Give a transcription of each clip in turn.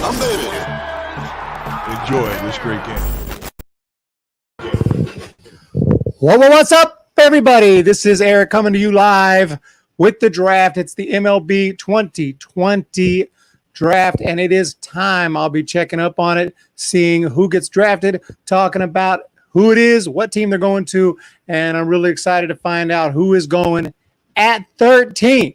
I'm baby. Enjoy this great game. What's up, everybody? This is Eric coming to you live with the draft. It's the MLB 2020 draft, and it is time. I'll be checking up on it, seeing who gets drafted, talking about who it is, what team they're going to, and I'm really excited to find out who is going at 13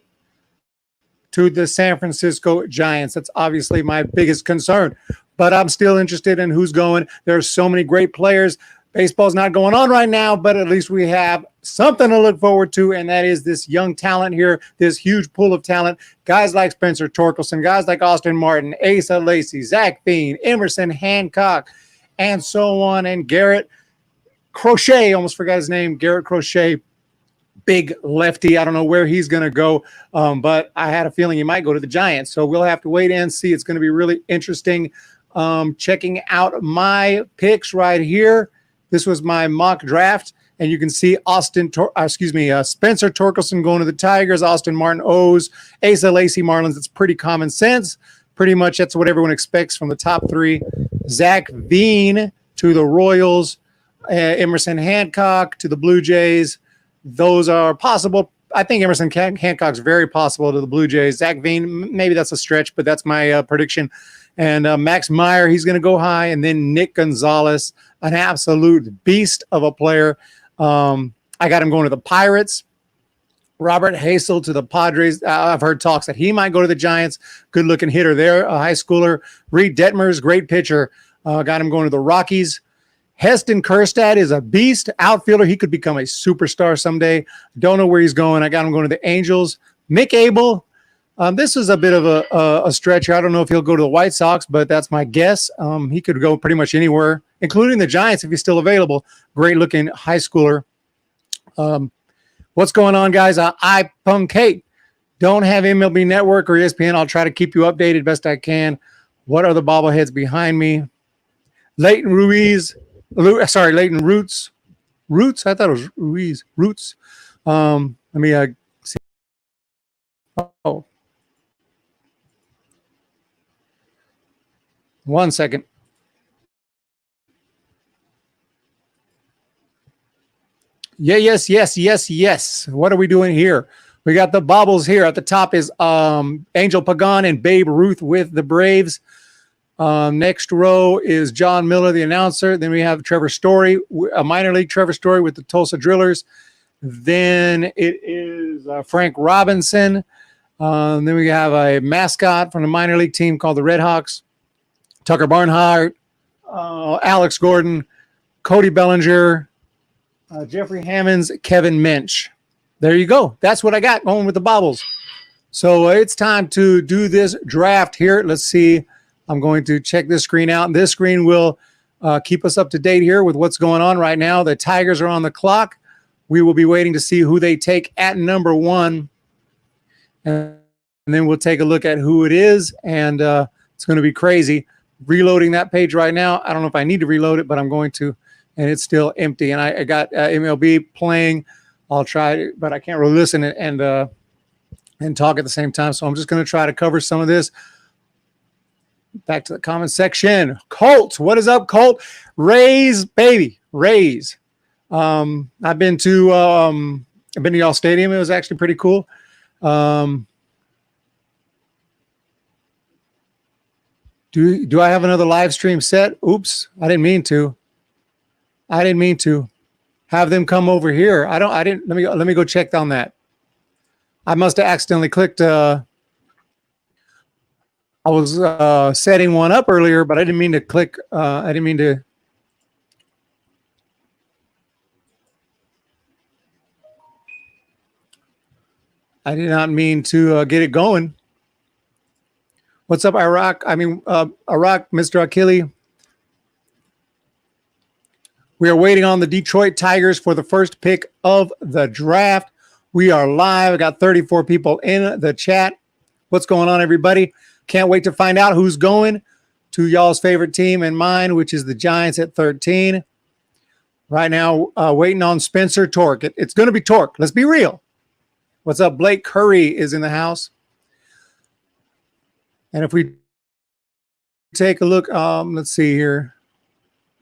to the San Francisco Giants. That's obviously my biggest concern, but I'm still interested in who's going. There's so many great players. Baseball's not going on right now, but at least we have something to look forward to, and that is this young talent here, this huge pool of talent. Guys like Spencer Torkelson, guys like Austin Martin, Asa Lacy, Zach Veen, Emerson Hancock, and so on, and Garrett Crochet, almost forgot his name, Garrett Crochet, big lefty. I don't know where he's going to go, but I had a feeling he might go to the Giants. So we'll have to wait and see. It's going to be really interesting. Checking out my picks right here. This was my mock draft, and you can see Spencer Torkelson going to the Tigers, Austin Martin O's, Asa Lacy Marlins. It's pretty common sense. Pretty much that's what everyone expects from the top three. Zach Veen to the Royals, Emerson Hancock to the Blue Jays. Those are possible. I think Emerson Hancock's very possible to the Blue Jays. Zach Veen, maybe that's a stretch, but that's my prediction. And Max Meyer, he's going to go high. And then Nick Gonzalez, an absolute beast of a player. I got him going to the Pirates. Robert Hassell to the Padres. I've heard talks that he might go to the Giants. Good-looking hitter there, a high schooler. Reed Detmers, great pitcher. Got him going to the Rockies. Heston Kjerstad is a beast outfielder. He could become a superstar someday. Don't know where he's going. I got him going to the Angels. Mick Abel. This is a bit of a stretch. I don't know if he'll go to the White Sox, but that's my guess. He could go pretty much anywhere, including the Giants if he's still available. Great-looking high schooler. What's going on, guys? I Punkate. Don't have MLB Network or ESPN. I'll try to keep you updated best I can. What are the bobbleheads behind me? Leighton Roots. I thought it was Ruiz. Roots. Let me see. Oh. 1 second. Yes. What are we doing here? We got the bobbles here. At the top is Angel Pagan and Babe Ruth with the Braves. Next row is John Miller, the announcer. Then we have Trevor Story, a minor league Trevor Story with the Tulsa Drillers. Then it is Frank Robinson. Then we have a mascot from the minor league team called the Red Hawks. Tucker Barnhart, Alex Gordon, Cody Bellinger, Jeffrey Hammonds, Kevin Minch. There you go. That's what I got going with the bobbles. So it's time to do this draft here. Let's see. I'm going to check this screen out. This screen will keep us up to date here with what's going on right now. The Tigers are on the clock. We will be waiting to see who they take at number 1. And then we'll take a look at who it is. And it's going to be crazy. Reloading that page right now. I don't know if I need to reload it, but I'm going to. And it's still empty. And I got MLB playing. I'll try, but I can't really listen and talk at the same time. So I'm just going to try to cover some of this. Back to the comment section. Colt, what is up, Colt? Rays, baby, Rays. I've been to y'all stadium. It was actually pretty cool. Do I have another live stream set? Oops, I didn't mean to. Have them come over here. I didn't. Let me go check on that. I must have accidentally clicked. I was setting one up earlier, but I didn't mean to click. I didn't mean to. I did not mean to get it going. What's up, Iraq? Iraq, Mr. Achille. We are waiting on the Detroit Tigers for the first pick of the draft. We are live. I got 34 people in the chat. What's going on, everybody? Can't wait to find out who's going to y'all's favorite team and mine, which is the Giants at 13. Right now, waiting on Spencer Tork. It's going to be Tork. Let's be real. What's up? Blake Curry is in the house. And if we take a look. Let's see here.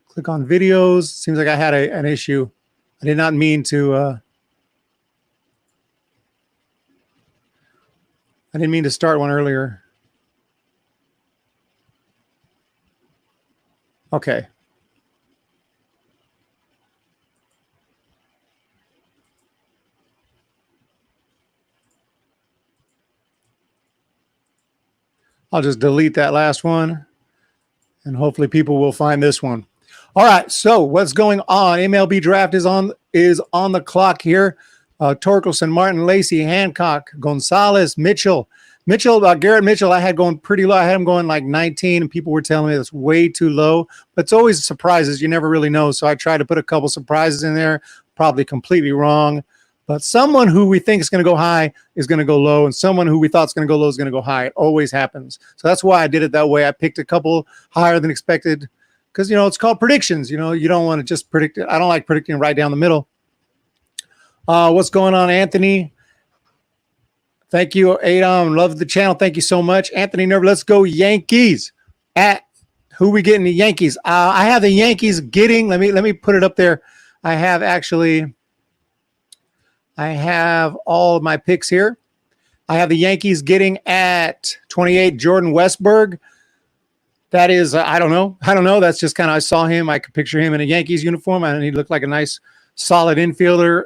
Click on videos. Seems like I had an issue. I did not mean to. I didn't mean to start one earlier. Okay. I'll just delete that last one, and hopefully people will find this one. All right, so what's going on? MLB draft is on the clock here. Torkelson, Martin, Lacey, Hancock, Gonzalez, Mitchell. Garrett Mitchell, I had going pretty low. I had him going like 19, and people were telling me that's way too low. But it's always surprises. You never really know. So I tried to put a couple surprises in there, probably completely wrong. But someone who we think is going to go high is going to go low, and someone who we thought is going to go low is going to go high. It always happens. So that's why I did it that way. I picked a couple higher than expected because, it's called predictions. You don't want to just predict it. I don't like predicting right down the middle. What's going on, Anthony? Thank you, Adam. Love the channel. Thank you so much. Anthony Nerve, let's go Yankees. At who we getting the Yankees? I have the Yankees getting, let me put it up there. I have all of my picks here. I have the Yankees getting at 28, Jordan Westburg. That is, I don't know. That's just kind of, I saw him. I could picture him in a Yankees uniform, and he looked like a nice, solid infielder.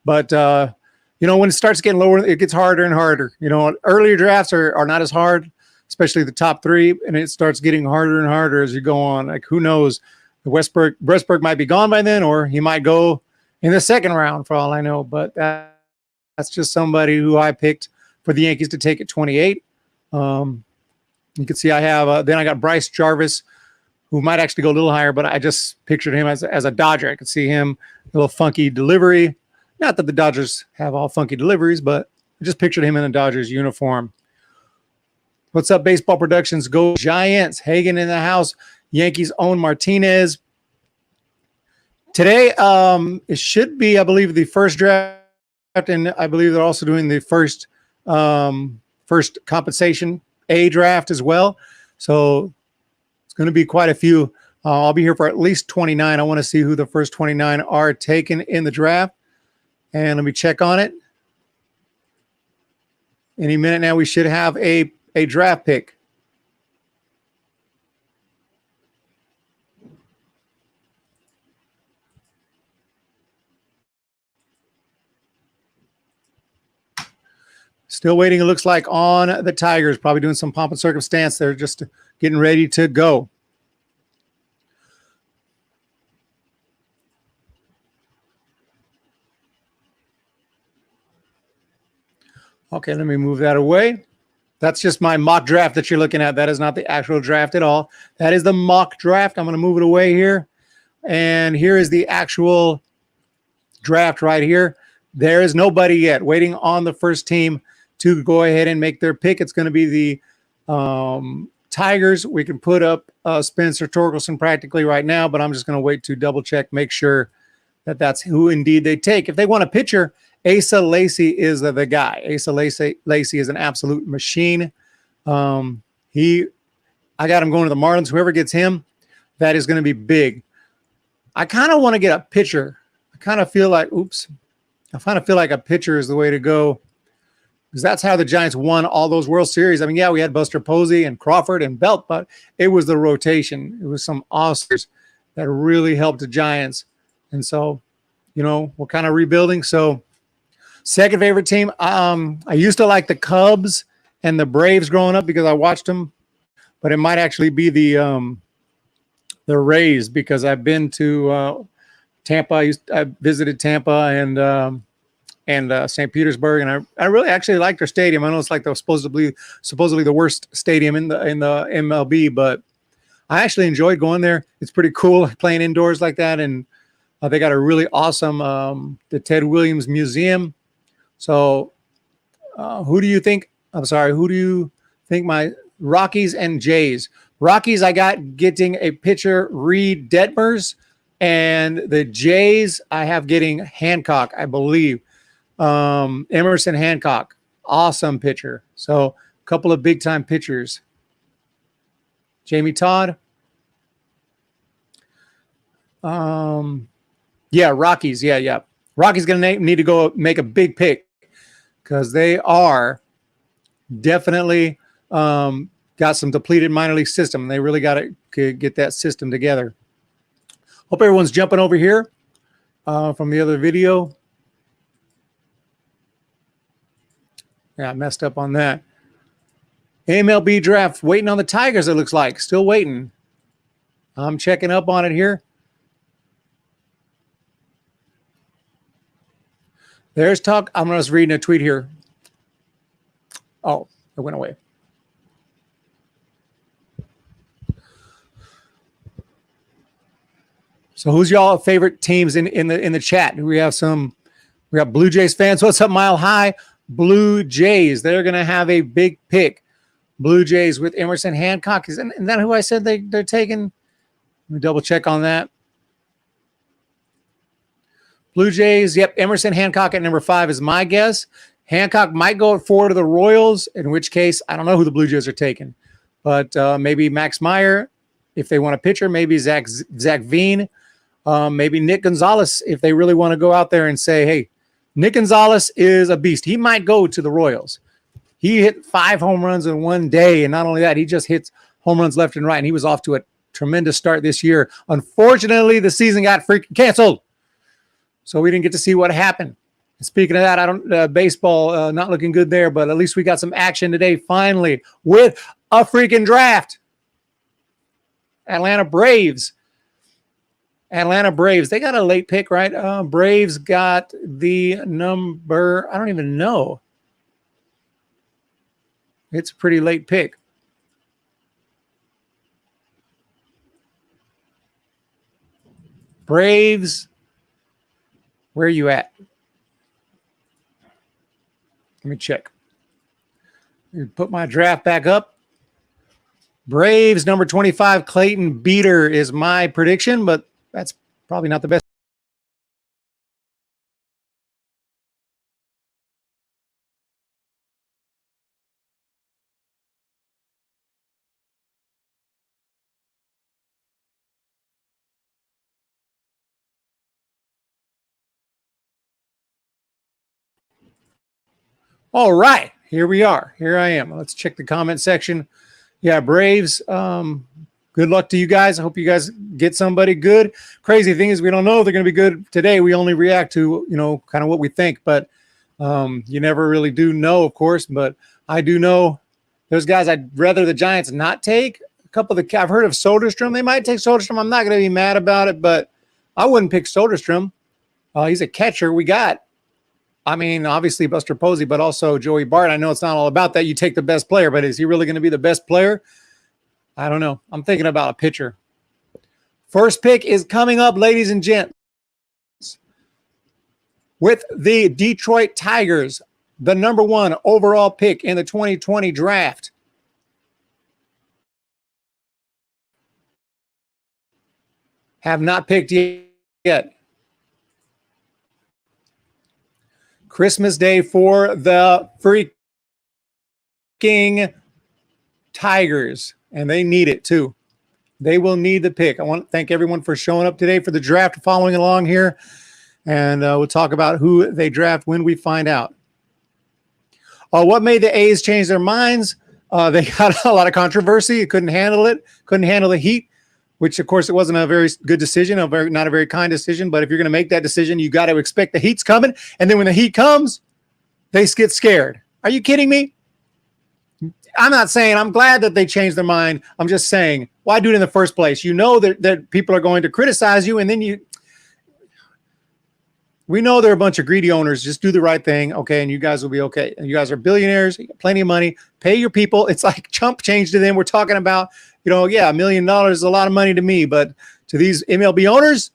But when it starts getting lower, it gets harder and harder. Earlier drafts are not as hard, especially the top three, and it starts getting harder and harder as you go on. Like, who knows? Westburg might be gone by then, or he might go in the second round for all I know. But that's just somebody who I picked for the Yankees to take at 28. You can see I have then I got Bryce Jarvis, who might actually go a little higher, but I just pictured him as a Dodger. I could see him, a little funky delivery. Not that the Dodgers have all funky deliveries, but I just pictured him in a Dodgers uniform. What's up, Baseball Productions? Go Giants. Hagen in the house. Yankees own Martinez. Today, it should be, I believe, the first draft, and I believe they're also doing the first compensation A draft as well. So it's going to be quite a few. I'll be here for at least 29. I want to see who the first 29 are taken in the draft. And let me check on it. Any minute now, we should have a draft pick. Still waiting, it looks like, on the Tigers. Probably doing some pomp and circumstance. They're just getting ready to go. Okay, let me move that away. That's just my mock draft that you're looking at. That is not the actual draft at all. That is the mock draft. I'm going to move it away here. And here is the actual draft right here. There is nobody yet. Waiting on the first team to go ahead and make their pick. It's going to be the Tigers. We can put up Spencer Torkelson practically right now, but I'm just going to wait to double check, make sure that that's who indeed they take. If they want a pitcher, Asa Lacy is the guy. Asa Lacy is an absolute machine. I got him going to the Marlins. Whoever gets him, that is going to be big. I kind of want to get a pitcher. I kind of feel like a pitcher is the way to go, because that's how the Giants won all those World Series. I mean, yeah, we had Buster Posey and Crawford and Belt, but it was the rotation. It was some Oscars that really helped the Giants. And so, we're kind of rebuilding. So, second favorite team. I used to like the Cubs and the Braves growing up because I watched them, but it might actually be the Rays, because I've been to Tampa. I visited Tampa and St. Petersburg, and I really actually like their stadium. I know it's like the supposedly the worst stadium in the MLB, but I actually enjoyed going there. It's pretty cool playing indoors like that, and they got a really awesome the Ted Williams Museum. So, who do you think my Rockies and Jays? Rockies, I got getting a pitcher, Reed Detmers, and the Jays, I have getting Hancock, I believe. Emerson Hancock, awesome pitcher. So, a couple of big-time pitchers. Jamie Todd. Yeah, Rockies. Yeah. Rockies going to need to go make a big pick because they are definitely got some depleted minor league system. They really got to get that system together. Hope everyone's jumping over here from the other video. Yeah, I messed up on that. MLB draft, waiting on the Tigers, it looks like. Still waiting. I'm checking up on it here. There's talk. I'm just reading a tweet here. Oh, it went away. So who's y'all favorite teams in the chat? We have Blue Jays fans. What's up, Mile High? Blue Jays. They're going to have a big pick. Blue Jays with Emerson Hancock. Isn't that who I said they're taking? Let me double check on that. Blue Jays, yep, Emerson Hancock at number 5 is my guess. Hancock might go at 4 to the Royals, in which case I don't know who the Blue Jays are taking. But maybe Max Meyer if they want a pitcher, maybe Zach Veen, maybe Nick Gonzalez if they really want to go out there and say, hey, Nick Gonzalez is a beast. He might go to the Royals. He hit 5 home runs in one day, and not only that, he just hits home runs left and right, and he was off to a tremendous start this year. Unfortunately, the season got freaking canceled. So we didn't get to see what happened. Speaking of that, baseball not looking good there, but at least we got some action today finally with a freaking draft. Atlanta Braves. They got a late pick, right? Braves got the number, I don't even know. It's a pretty late pick. Braves. Where are you at? Let me check. Put my draft back up. Braves, number 25, Clayton Beeter is my prediction, but that's probably not the best. All right, here we are. Here I am. Let's check the comment section. Yeah, Braves, good luck to you guys. I hope you guys get somebody good. Crazy thing is we don't know if they're going to be good today. We only react to, kind of what we think, but you never really do know, of course. But I do know there's guys I'd rather the Giants not take. A couple of I've heard of Soderstrom. They might take Soderstrom. I'm not going to be mad about it, but I wouldn't pick Soderstrom. He's a catcher. Obviously Buster Posey, but also Joey Bart. I know it's not all about that. You take the best player, but is he really going to be the best player? I don't know. I'm thinking about a pitcher. First pick is coming up, ladies and gents, with the Detroit Tigers, the number 1 overall pick in the 2020 draft. Have not picked yet. Christmas Day for the freaking Tigers, and they need it too. They will need the pick. I want to thank everyone for showing up today for the draft, following along here, and we'll talk about who they draft when we find out. What made the A's change their minds? They got a lot of controversy. It couldn't handle it. Couldn't handle the heat, which, of course, it wasn't a very good decision, not a very kind decision. But if you're going to make that decision, you got to expect the heat's coming. And then when the heat comes, they get scared. Are you kidding me? I'm not saying I'm glad that they changed their mind. I'm just saying, why do it in the first place? You know that people are going to criticize you, and then we know they're a bunch of greedy owners. Just do the right thing, okay, and you guys will be okay. And you guys are billionaires. You got plenty of money. Pay your people. It's like chump change to them. We're talking about, yeah, $1 million is a lot of money to me, but to these MLB owners,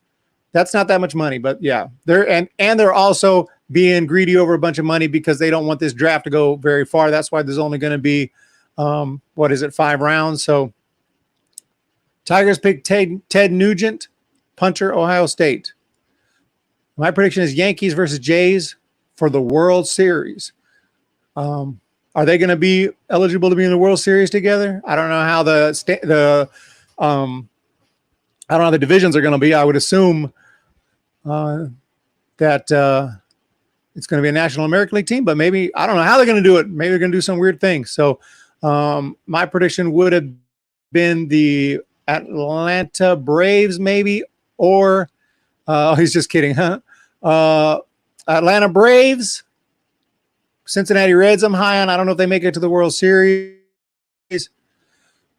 that's not that much money. But yeah, they're also being greedy over a bunch of money because they don't want this draft to go very far. That's why there's only going to be 5 rounds. So Tigers pick Ted Nugent, punter, Ohio State. My prediction is Yankees versus Jays for the World Series. Are they going to be eligible to be in the World Series together? I don't know how I don't know how the divisions are going to be. I would assume that it's going to be a National American League team, but maybe I don't know how they're going to do it. Maybe they're going to do some weird thing. So my prediction would have been the Atlanta Braves, maybe, or he's just kidding, huh? Atlanta Braves, Cincinnati Reds. I'm high on. I don't know if they make it to the World Series.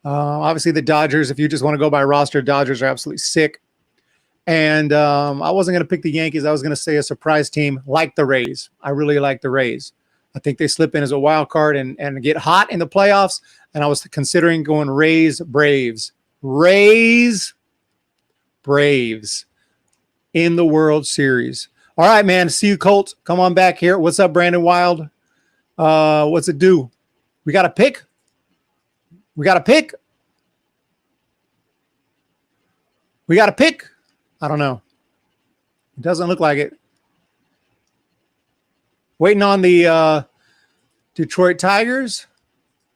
Obviously, the Dodgers, if you just want to go by roster, Dodgers are absolutely sick. And I wasn't going to pick the Yankees. I was going to say a surprise team like the Rays. I really like the Rays. I think they slip in as a wild card and get hot in the playoffs. And I was considering going Rays, Braves. Rays, Braves in the World Series. All right, man. See you, Colt. Come on back here. What's up, Brandon Wild? What's it do? We got a pick? We got a pick? We got a pick? I don't know. It doesn't look like it. Waiting on the Detroit Tigers.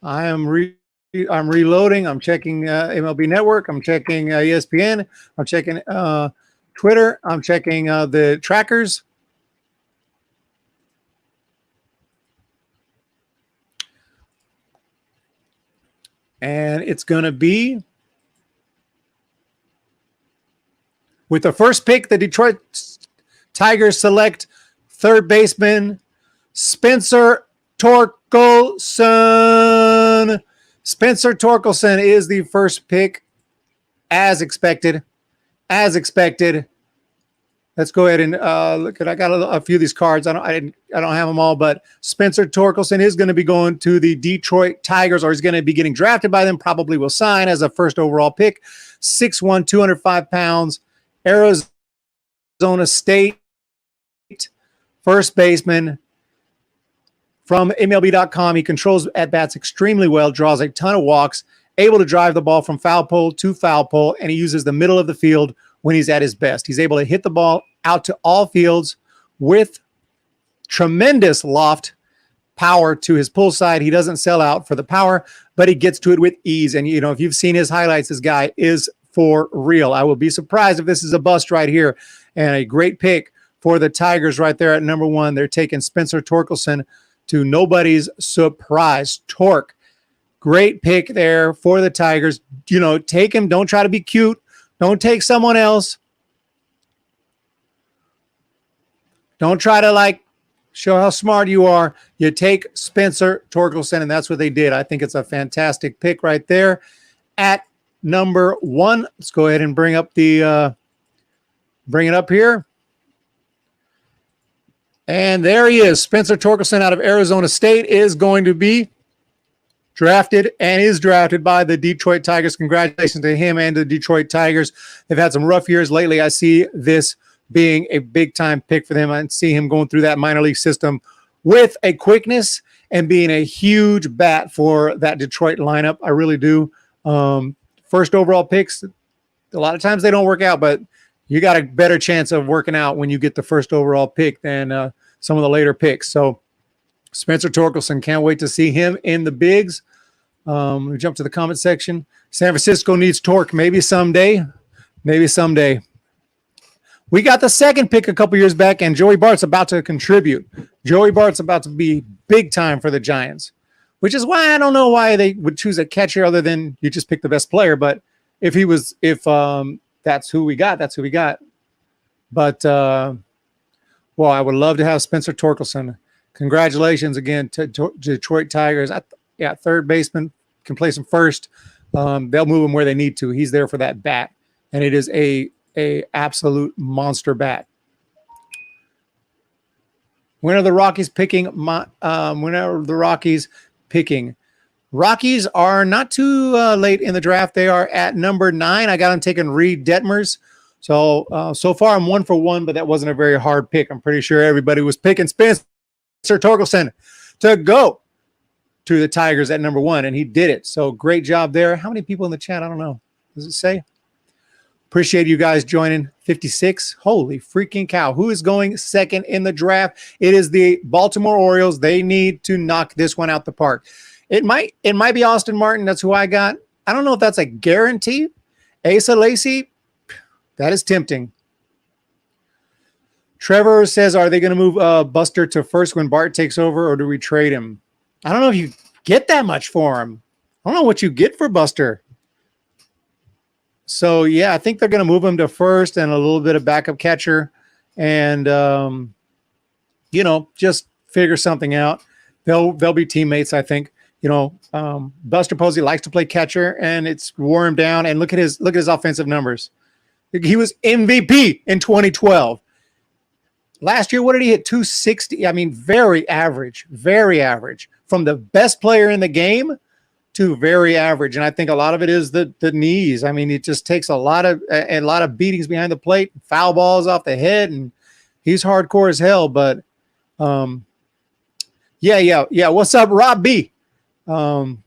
I'm reloading. I'm checking MLB Network. I'm checking ESPN. I'm checking Twitter. I'm checking the trackers. And it's going to be with the first pick, the Detroit Tigers select third baseman Spencer Torkelson. Spencer Torkelson is the first pick, as expected. As expected. Let's go ahead and look at. I got a few of these cards. I don't have them all, but Spencer Torkelson is going to be going to the Detroit Tigers, or he's going to be getting drafted by them. Probably will sign as a first overall pick. 6'1", 205 pounds. Arizona State first baseman from MLB.com. He controls at-bats extremely well, draws a ton of walks, able to drive the ball from foul pole to foul pole, and he uses the middle of the field when he's at his best. He's able to hit the ball out to all fields with tremendous loft power to his pull side. He doesn't sell out for the power, but he gets to it with ease. And, you know, if you've seen his highlights, this guy is for real. I will be surprised if this is a bust right here. And a great pick for the Tigers right there at number 1. They're taking Spencer Torkelson to nobody's surprise. Torque, great pick there for the Tigers. You know, take him. Don't try to be cute. Don't take someone else. Don't try to, like, show how smart you are. You take Spencer Torkelson, and that's what they did. I think it's a fantastic pick right there at number 1. Let's go ahead and bring up the bring it up here. And there he is. Spencer Torkelson out of Arizona State is going to be drafted and is drafted by the Detroit Tigers. Congratulations to him and the Detroit Tigers. They've had some rough years lately. I see this being a big-time pick for them. I see him going through that minor league system with a quickness and being a huge bat for that Detroit lineup. I really do. First overall picks, a lot of times they don't work out, but you got a better chance of working out when you get the first overall pick than some of the later picks. So Spencer Torkelson, can't wait to see him in the bigs. We jump to the comment section. San Francisco needs torque. Maybe someday. Maybe someday. We got the second pick a couple years back, and Joey Bart's about to contribute. Joey Bart's about to be big time for the Giants, which is why I don't know why they would choose a catcher other than you just pick the best player. But if that's who we got, that's who we got. But, well, I would love to have Spencer Torkelson. Congratulations again to Detroit Tigers. Third baseman, can play some first. They'll move him where they need to. He's there for that bat, and it is a absolute monster bat. When are the Rockies picking? Rockies are not too late in the draft. They are at number 9. I got them taking Reed Detmers. So far I'm 1 for 1, but that wasn't a very hard pick. I'm pretty sure everybody was picking Spencer Torkelson to go to the Tigers at number 1, and he did it. So great job there. How many people in the chat? I don't know. Does it say? Appreciate you guys joining. 56. Holy freaking cow. Who is going second in the draft? It is the Baltimore Orioles. They need to knock this one out the park. It might be Austin Martin. That's who I got. I don't know if that's a guarantee. Asa Lacy, that is tempting. Trevor says, are they going to move Buster to first when Bart takes over, or do we trade him? I don't know if you get that much for him. I don't know what you get for Buster. So, yeah, I think they're going to move him to first and a little bit of backup catcher and, you know, just figure something out. They'll be teammates, I think. You know, Buster Posey likes to play catcher, and it's wore him down. And look at his offensive numbers. He was MVP in 2012. Last year, what did he hit? 260. I mean, very average, very average. From the best player in the game to very average. And I think a lot of it is the knees. I mean, it just takes a lot of beatings behind the plate, foul balls off the head, and he's hardcore as hell. But yeah. What's up, Rob B? And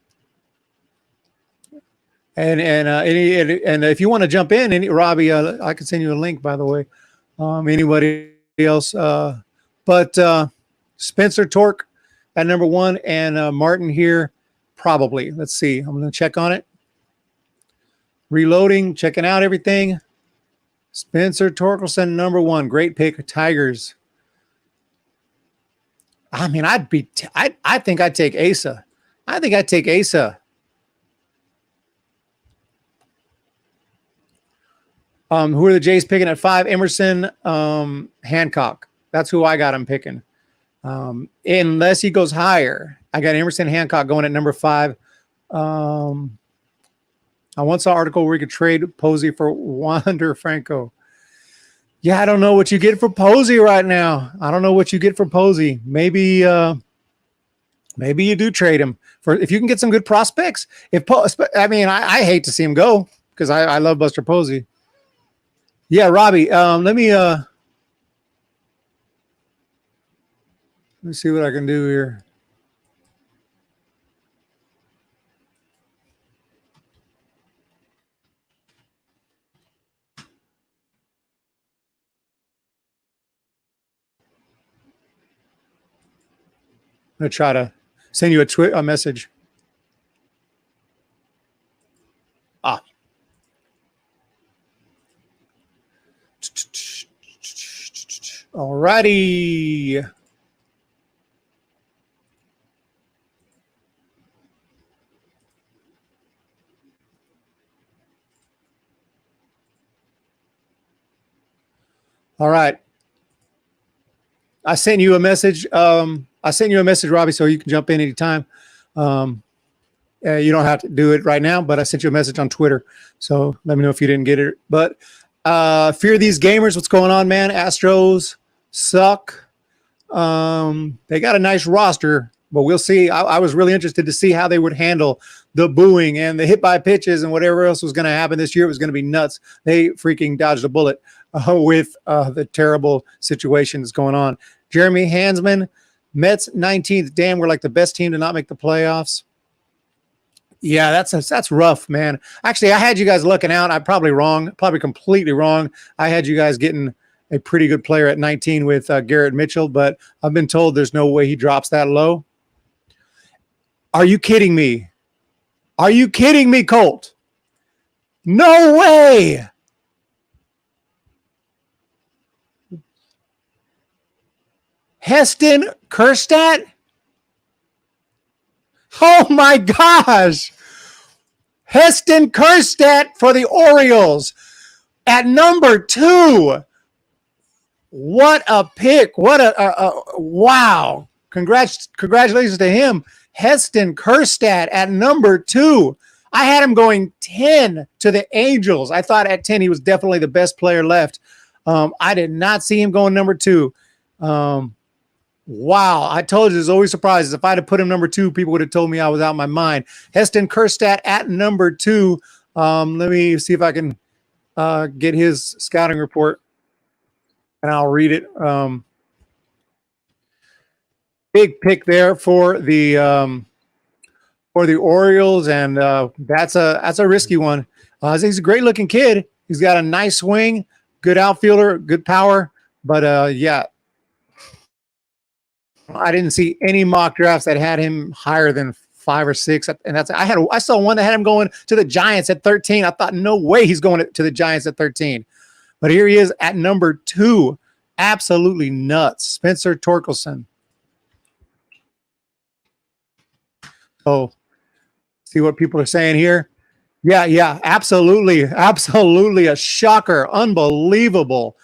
if you want to jump in, Robbie, I can send you a link, by the way. Anybody else? But Spencer Torque at number 1, and Martin here. Probably. Let's see. I'm going to check on it. Reloading, checking out everything. Spencer Torkelson, number 1. Great pick. Tigers. I mean, I think I'd take Asa. I think I'd take Asa. Who are the Jays picking at 5? Emerson Hancock. That's who I got him picking. Unless he goes higher. I got Emerson Hancock going at number 5. I once saw an article where we could trade Posey for Wander Franco. Yeah, I don't know what you get for Posey right now. I don't know what you get for Posey. Maybe you do trade him for if you can get some good prospects. I hate to see him go because I love Buster Posey. Yeah, Robbie. Let me see what I can do here. I'm going to try to send you a message. All righty. All right. I sent you a message. Robbie, so you can jump in anytime. You don't have to do it right now, but I sent you a message on Twitter. So let me know if you didn't get it. But fear these gamers. What's going on, man? Astros suck. They got a nice roster, but we'll see. I was really interested to see how they would handle the booing and the hit by pitches and whatever else was going to happen this year. It was going to be nuts. They freaking dodged a bullet with the terrible situation that's going on. Jeremy Hansman, Mets 19th. Damn, we're like the best team to not make the playoffs. Yeah, that's rough, man. Actually, I had you guys looking out. I'm probably wrong, probably completely wrong. I had you guys getting a pretty good player at 19 with Garrett Mitchell, but I've been told there's no way he drops that low. Are you kidding me? Are you kidding me, Colt? No way. Heston Kjerstad? Oh my gosh. Heston Kjerstad for the Orioles at number 2. What a pick. What a wow. Congratulations to him. Heston Kjerstad at number 2. I had him going 10 to the Angels. I thought at 10 he was definitely the best player left. I did not see him going number 2. Wow. I told you there's always surprises. If I'd have put him number 2, people would have told me I was out of my mind. Heston Kjerstad at number 2. Let me see if I can get his scouting report, and I'll read it. Big pick there for the Orioles, and that's a risky one. He's a great looking kid. He's got a nice swing, good outfielder, good power. But yeah, I didn't see any mock drafts that had him higher than 5 or 6. And I saw one that had him going to the Giants at 13. I thought, no way he's going to the Giants at 13. But here he is at number 2. Absolutely nuts. Spencer Torkelson. So see what people are saying here. Yeah, absolutely. Absolutely a shocker. Unbelievable.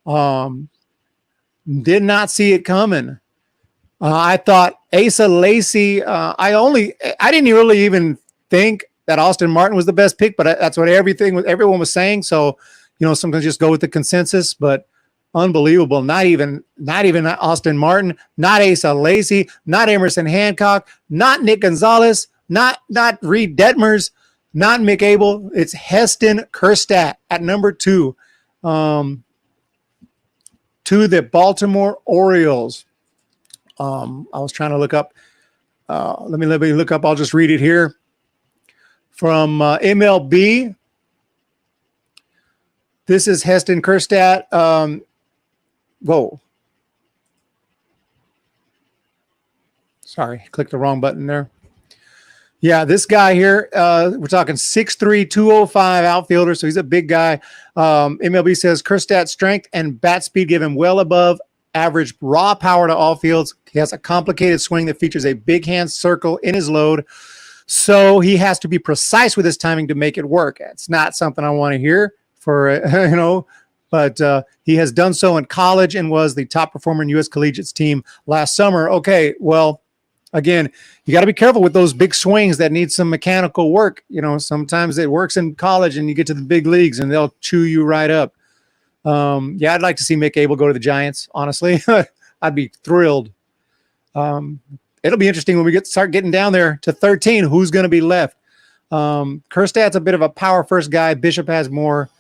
Did not see it coming. I thought Asa Lacy, I didn't really even think that Austin Martin was the best pick, but that's what everyone was saying. So, sometimes just go with the consensus, but unbelievable. Not even Austin Martin, not Asa Lacy, not Emerson Hancock, not Nick Gonzalez, not Reed Detmers, not Mick Abel. It's Heston Kjerstad at number 2 to the Baltimore Orioles. I was trying to look up. Let me look up. I'll just read it here from MLB. This is Heston Kjerstad. Whoa. Sorry, clicked the wrong button there. Yeah, this guy here, we're talking 6'3", 205 outfielder, so he's a big guy. MLB says Kjerstad's strength and bat speed give him well above average raw power to all fields. He has a complicated swing that features a big hand circle in his load, so he has to be precise with his timing to make it work. It's not something I want to hear but he has done so in college and was the top performer in U.S. Collegiates team last summer. Okay, well, again, you got to be careful with those big swings that need some mechanical work. Sometimes it works in college and you get to the big leagues and they'll chew you right up. Yeah, I'd like to see Mick Abel go to the Giants, honestly. I'd be thrilled. It'll be interesting when we start getting down there to 13, who's going to be left. Kjerstad's a bit of a power first guy. Bishop has more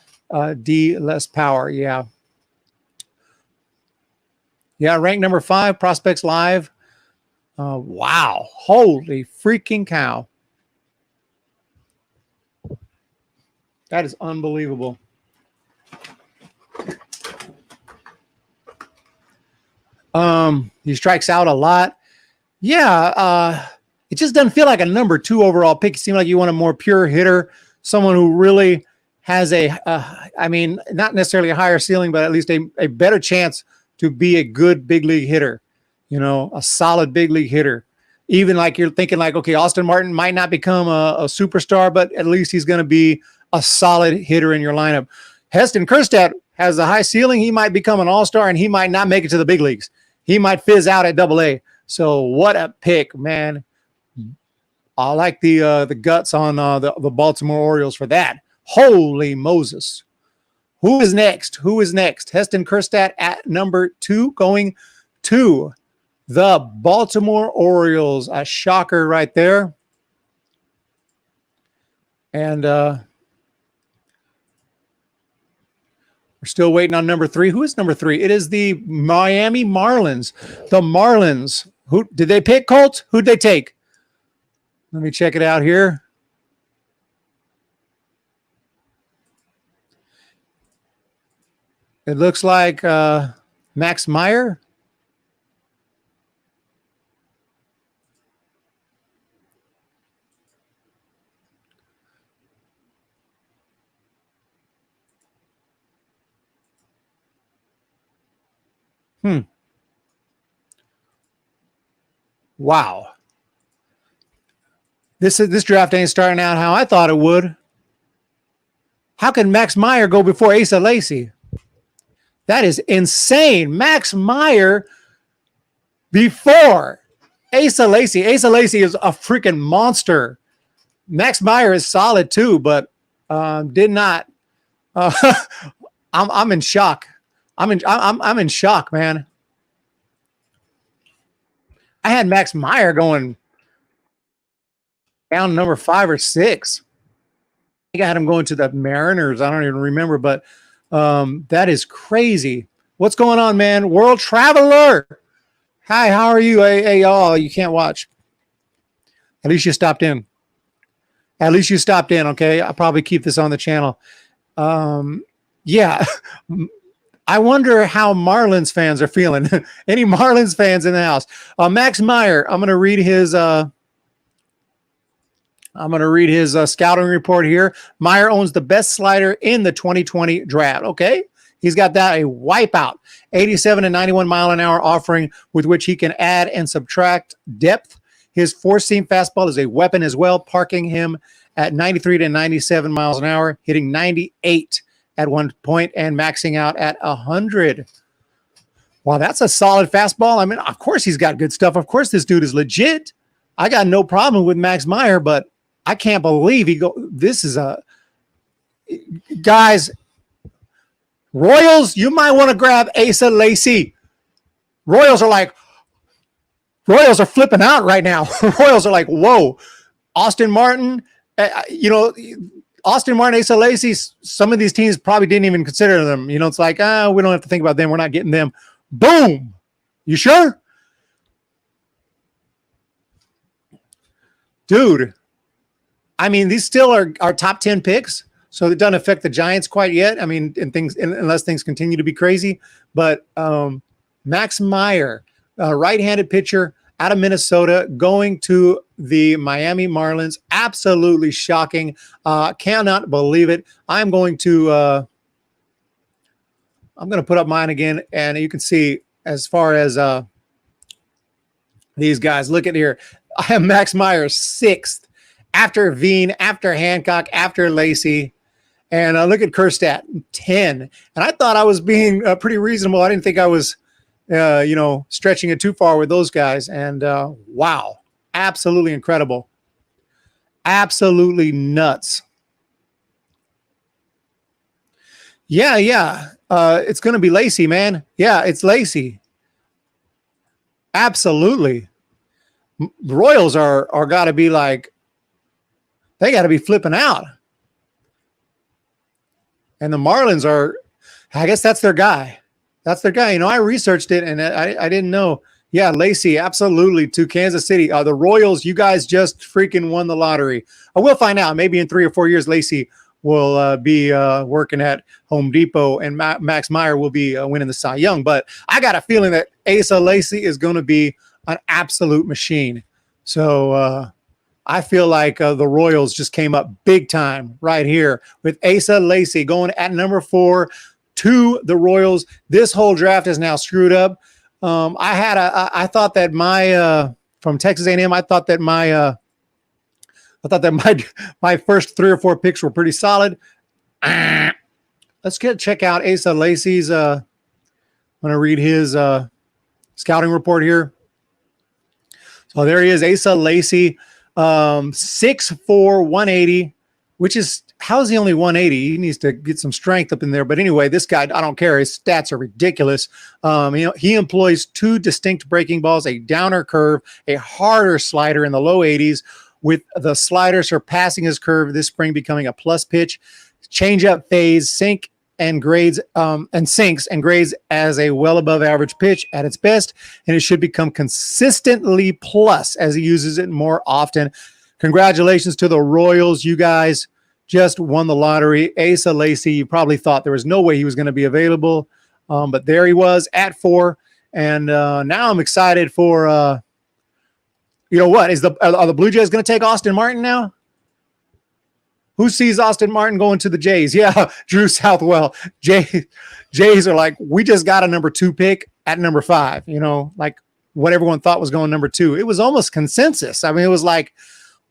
D, less power. Yeah, ranked number 5, Prospects Live. Wow. Holy freaking cow. That is unbelievable. He strikes out a lot. Yeah. It just doesn't feel like a number 2 overall pick. It seemed like you want a more pure hitter, someone who really has not necessarily a higher ceiling, but at least a better chance to be a good big league hitter. A solid big league hitter. Even like you're thinking like, okay, Austin Martin might not become a superstar, but at least he's going to be a solid hitter in your lineup. Heston Kjerstad has a high ceiling. He might become an all-star and he might not make it to the big leagues. He might fizz out at AA. So what a pick, man. I like the guts on the Baltimore Orioles for that. Holy Moses. Who is next? Heston Kjerstad at number 2 going to the Baltimore Orioles. A shocker right there. And we're still waiting on number 3. Who is number 3? It is the Miami Marlins. The Marlins. Who did they pick, Colt? Who'd they take? Let me check it out here. It looks like Max Meyer. Wow. This draft ain't starting out how I thought it would. How can Max Meyer go before Asa Lacy? That is insane. Max Meyer before Asa Lacy. Asa Lacy is a freaking monster. Max Meyer is solid too, but did not. I'm in shock. I'm in shock, man. I had Max Meyer going down number 5 or 6. I think I had him going to the Mariners. I don't even remember, but that is crazy. What's going on, man? World Traveler. Hi, how are you? Hey, oh, you can't watch. At least you stopped in. Okay, I'll probably keep this on the channel. Yeah. I wonder how Marlins fans are feeling. Any Marlins fans in the house? Max Meyer. I'm going to read his. Scouting report here. Meyer owns the best slider in the 2020 draft. Okay, he's got that a wipeout, 87 and 91 mile an hour offering with which he can add and subtract depth. His four-seam fastball is a weapon as well, parking him at 93 to 97 miles an hour, hitting 98 at one point and maxing out at 100. Wow, that's a solid fastball. I mean, of course he's got good stuff. Of course this dude is legit. I got no problem with Max Meyer, but I can't believe this is guys, Royals, you might want to grab Asa Lacy. Royals are flipping out right now. Royals are like, whoa, Austin Martin, Austin Martin, Asa Lacy, some of these teams probably didn't even consider them. It's like, we don't have to think about them. We're not getting them. Boom. You sure? Dude, I mean, these still are our top 10 picks, so it doesn't affect the Giants quite yet. I mean, unless things continue to be crazy. But Max Meyer, right-handed pitcher out of Minnesota, going to the Miami Marlins. Absolutely shocking. Cannot believe it. I'm going to put up mine again, and you can see as far as these guys. Look at here. I have Max Meyer 6th. After Veen, after Hancock, after Lacy. And look at Kjerstad, 10. And I thought I was being pretty reasonable. I didn't think I was, stretching it too far with those guys. And wow, absolutely incredible. Absolutely nuts. Yeah. It's going to be Lacy, man. Yeah, it's Lacy. Absolutely. The Royals are got to be like, they got to be flipping out. And the Marlins are, I guess that's their guy. That's their guy. I researched it and I didn't know. Yeah, Lacy, absolutely, to Kansas City. The Royals, you guys just freaking won the lottery. I will find out. Maybe in 3 or 4 years, Lacy will be working at Home Depot and Max Meyer will be winning the Cy Young. But I got a feeling that Asa Lacy is going to be an absolute machine. So, I feel like the Royals just came up big time right here with Asa Lacy going at number 4 to the Royals. This whole draft is now screwed up. I thought that from Texas A&M, I thought that my first 3 or 4 picks were pretty solid. Let's check out Asa Lacy's. I'm going to read his scouting report here. So there he is, Asa Lacy. 6'4", 180, which is, how is he only 180? He needs to get some strength up in there. But anyway, this guy, I don't care. His stats are ridiculous. He employs 2 distinct breaking balls, a downer curve, a harder slider in the low 80s, with the slider surpassing his curve this spring, becoming a plus pitch. Changeup phase, sinks and grades as a well above average pitch at its best, and it should become consistently plus as he uses it more often. Congratulations to the Royals. You guys just won the lottery. Asa Lacy, you probably thought there was no way he was going to be available, but there he was at 4. And now I'm excited for, are the Blue Jays going to take Austin Martin now? Who sees Austin Martin going to the Jays? Yeah, Drew Southwell. Jays are like, we just got a number 2 pick at number 5, like what everyone thought was going number 2. It was almost consensus. I mean, it was like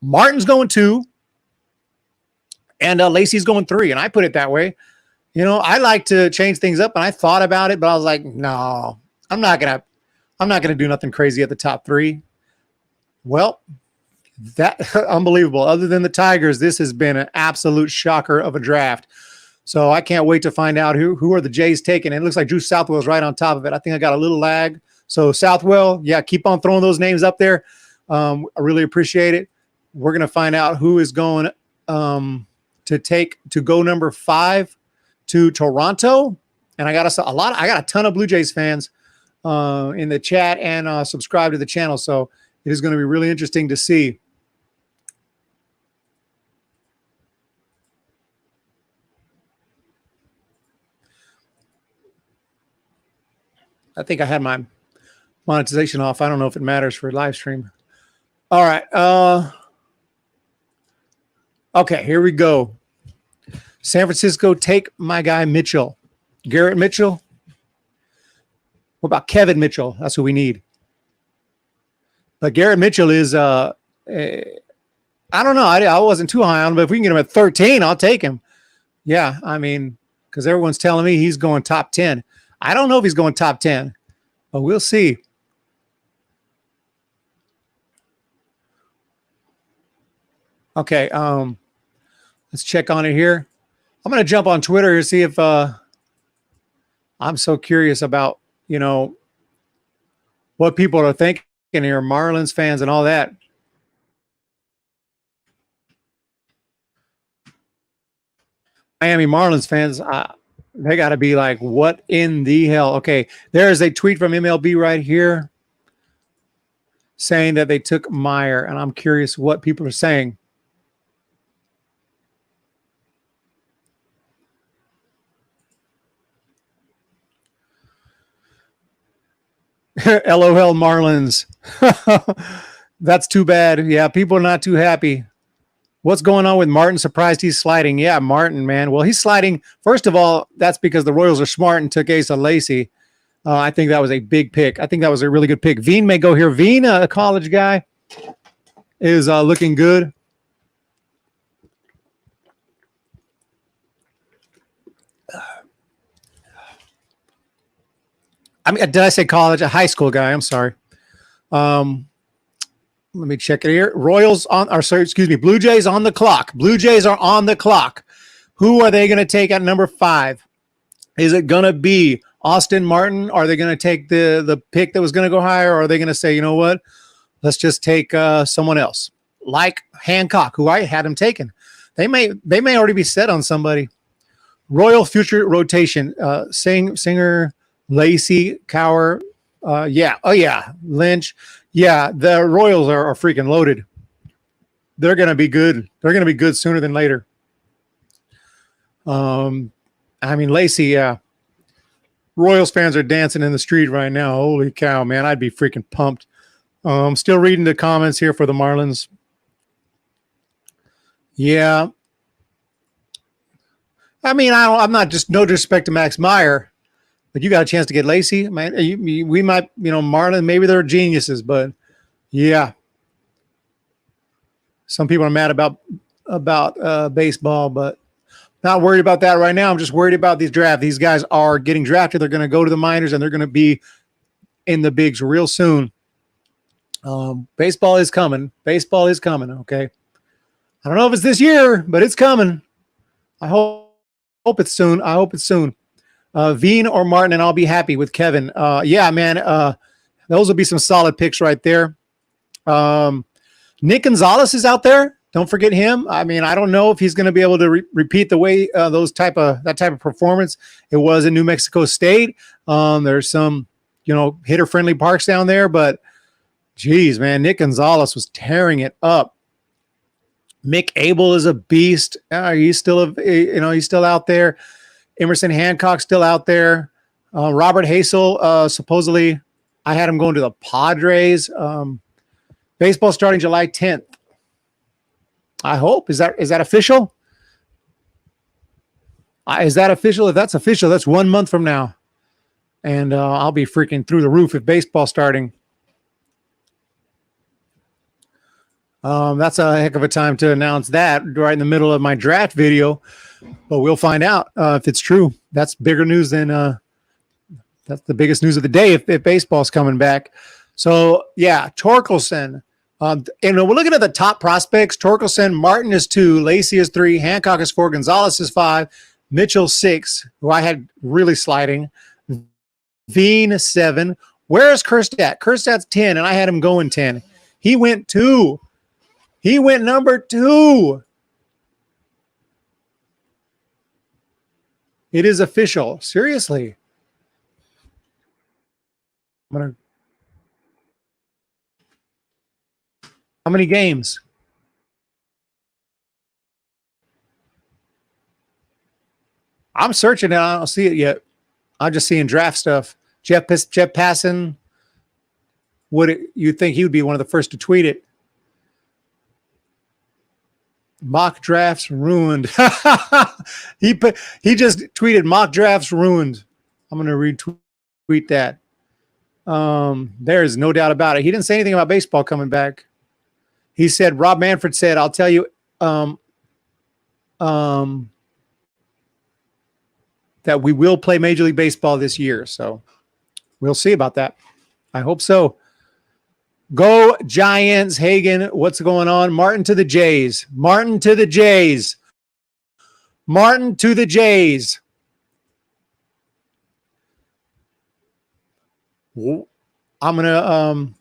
Martin's going 2 and Lacy's going 3. And I put it that way. I like to change things up, and I thought about it, but I was like, no, I'm not going to do nothing crazy at the top 3. Well, that unbelievable. Other than the Tigers, this has been an absolute shocker of a draft. So I can't wait to find out who are the Jays taking. And it looks like Drew Southwell is right on top of it. I think I got a little lag. So Southwell, yeah, keep on throwing those names up there. I really appreciate it. We're going to find out who is going to go number 5 to Toronto. And I got a ton of Blue Jays fans in the chat and subscribe to the channel. So it is going to be really interesting to see. I think I had my monetization off. I don't know if it matters for live stream. All right. Okay, here we go. San Francisco take my guy Mitchell. Garrett Mitchell. What about Kevin Mitchell? That's who we need. But Garrett Mitchell is I don't know. I wasn't too high on him, but if we can get him at 13, I'll take him. Yeah, I mean, because everyone's telling me he's going top 10. I don't know if he's going top 10, but we'll see. Okay, let's check on it here. I'm going to jump on Twitter to see if I'm so curious about, you know, what people are thinking here, Marlins fans and all that. Miami Marlins fans, they got to be like, what in the hell? Okay, there is a tweet from MLB right here saying that they took Meyer, and I'm curious what people are saying. LOL Marlins. That's too bad. Yeah, people are not too happy. What's going on with Martin? Surprised he's sliding. Yeah, Martin, man. Well, he's sliding. First of all, that's because the Royals are smart and took Asa Lacy. I think that was a big pick. I think that was a really good pick. Veen may go here. Veen, a college guy, is looking good. I mean, did I say college? A high school guy. I'm sorry. Let me check it here. Royals on, or sorry, excuse me, Blue Jays on the clock. Blue Jays are on the clock. Who are they going to take at number 5? Is it going to be Austin Martin? Are they going to take the pick that was going to go higher? Or are they going to say, you know what? Let's just take someone else, like Hancock, who I had him taken. They may already be set on somebody. Royal future rotation. Singer, Lacey, Cower. Yeah. Oh, yeah. Lynch. Yeah. The Royals are freaking loaded. They're going to be good. They're going to be good sooner than later. I mean, Lacey, yeah. Royals fans are dancing in the street right now. Holy cow, man. I'd be freaking pumped. Still reading the comments here for the Marlins. Yeah. I mean, I'm not just no disrespect to Max Meyer, but you got a chance to get Lacey, man. We might, you know, Marlin, maybe they're geniuses, but yeah. Some people are mad about baseball, but not worried about that right now. I'm just worried about these drafts. These guys are getting drafted. They're going to go to the minors, and they're going to be in the bigs real soon. Baseball is coming. Baseball is coming, okay? I don't know if it's this year, but it's coming. I hope it's soon. I hope it's soon. Veen or Martin, and I'll be happy with Kevin. Yeah, man, those will be some solid picks right there. Nick Gonzalez is out there. Don't forget him. I mean, I don't know if he's going to be able to repeat the way that type of performance it was in New Mexico State. There's some, you know, hitter-friendly parks down there, but geez, man, Nick Gonzalez was tearing it up. Mick Abel is a beast. He's still he's still out there. Emerson Hancock's still out there. Robert Hassell, supposedly, I had him going to the Padres. Baseball starting July 10th. I hope. Is that official? Is that official? If that's official, that's 1 month from now. And I'll be freaking through the roof if baseball's starting. That's a heck of a time to announce that right in the middle of my draft video. But we'll find out if it's true. That's bigger news than that's the biggest news of the day if baseball's coming back. So, yeah, Torkelson. And we're looking at the top prospects. Torkelson, Martin is 2, Lacey is 3, Hancock is 4, Gonzalez is 5, Mitchell 6, who I had really sliding, Veen 7. Where's Kjerstad? Kjerstad's 10, and I had him going 10. He went 2. He went number 2. It is official. Seriously. How many games? I'm searching and I don't see it yet. I'm just seeing draft stuff. Jeff Passan, you think he would be one of the first to tweet it? Mock drafts ruined. he just tweeted mock drafts ruined. I'm going to retweet that. There's no doubt about it. He didn't say anything about baseball coming back. He said, Rob Manfred said, I'll tell you that we will play Major League Baseball this year. So we'll see about that. I hope so. Go Giants. Hagen, what's going on? Martin to the Jays. Martin to the Jays. Martin to the Jays. I'm going to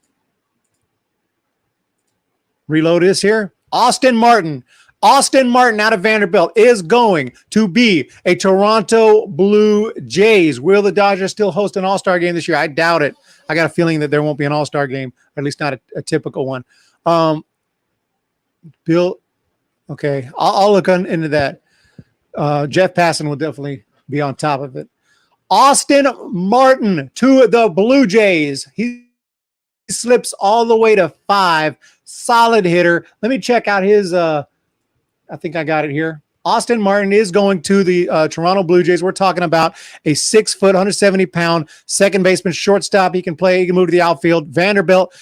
reload this here. Austin Martin out of Vanderbilt is going to be a Toronto Blue Jays. Will the Dodgers still host an All-Star game this year? I doubt it. I got a feeling that there won't be an All-Star game, or at least not a typical one. Bill, okay, I'll look into that. Jeff Passan will definitely be on top of it. Austin Martin to the Blue Jays. He slips all the way to 5. Solid hitter. Let me check out his I think I got it here. Austin Martin is going to the Toronto Blue Jays. We're talking about a 6 foot, 170-pound second baseman, shortstop. He can play. He can move to the outfield. Vanderbilt,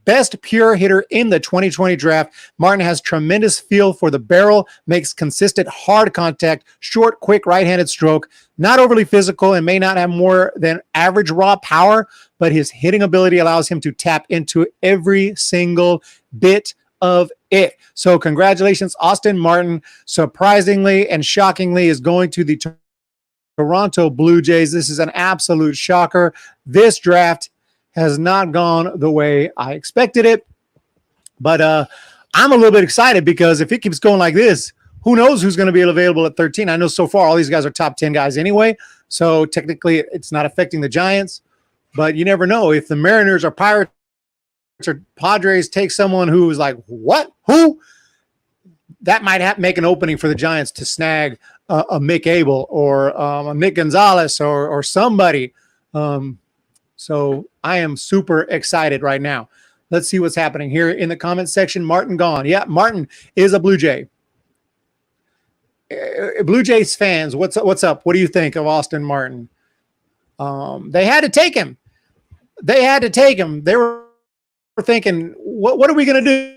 best pure hitter in the 2020 draft. Martin has tremendous feel for the barrel, makes consistent hard contact, short, quick right-handed stroke, not overly physical, and may not have more than average raw power, but his hitting ability allows him to tap into every single bit of it. So congratulations, Austin Martin, surprisingly and shockingly is going to the Toronto Blue Jays. This is an absolute shocker. This draft has not gone the way I expected it, but I'm a little bit excited because if it keeps going like this, who knows who's going to be available at 13. I know so far all these guys are top 10 guys anyway, so technically it's not affecting the Giants, but you never know. If the Mariners or Pirates or Padres take someone who is like, what? Who? That might make an opening for the Giants to snag a Mick Abel or a Nick Gonzalez or somebody. So I am super excited right now. Let's see what's happening here in the comments section. Martin gone. Yeah, Martin is a Blue Jay. Blue Jays fans, what's up? What do you think of Austin Martin? They had to take him. They were thinking, what are we going to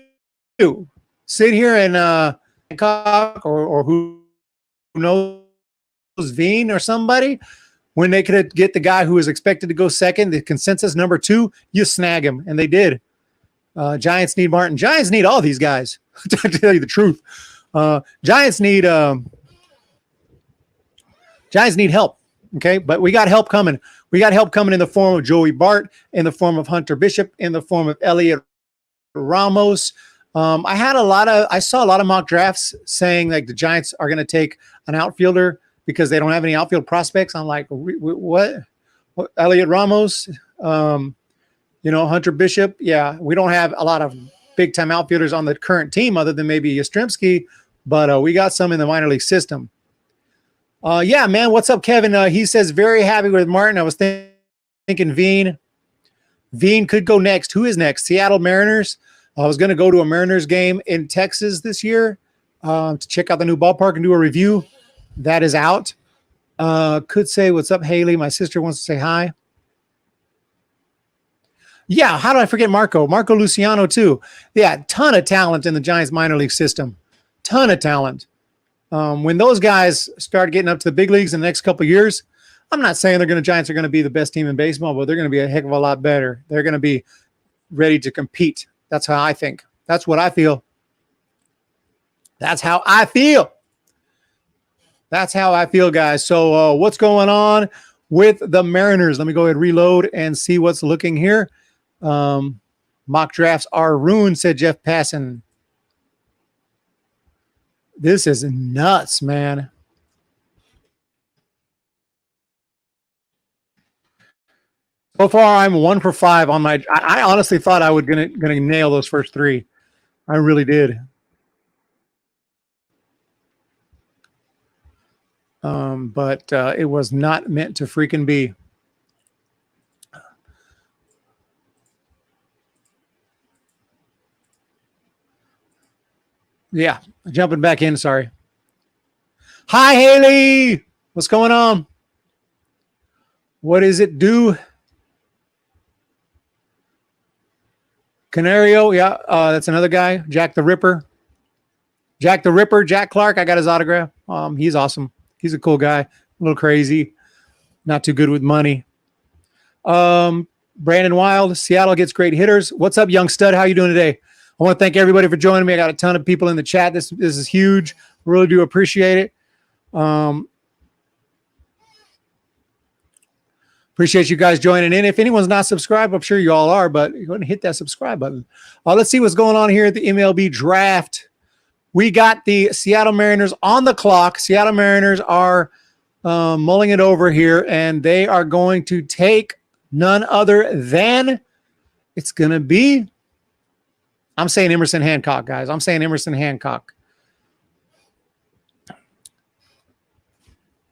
do? Sit here and Bangkok or who knows, Veen or somebody, when they could get the guy who was expected to go second, the consensus number 2, you snag him, and they did. Giants need Martin. Giants need all these guys, to tell you the truth. Giants need help. Okay, but we got help coming. We got help coming in the form of Joey Bart, in the form of Hunter Bishop, in the form of Elliot Ramos. I saw a lot of mock drafts saying like the Giants are going to take an outfielder because they don't have any outfield prospects. I'm like, what? Elliot Ramos, Hunter Bishop. Yeah, we don't have a lot of big time outfielders on the current team other than maybe Yastrzemski, but we got some in the minor league system. Yeah, man. What's up, Kevin? He says, very happy with Martin. I was thinking Veen. Veen could go next. Who is next? Seattle Mariners. I was going to go to a Mariners game in Texas this year to check out the new ballpark and do a review. That is out. Could say, what's up, Haley? My sister wants to say hi. Yeah, how did I forget Marco? Marco Luciano, too. Yeah, ton of talent in the Giants minor league system. Ton of talent. When those guys start getting up to the big leagues in the next couple of years, I'm not saying Giants are going to be the best team in baseball, but they're going to be a heck of a lot better. They're going to be ready to compete. That's how I think. That's what I feel. That's how I feel. That's how I feel, guys. So what's going on with the Mariners? Let me go ahead and reload and see what's looking here. Mock drafts are ruined, said Jeff Passan. This is nuts, man. So far, I'm 1 for 5 on my. I honestly thought I was gonna nail those first 3. I really did. But it was not meant to freaking be. Yeah, jumping back in. Sorry. Hi, Haley. What's going on? What is it do? Canario. Yeah, that's another guy. Jack the Ripper. Jack the Ripper. Jack Clark. I got his autograph. He's awesome. He's a cool guy. A little crazy. Not too good with money. Brandon Wild. Seattle gets great hitters. What's up, young stud? How you doing today? I want to thank everybody for joining me. I got a ton of people in the chat. This is huge. Really do appreciate it. Appreciate you guys joining in. If anyone's not subscribed, I'm sure you all are, but you're going to hit that subscribe button. Let's see what's going on here at the MLB draft. We got the Seattle Mariners on the clock. Seattle Mariners are mulling it over here, and they are going to take none other than it's going to be, I'm saying Emerson Hancock, guys. I'm saying Emerson Hancock.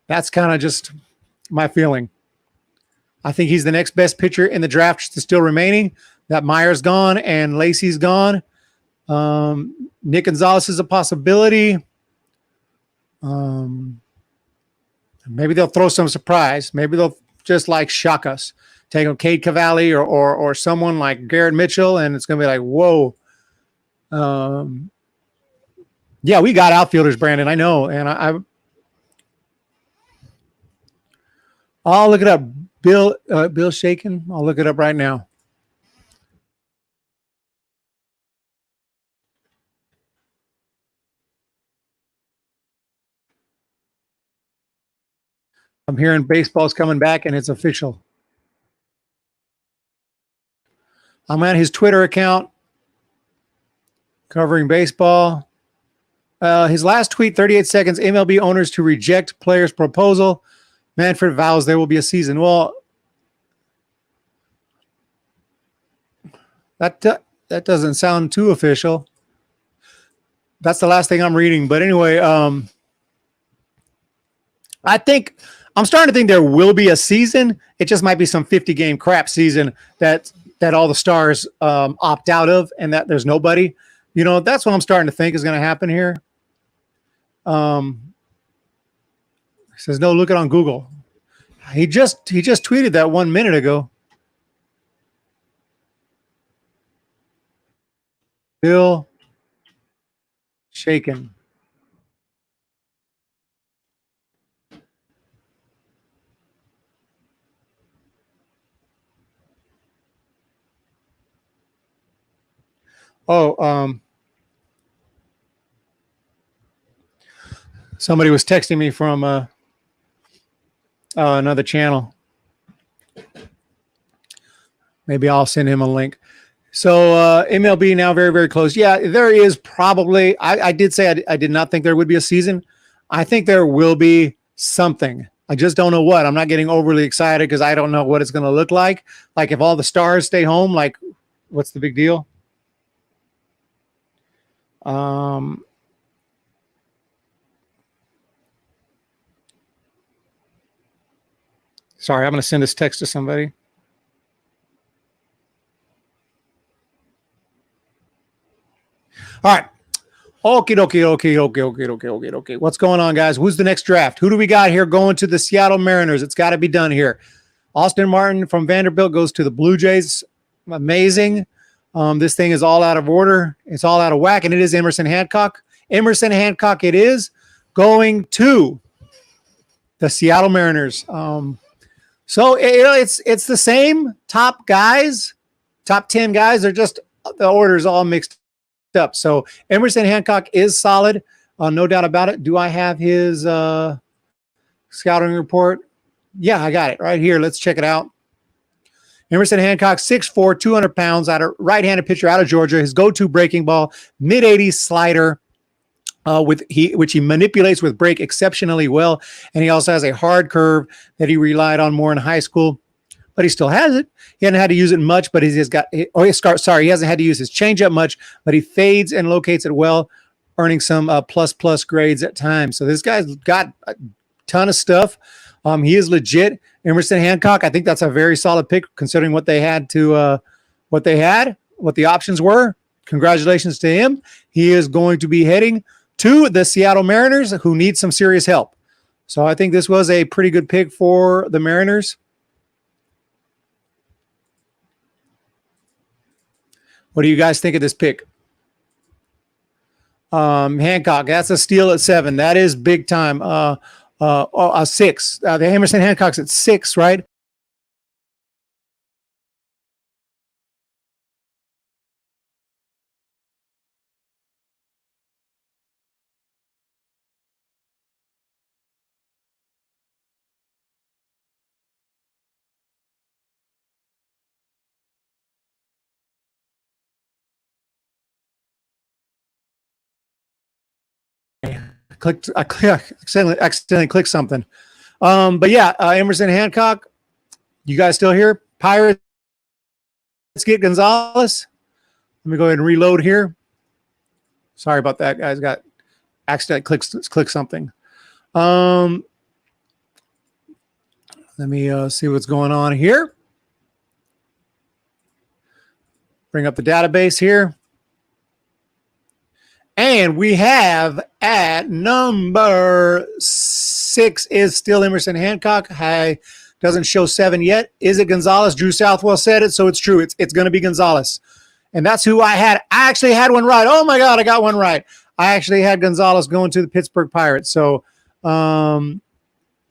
That's kind of just my feeling. I think he's the next best pitcher in the draft still remaining. That Meyer's gone and Lacey's gone. Nick Gonzalez is a possibility. Maybe they'll throw some surprise. Maybe they'll just like shock us. Take a Cade Cavalli or someone like Garrett Mitchell, and it's going to be like, whoa. Yeah, we got outfielders, Brandon. I know, and I'll look it up. Bill Shaken. I'll look it up right now. I'm hearing baseball's coming back, and it's official. I'm at his Twitter account covering baseball. His last tweet, 38 seconds, MLB owners to reject player's proposal. Manfred vows there will be a season. Well, that doesn't sound too official. That's the last thing I'm reading. But anyway, I think I'm starting to think there will be a season. It just might be some 50-game crap season that all the stars opt out of, and that there's nobody. You know, that's what I'm starting to think is going to happen here. He says, no, look it on Google. He just tweeted that 1 minute ago. Bill Shaken. Oh, somebody was texting me from another channel. Maybe I'll send him a link. So MLB now very, very close. Yeah, there is probably, I did say I did not think there would be a season. I think there will be something. I just don't know what. I'm not getting overly excited because I don't know what it's going to look like. Like if all the stars stay home, like what's the big deal? Sorry, I'm going to send this text to somebody. All right. Okay. What's going on, guys? Who's the next draft? Who do we got here going to the Seattle Mariners? It's got to be done here. Austin Martin from Vanderbilt goes to the Blue Jays. Amazing. This thing is all out of order. It's all out of whack, and it is Emerson Hancock. Emerson Hancock it is going to the Seattle Mariners. So it's the same top guys, top 10 guys. They're just the order's all mixed up. So Emerson Hancock is solid, no doubt about it. Do I have his scouting report? Yeah, I got it right here. Let's check it out. Emerson Hancock, 6'4", 200 pounds, right-handed pitcher out of Georgia. His go-to breaking ball, mid-80s slider, which he manipulates with break exceptionally well. And he also has a hard curve that he relied on more in high school, but he still has it. He hasn't had to use it much, but he hasn't had to use his changeup much, but he fades and locates it well, earning some plus grades at times. So this guy's got a ton of stuff. He is legit. Emerson Hancock, I think that's a very solid pick considering what they had what the options were. congratulations to him. He is going to be heading to the Seattle Mariners, who need some serious help. So I think this was a pretty good pick for the Mariners. What do you guys think of this pick? Hancock, that's a steal at 7. That is big time. 6. The Emerson Hancock's at 6, right? I accidentally clicked something. But yeah, Emerson Hancock, you guys still here? Pirates get Gonzalez. Let me go ahead and reload here. Sorry about that, guys. Got accidentally clicked something. Let me see what's going on here. Bring up the database here. And we have at number 6 is still Emerson Hancock. Doesn't show 7 yet. Is it Gonzalez? Drew Southwell said it, so it's true. It's going to be Gonzalez. And that's who I had. I actually had one right. Oh, my God, I got one right. I actually had Gonzalez going to the Pittsburgh Pirates. So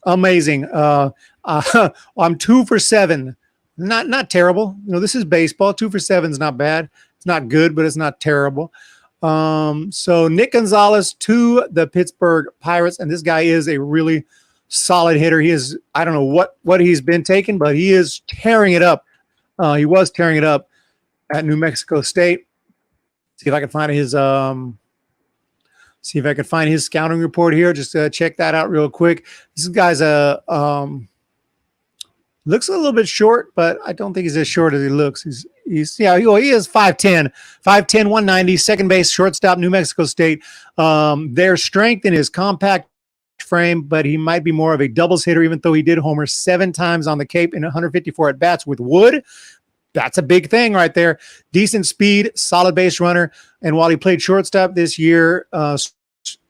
amazing. I'm 2 for 7. Not terrible. You know, this is baseball. 2 for 7 is not bad. It's not good, but it's not terrible. So Nick Gonzalez to the Pittsburgh Pirates, and this guy is a really solid hitter. He is, I don't know what he's been taking, but he is tearing it up. He was tearing it up at New Mexico State. See if I can find his scouting report here. Just check that out real quick. This guy's looks a little bit short, but I don't think he's as short as he looks. He is 5'10", 190, second base, shortstop, New Mexico State. Their strength in his compact frame, but he might be more of a doubles hitter, even though he did homer 7 times on the Cape in 154 at-bats with Wood. That's a big thing right there. Decent speed, solid base runner. And while he played shortstop this year,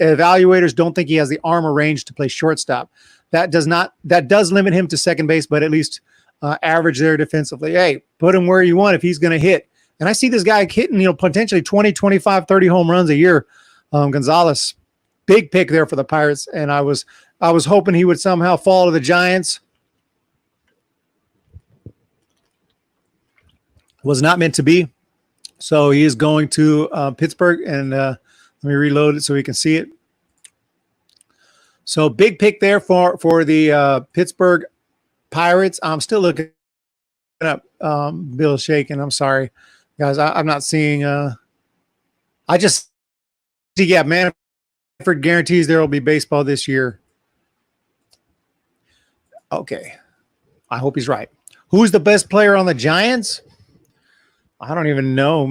evaluators don't think he has the arm or range to play shortstop. That does limit him to second base, but at least average there defensively. Hey, put him where you want if he's going to hit. And I see this guy hitting, potentially 20, 25, 30 home runs a year. Gonzalez, big pick there for the Pirates. And I was hoping he would somehow fall to the Giants. Was not meant to be. So he is going to Pittsburgh, and let me reload it so we can see it. So big pick there for the Pittsburgh Pirates. I'm still looking up Bill Shaken. I'm sorry, guys. I'm not seeing. I just see. Yeah, Manfred guarantees there will be baseball this year. Okay, I hope he's right. Who's the best player on the Giants? I don't even know.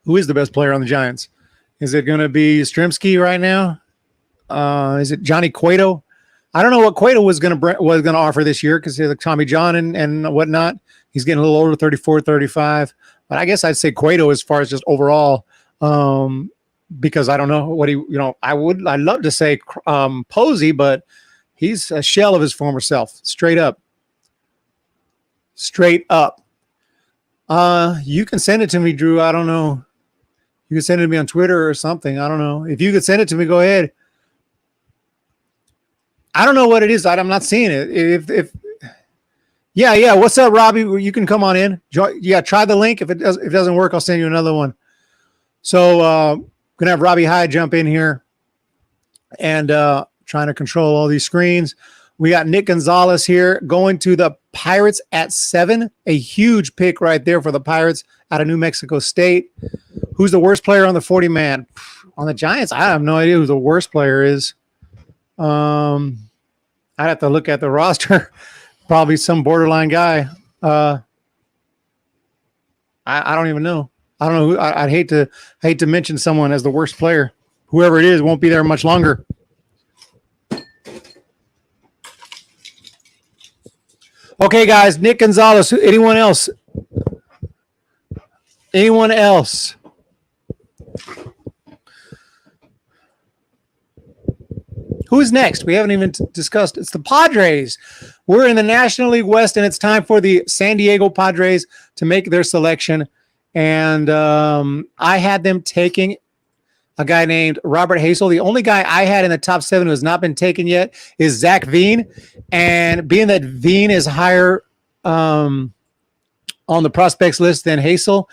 Who is the best player on the Giants? Is it going to be Stremski right now? Is it Johnny Cueto? I don't know what Cueto was going to offer this year because he's like Tommy John and whatnot. He's getting a little older, 34, 35. But I guess I'd say Cueto as far as just overall, because I don't know what I'd love to say Posey, but he's a shell of his former self. Straight up. You can send it to me, Drew. I don't know. You can send it to me on Twitter or something. I don't know. If you could send it to me, go ahead. I don't know what it is. I'm not seeing it. Yeah. What's up, Robbie? You can come on in. Yeah, try the link. If it doesn't work, I'll send you another one. So gonna have Robbie Hyde jump in here and trying to control all these screens. We got Nick Gonzalez here going to the Pirates at 7. A huge pick right there for the Pirates out of New Mexico State. Who's the worst player on the 40-man? On the Giants, I have no idea who the worst player is. I'd have to look at the roster. Probably some borderline guy. I don't even know. I don't know who. I'd hate to mention someone as the worst player. Whoever it is won't be there much longer. Okay, guys. Nick Gonzalez. Anyone else? Anyone else? Who's next? We haven't even discussed. It's the Padres. We're in the National League West, and it's time for the San Diego Padres to make their selection. And I had them taking a guy named Robert Hassell. The only guy I had in the top 7 who has not been taken yet is Zach Veen. And being that Veen is higher on the prospects list than Hassell,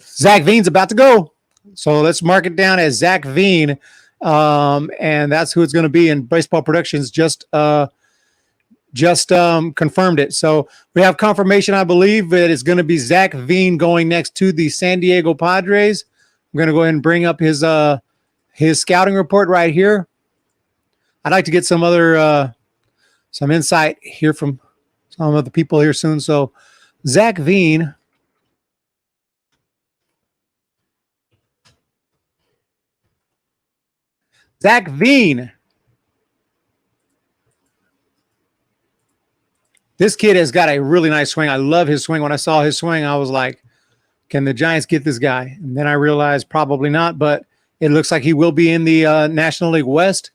Zach Veen's about to go. So let's mark it down as Zach Veen. And that's who it's going to be. And Baseball Productions just confirmed it. So we have confirmation, I believe, that it's going to be Zach Veen going next to the San Diego Padres. I'm going to go ahead and bring up his scouting report right here. I'd like to get some other some insight here from some of the people here soon. So Zach Veen. Zach Veen. This kid has got a really nice swing. I love his swing. When I saw his swing, I was like, can the Giants get this guy? And then I realized probably not, but it looks like he will be in the National League West.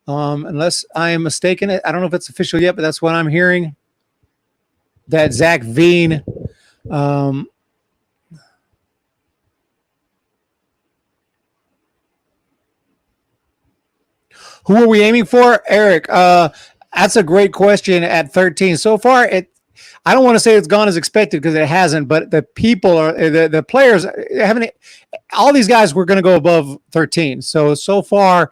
Unless I am mistaken. I don't know if it's official yet, but that's what I'm hearing. That Zach Veen who are we aiming for, Eric? That's a great question at 13. So far, I don't want to say it's gone as expected because it hasn't, but the people are the players haven't. All these guys were going to go above 13. So far,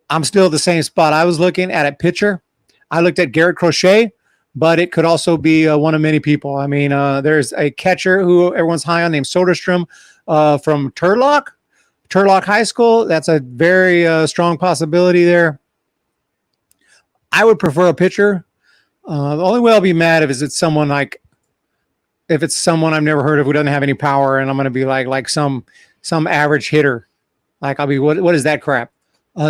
I'm still at the same spot. I was looking at a pitcher. I looked at Garrett Crochet, but it could also be one of many people. I mean, there's a catcher who everyone's high on named Soderstrom from Turlock High School. That's a very strong possibility there. I would prefer a pitcher. The only way I'll be mad if it's someone I've never heard of who doesn't have any power, and I'm going to be like some average hitter. Like I'll be, what is that crap?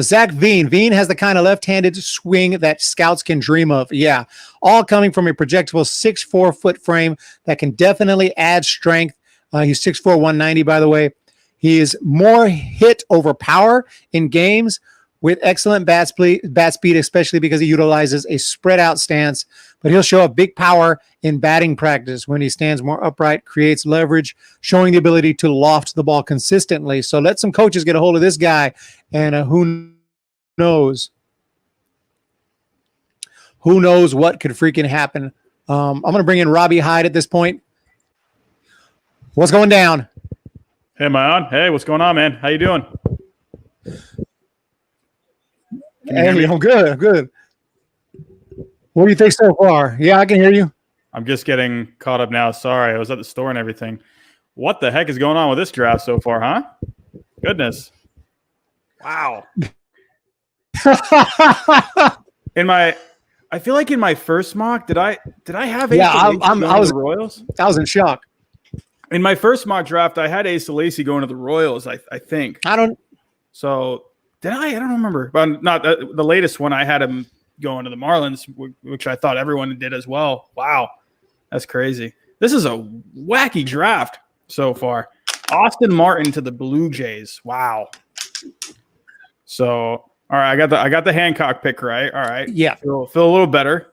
Zach Veen. Veen has the kind of left-handed swing that scouts can dream of. Yeah, all coming from a projectable 6'4" foot frame that can definitely add strength. He's 6'4", 190, by the way. He is more hit over power in games with excellent bat speed, especially because he utilizes a spread-out stance. But he'll show up big power in batting practice when he stands more upright, creates leverage, showing the ability to loft the ball consistently. So let some coaches get a hold of this guy, and who knows? Who knows what could freaking happen? I'm going to bring in Robbie Hyde at this point. What's going down? Hey, am I on? Hey, what's going on, man? How you doing? Hey, I'm good. What do you think so far? Yeah, I can hear you. I'm just getting caught up now. Sorry, I was at the store and everything. What the heck is going on with this draft so far, huh? Goodness. Wow. I feel like in my first mock, did I have I was the Royals? I was in shock. In my first mock draft, I had Asa Lacy going to the Royals, I think. So did I? I don't remember. But not the latest one. I had him going to the Marlins, which I thought everyone did as well. Wow, that's crazy. This is a wacky draft so far. Austin Martin to the Blue Jays. Wow. So all right, I got the Hancock pick right. All right, yeah, feel a little better.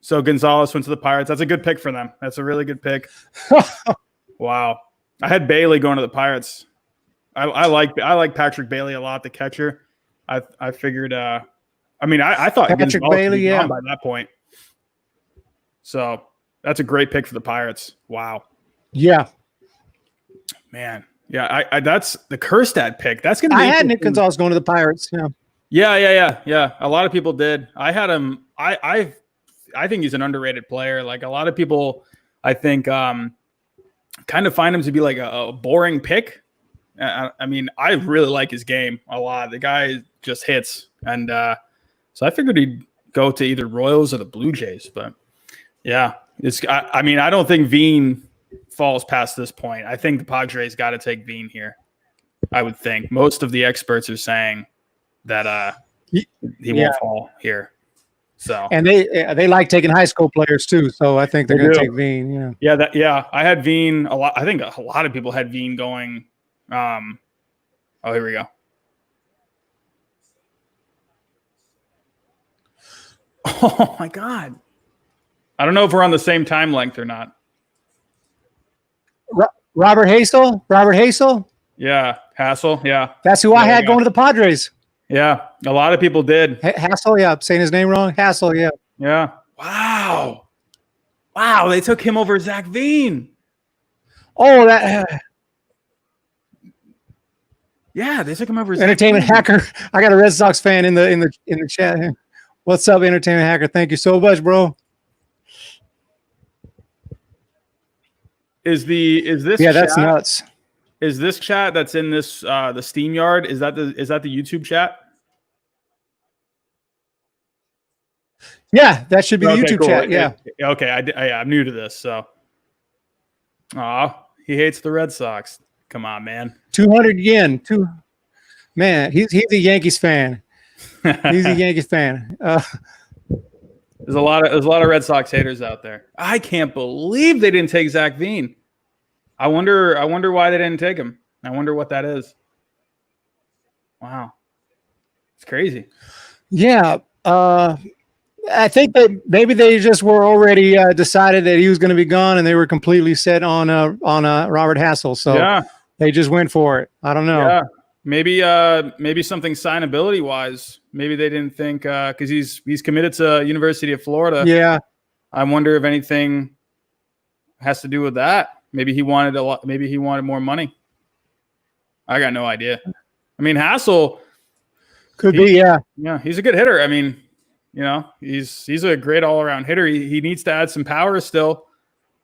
So Gonzalez went to the Pirates. That's a good pick for them. That's a really good pick. Wow, I had Bailey going to the Pirates. I like Patrick Bailey a lot, the catcher. I figured. I thought Patrick Bailey, yeah, by that point. So that's a great pick for the Pirates. Wow. Yeah. Man. Yeah. I that's the Kjerstad pick. That's gonna be. I had Nick Gonzalez going to the Pirates. Yeah. Yeah. A lot of people did. I had him. I think he's an underrated player. Like a lot of people, I think, kind of find him to be like a boring pick. I mean, I really like his game a lot. The guy just hits. And so I figured he'd go to either Royals or the Blue Jays. But, yeah, I don't think Veen falls past this point. I think the Padres got to take Veen here, I would think. Most of the experts are saying that he won't fall here. So And they like taking high school players too. So I think they're They going to do. take Veen. yeah, I had Veen a lot. I think a lot of people had Veen going. Oh, here we go. Oh my God. I don't know if we're on the same time length or not. Robert Hassell. Robert Hassell. Yeah, Hassell. Yeah, That's who I had going to the Padres. Yeah, a lot of people did. Hassell. Yeah, I'm saying his name wrong. Hassell. Yeah. Yeah. Wow. They took him over Zach Veen. Oh, that. Yeah, they took him over. Entertainment Hacker. I got a Red Sox fan in the chat here. What's up, Entertainment Hacker? Thank you so much, bro. Is this? Yeah, that's nuts. Is this chat that's in this the Steam Yard? Is that the YouTube chat? Yeah, that should be the YouTube cool. chat. Yeah. Okay, I'm new to this, so. He hates the Red Sox. Come on, man. 200 yen. Man, he's a Yankees fan. He's a Yankees fan. There's a lot of Red Sox haters out there. I can't believe they didn't take Zach Veen. I wonder why they didn't take him. I wonder what that is. Wow, it's crazy. Yeah, I think that maybe they just were already decided that he was going to be gone, and they were completely set on Robert Hassell. So yeah, they just went for it. I don't know. Yeah, maybe something signability wise. Maybe they didn't think because he's committed to University of Florida. Yeah, I wonder if anything has to do with that. Maybe he wanted a lot. Maybe he wanted more money. I got no idea. I mean, Hassell could be. Yeah, he's a good hitter. I mean, he's a great all around hitter. He needs to add some power still,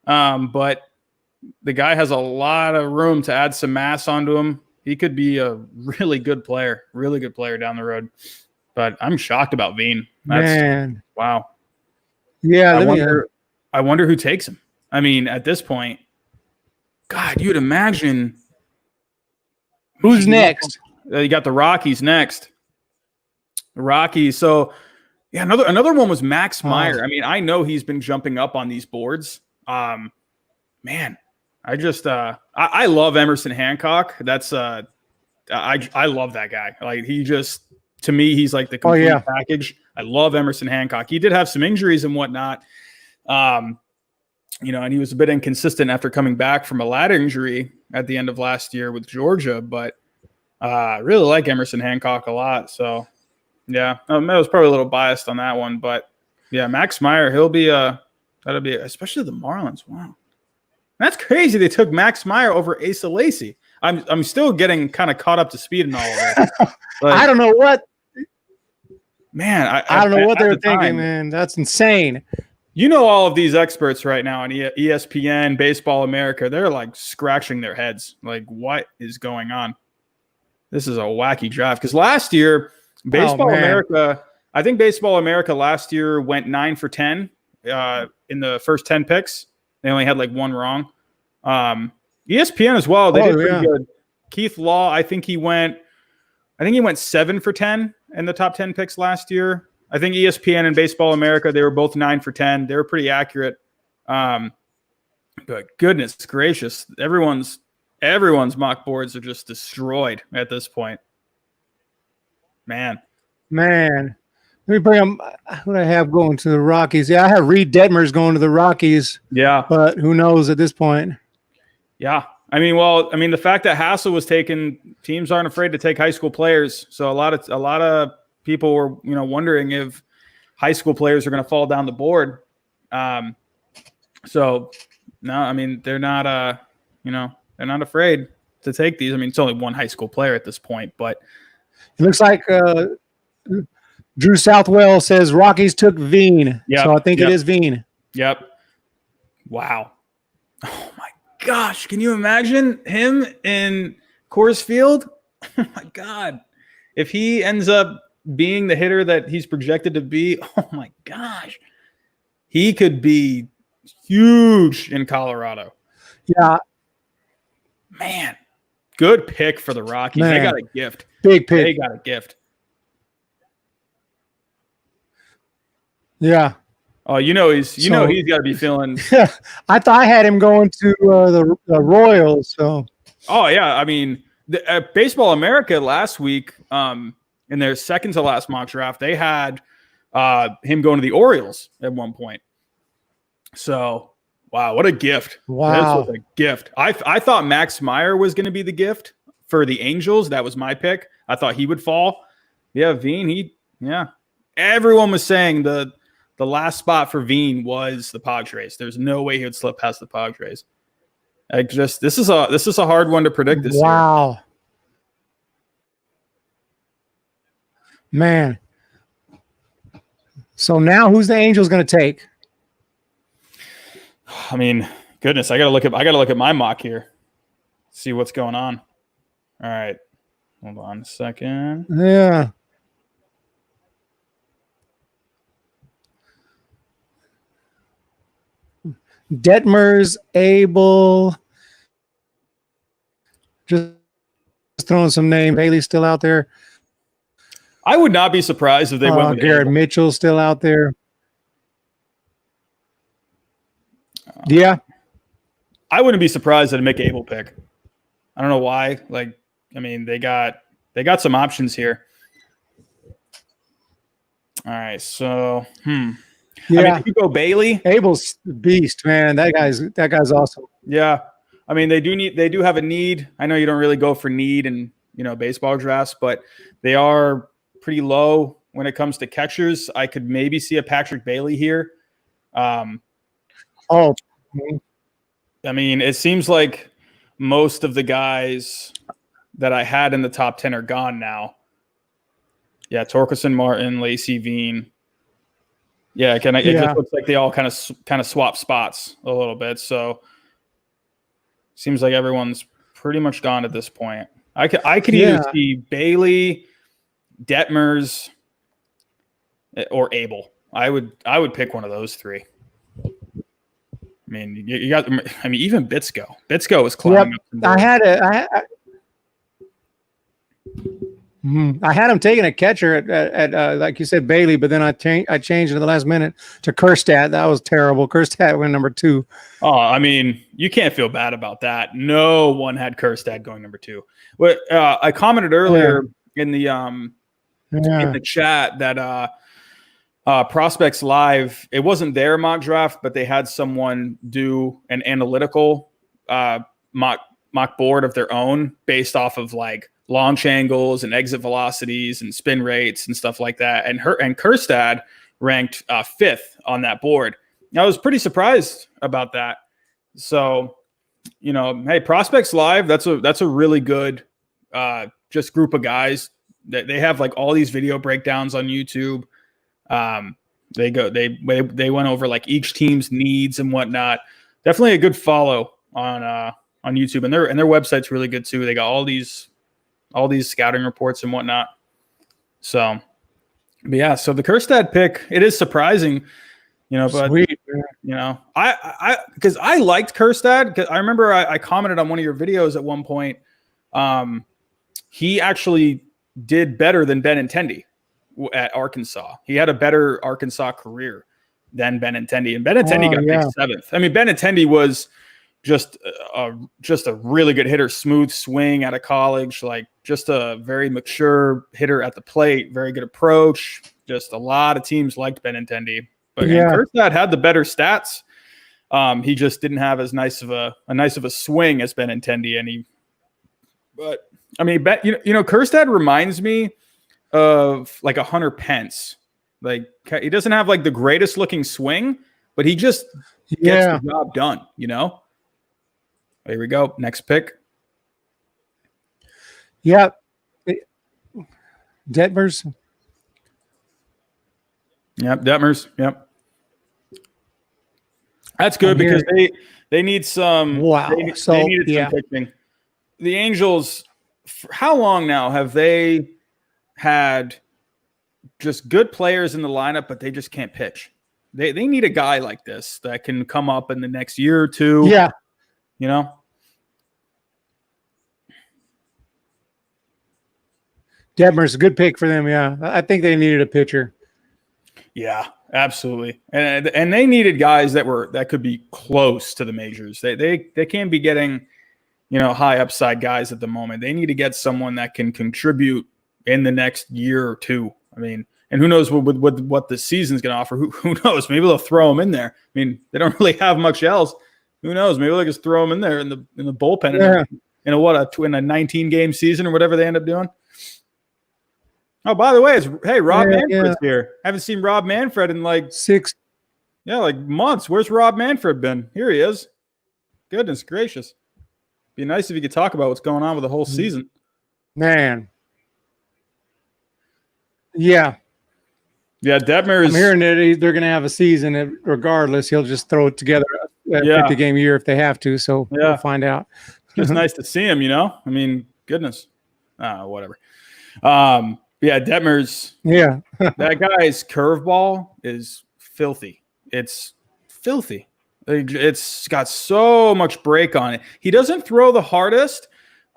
but the guy has a lot of room to add some mass onto him. He could be a really good player down the road. But I'm shocked about Veen. Man, wow. Yeah, I wonder who takes him. I mean, at this point, God, you'd imagine. Who's next? You got the Rockies next. The Rockies. So, yeah, another one was Max Meyer. I mean, I know he's been jumping up on these boards. Man, I just I love Emerson Hancock. That's I love that guy. Like to me, he's like the complete package. I love Emerson Hancock. He did have some injuries and whatnot. And he was a bit inconsistent after coming back from a lat injury at the end of last year with Georgia, but I really like Emerson Hancock a lot. So yeah, I was probably a little biased on that one, but yeah, Max Meyer, that'll be especially the Marlins. Wow. That's crazy. They took Max Meyer over Asa Lacy. I'm still getting kind of caught up to speed in all of this. I don't know what. Man, I don't know what they were thinking, man. That's insane. All of these experts right now on ESPN, Baseball America, they're like scratching their heads. Like, what is going on? This is a wacky draft. Because last year, Baseball America, I think Baseball America last year went 9 for 10 in the first 10 picks. They only had like one wrong. ESPN as well. They did pretty good. Keith Law, I think he went 7 for 10 in the top 10 picks last year. I think ESPN and Baseball America, they were both 9 for 10. They were pretty accurate. But goodness gracious, everyone's mock boards are just destroyed at this point. Man. Let me bring them. Who do I have going to the Rockies? Yeah, I have Reed Detmers going to the Rockies. Yeah. But who knows at this point? Yeah. I mean, the fact that Hassell was taken, teams aren't afraid to take high school players. So a lot of people were, wondering if high school players are going to fall down the board. So no, I mean, they're not, they're not afraid to take these. I mean, it's only one high school player at this point, but it looks like Drew Southwell says Rockies took Veen. Yep, so I think it is Veen. Yep. Wow. Oh my gosh. Can you imagine him in Coors Field? Oh my God. If he ends up being the hitter that he's projected to be, oh my gosh. He could be huge in Colorado. Yeah. Man. Good pick for the Rockies. They got a gift. Big pick. They got a gift. Yeah. Oh, he's got to be feeling. Yeah, I thought I had him going to the Royals. So. Oh yeah, I mean, Baseball America last week, in their second to last mock draft, they had him going to the Orioles at one point. So, wow, what a gift! Wow, this was a gift. I thought Max Meyer was going to be the gift for the Angels. That was my pick. I thought he would fall. Yeah, Veen. Everyone was saying the last spot for Veen was the Padres. There's no way he would slip past the Padres. This is a hard one to predict this year. Wow. Man. So now who's the Angels going to take? I mean, goodness, I gotta look at my mock here. See what's going on. All right. Hold on a second. Yeah. Detmers, Abel, just throwing some names. Bailey's still out there. I would not be surprised if they went with Garrett Abel. Mitchell's still out there. Yeah. I wouldn't be surprised that Mick Abel pick. I don't know why. Like, I mean, they got some options here. All right, so Yeah. I mean, if you go Bailey. Abel's the beast, man. That guy's awesome. Yeah. I mean, they do have a need. I know you don't really go for need in, baseball drafts, but they are pretty low when it comes to catchers. I could maybe see a Patrick Bailey here. I mean, it seems like most of the guys that I had in the top 10 are gone now. Yeah, Torkelson, Martin, Lacey, Veen. Yeah, it just looks like they all kind of swap spots a little bit. So seems like everyone's pretty much gone at this point. I could either see Bailey, Detmers, or Abel. I would pick one of those three. I mean, you got. I mean, even Bitsko. Bitsko was climbing up. I had him taking a catcher at like you said, Bailey, but then I changed it at the last minute to Kjerstad. That was terrible. Kjerstad went number 2. Oh, I mean, you can't feel bad about that. No one had Kjerstad going number 2. But I commented earlier in the chat that Prospects Live, it wasn't their mock draft, but they had someone do an analytical mock board of their own based off of like launch angles and exit velocities and spin rates and stuff like that. And Kjerstad ranked 5th on that board. I was pretty surprised about that. So, hey, Prospects Live, that's a really good just group of guys that they have like all these video breakdowns on YouTube. They went over like each team's needs and whatnot. Definitely a good follow on YouTube, and their website's really good too. They got all these scouting reports and whatnot. So, but yeah, so the Kjerstad pick, it is surprising, but sweet. I because I liked Kjerstad, because I remember I commented on one of your videos at one point. He actually did better than Benintendi at Arkansas. He had a better Arkansas career than Benintendi, and Benintendi got picked 7th. I mean, Benintendi was just a really good hitter, smooth swing out of college, like just a very mature hitter at the plate, very good approach. Just a lot of teams liked Benintendi, but Kjerstad had the better stats. He just didn't have as nice of a swing as Benintendi, but I mean, Kjerstad reminds me of like a Hunter Pence. Like, he doesn't have like the greatest looking swing, but he just gets the job done, Here we go. Next pick. Yep. Detmers. Yep, Detmers. Yep. That's good because they need some. Wow. They needed some pitching. The Angels, how long now have they had just good players in the lineup, but they just can't pitch? They need a guy like this that can come up in the next year or two. Yeah. Detmer's a good pick for them. Yeah. I think they needed a pitcher. Yeah. absolutely. And they needed guys that could be close to the majors. They can't be getting, high upside guys at the moment. They need to get someone that can contribute in the next year or two. I mean, and who knows what the season's going to offer? Who knows? Maybe they'll throw them in there. I mean, they don't really have much else. Who knows? Maybe they'll just throw them in there in the bullpen. Yeah. In a 19-game season or whatever they end up doing. Oh, by the way, Rob Manfred's here. I haven't seen Rob Manfred in like 6 months. Where's Rob Manfred been? Here he is. Goodness gracious. Be nice if you could talk about what's going on with the whole season. Man. Yeah. Yeah, Detmer's. I'm hearing that they're going to have a season regardless. He'll just throw it together a 50-game year if they have to. So we'll find out. It's nice to see him, I mean, goodness. Whatever. Yeah, Detmer's. Yeah. That guy's curveball is filthy. It's filthy. It's got so much break on it. He doesn't throw the hardest.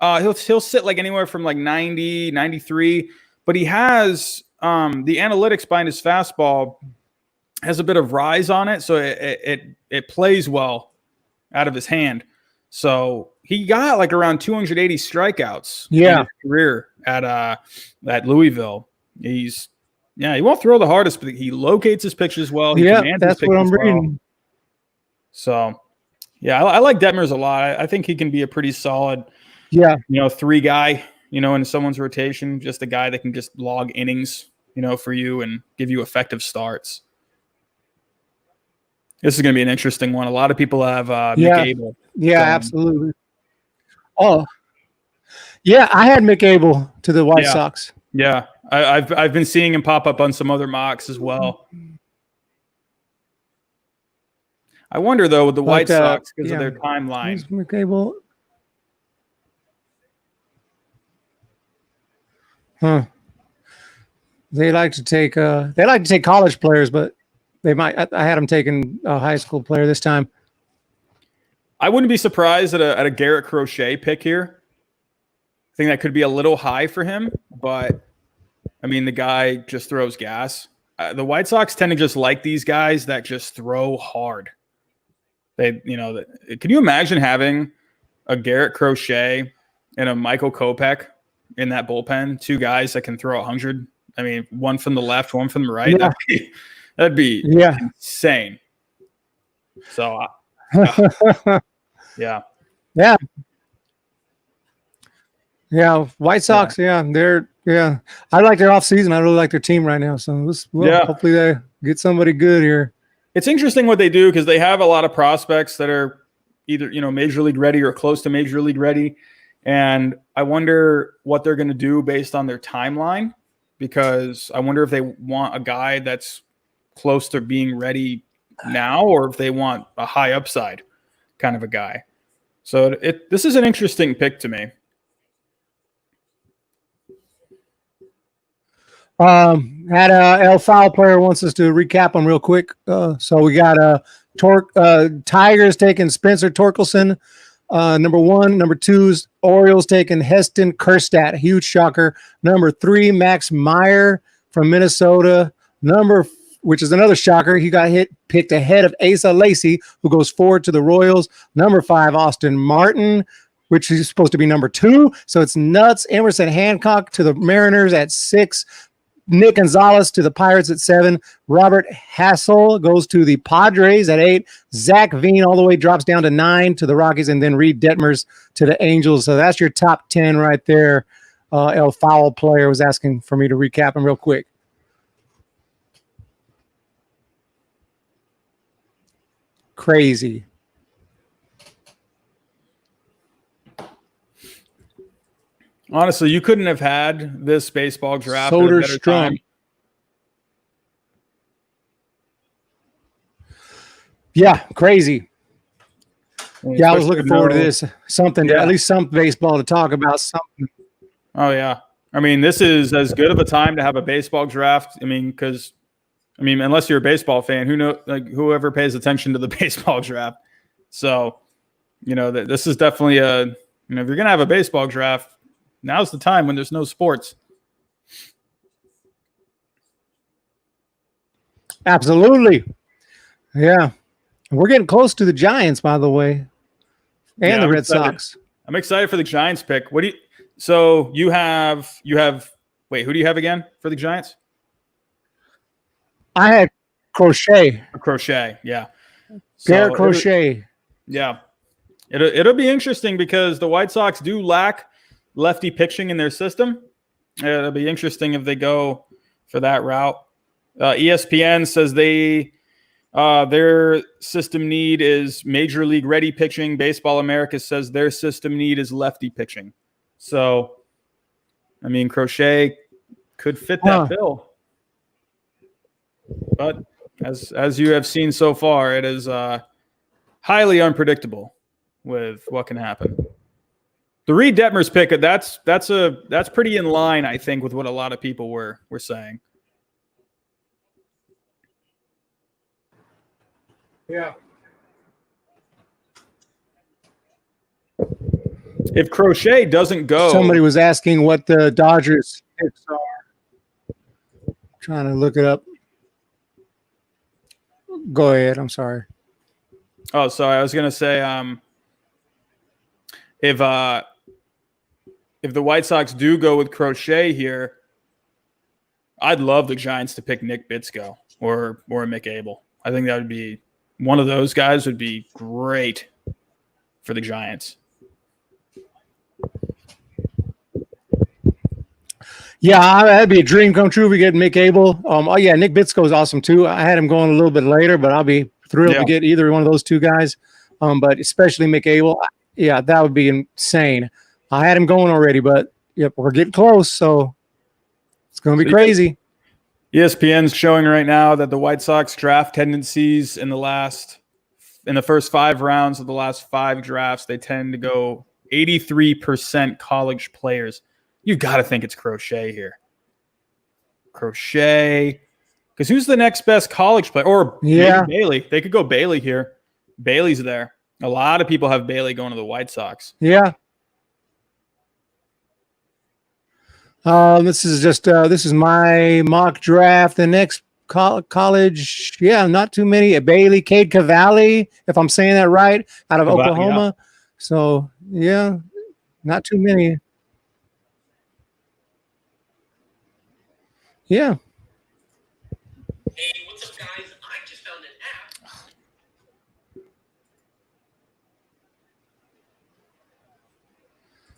He'll sit like anywhere from like 90, 93, but he has the analytics behind his fastball has a bit of rise on it, so it plays well out of his hand. So he got like around 280 strikeouts in his career at Louisville. He won't throw the hardest, but he locates his pitches well. That's what I'm reading. Well. So, I like Detmers a lot. I think he can be a pretty solid, 3 guy, in someone's rotation. Just a guy that can just log innings, for you and give you effective starts. This is going to be an interesting one. A lot of people have Mick Abel. Yeah, absolutely. Oh, yeah, I had Mick Abel to the White Sox. Yeah, I've been seeing him pop up on some other mocks as well. I wonder though with the White Sox because of their timeline. Mick Abel. Huh. They like to take college players, but they might. I had them taking a high school player this time. I wouldn't be surprised at a Garrett Crochet pick here. I think that could be a little high for him, but I mean, the guy just throws gas. The White Sox tend to just like these guys that just throw hard. Can you imagine having a Garrett Crochet and a Michael Kopech in that bullpen? 2 guys that can throw 100. I mean, one from the left, one from the right. Yeah. That'd be insane. So, yeah. White Sox. They're I like their offseason. I really like their team right now. So hopefully they get somebody good here. It's interesting what they do because they have a lot of prospects that are either major league ready or close to major league ready, and I wonder what they're going to do based on their timeline. Because I wonder if they want a guy that's close to being ready now, or if they want a high upside kind of a guy. So this is an interesting pick to me. Had a El Foul player wants us to recap them real quick. So we got Tigers taking Spencer Torkelson. Number 1, number 2's Orioles taking Heston Kjerstad, huge shocker. Number 3, Max Meyer from Minnesota. Which is another shocker. He got picked ahead of Asa Lacy, who goes forward to the Royals. Number 5, Austin Martin, which is supposed to be number 2. So it's nuts. Emerson Hancock to the Mariners at 6. Nick Gonzalez to the Pirates at 7. Robert Hassell goes to the Padres at 8. Zach Veen all the way drops down to 9 to the Rockies, and then Reed Detmers to the Angels. So that's your top 10 right there. El Foul player was asking for me to recap them real quick. Crazy. Honestly, you couldn't have had this baseball draft at a better time. Yeah, crazy. I was looking forward to this. Something, at least some baseball to talk about. Something. Oh yeah, I mean, this is as good of a time to have a baseball draft. I mean, because unless you're a baseball fan, whoever pays attention to the baseball draft. So, this is definitely if you're gonna have a baseball draft. Now's the time when there's no sports. Absolutely. Yeah. We're getting close to the Giants, by the way, and the Red Sox. I'm excited for the Giants pick. What do you? So you have. Wait, who do you have again for the Giants? I had Crochet. Crochet, yeah. Garrett Crochet. Yeah. It'll be interesting because the White Sox do lack lefty pitching in their system. It'll be interesting if they go for that route. ESPN says their system need is major league ready pitching. Baseball America says their system need is lefty pitching. So, I mean, Crochet could fit that bill. But as you have seen so far, it is highly unpredictable with what can happen. The Reed Detmers pick, that's pretty in line, I think, with what a lot of people were saying. Yeah. If Crochet doesn't go, somebody was asking what the Dodgers picks are. Trying to look it up. Go ahead. I'm sorry. Oh, sorry. I was gonna say, if the White Sox do go with Crochet here, I'd love the Giants to pick Nick Bitsko or Mick Abel. I think that would be one of those guys would be great for the Giants. Yeah, that'd be a dream come true if we get Mick Abel. Oh yeah, Nick Bitsko is awesome too. I had him going a little bit later, but I'll be thrilled to get either one of those two guys. But especially Mick Abel, yeah, that would be insane. I had him going already, but yep, we're getting close, so it's going to be crazy. ESPN's showing right now that the White Sox draft tendencies in the first 5 rounds of the last 5 drafts, they tend to go 83% college players. You got to think it's Crochet here. Crochet. Because who's the next best college player? Or maybe Bailey. They could go Bailey here. Bailey's there. A lot of people have Bailey going to the White Sox. Yeah. This is my mock draft. The next college, not too many. Bailey, Cade Cavalli, if I'm saying that right, out of Oklahoma. Yeah. So, not too many. Yeah. Hey, what's up, guys? I just found an app.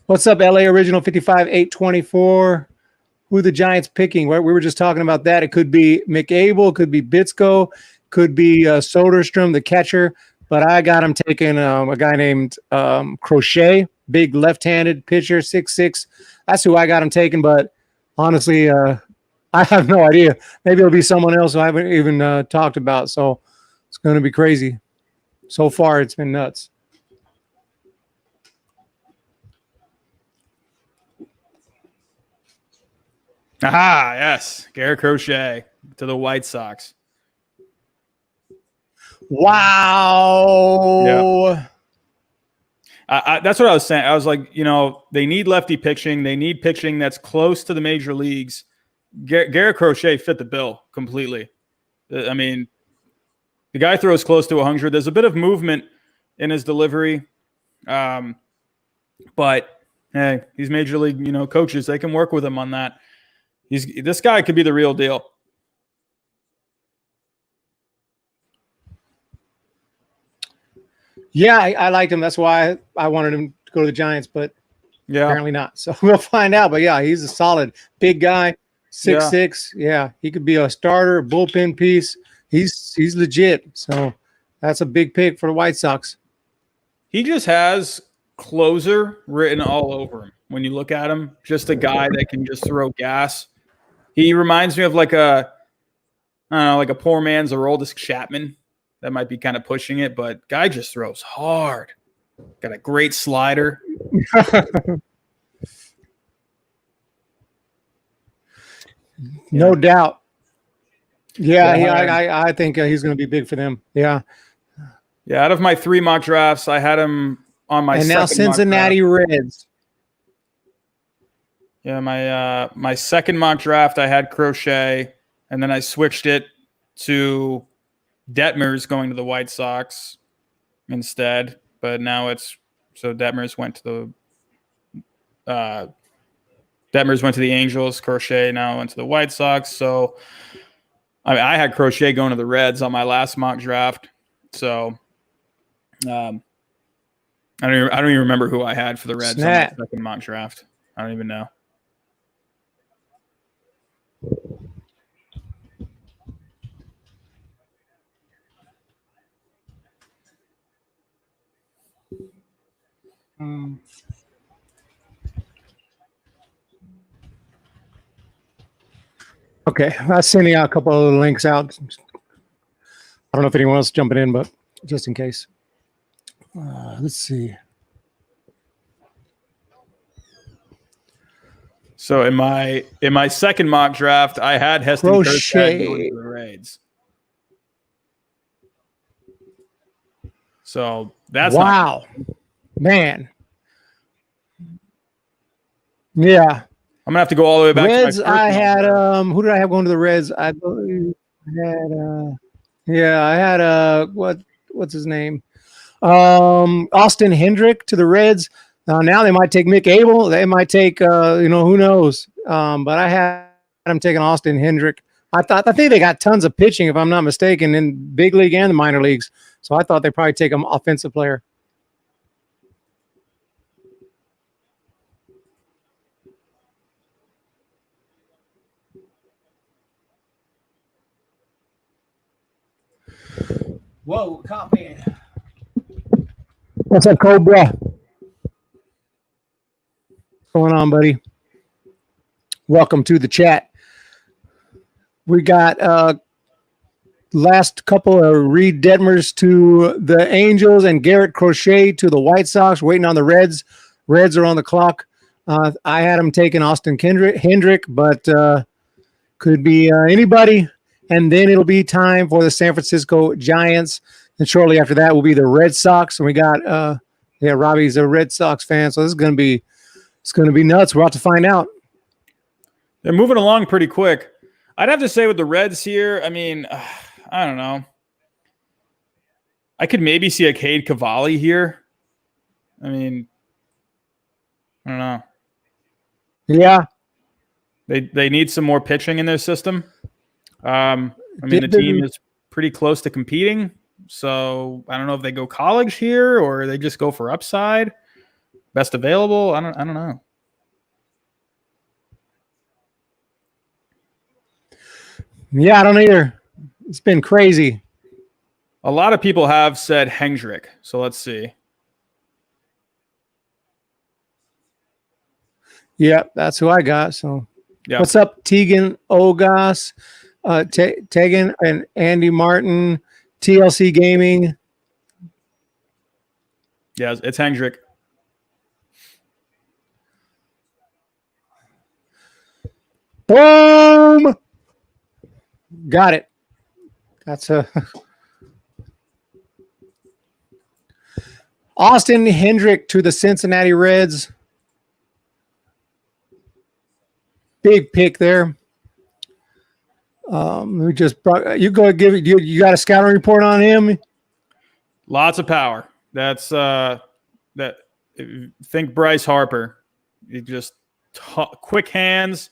What's up, LA Original 55824? Who are the Giants picking? We were just talking about that. It could be Mick Abel, could be Bitsko, could be Soderstrom, the catcher. But I got him taking a guy named Crochet, big left-handed pitcher, 6'6". That's who I got him taking. But honestly, I have no idea. Maybe it'll be someone else who I haven't even talked about. So it's going to be crazy. So far, it's been nuts. Aha, yes. Garrett Crochet to the White Sox. Wow. Yeah. That's what I was saying. I was like, they need lefty pitching. They need pitching that's close to the major leagues. Garrett Crochet fit the bill completely. I mean, the guy throws close to 100. There's a bit of movement in his delivery. But, hey, these major league, coaches, they can work with him on that. This guy could be the real deal. Yeah, I liked him. That's why I wanted him to go to the Giants, but apparently not. So we'll find out. But, yeah, he's a solid big guy. 6'6". Yeah, he could be a starter, bullpen piece. He's legit. So that's a big pick for the White Sox. He just has closer written all over him. When you look at him, just a guy that can just throw gas. He reminds me of like a poor man's Aroldis Chapman. That might be kind of pushing it, but guy just throws hard. Got a great slider. No doubt. Yeah, I think he's going to be big for them. Yeah. Yeah, out of my 3 mock drafts, I had him on my second now Cincinnati Reds. Yeah, my second mock draft, I had Crochet, and then I switched it to Detmers going to the White Sox instead, but now Detmers went to the Angels. Crochet now went to the White Sox. So I had Crochet going to the Reds on my last mock draft. So I don't even remember who I had for the Reds on my second mock draft. I don't even know. Okay, I'm sending out a couple of links out. I don't know if anyone else is jumping in, but just in case. Let's see. So in my second mock draft, I had Heston Kjerstad going to the Reds. So that's wow, man. Yeah, I'm gonna have to go all the way back. Reds. To my I had who did I have going to the Reds? I believe I had what's his name? Austin Hendrick to the Reds. Now they might take Mick Abel. They might take who knows. But I had him taking Austin Hendrick. I think they got tons of pitching, if I'm not mistaken, in big league and the minor leagues. So I thought they'd probably take him offensive player. Whoa, copy. What's up, Cobra? What's going on, buddy? Welcome to the chat. We got last couple of Reed Detmers to the Angels and Garrett Crochet to the White Sox, waiting on the Reds. Reds are on the clock. I had them taking Austin Hendrick, but could be anybody. And then it'll be time for the San Francisco Giants. And shortly after that will be the Red Sox. And we got, Robbie's a Red Sox fan. So this is going to be nuts. We're about to find out. They're moving along pretty quick. I'd have to say with the Reds here, I mean, I don't know. I could maybe see a Cade Cavalli here. I mean, I don't know. Yeah. They need some more pitching in their system. I mean, the team is pretty close to competing. So I don't know if they go college here or they just go for upside. Best available. I don't know. Yeah, I don't either. It's been crazy. A lot of people have said Hendrick. So let's see. Yeah, that's who I got. So yeah. What's up, Tegan Ogas, Tegan and Andy Martin, TLC Gaming. Yeah, it's Hendrick. Boom! Got it. That's a Austin Hendrick to the Cincinnati Reds. Big pick there. We just brought, you go give it. You got a scouting report on him? Lots of power. That's that. Think Bryce Harper. He just quick hands,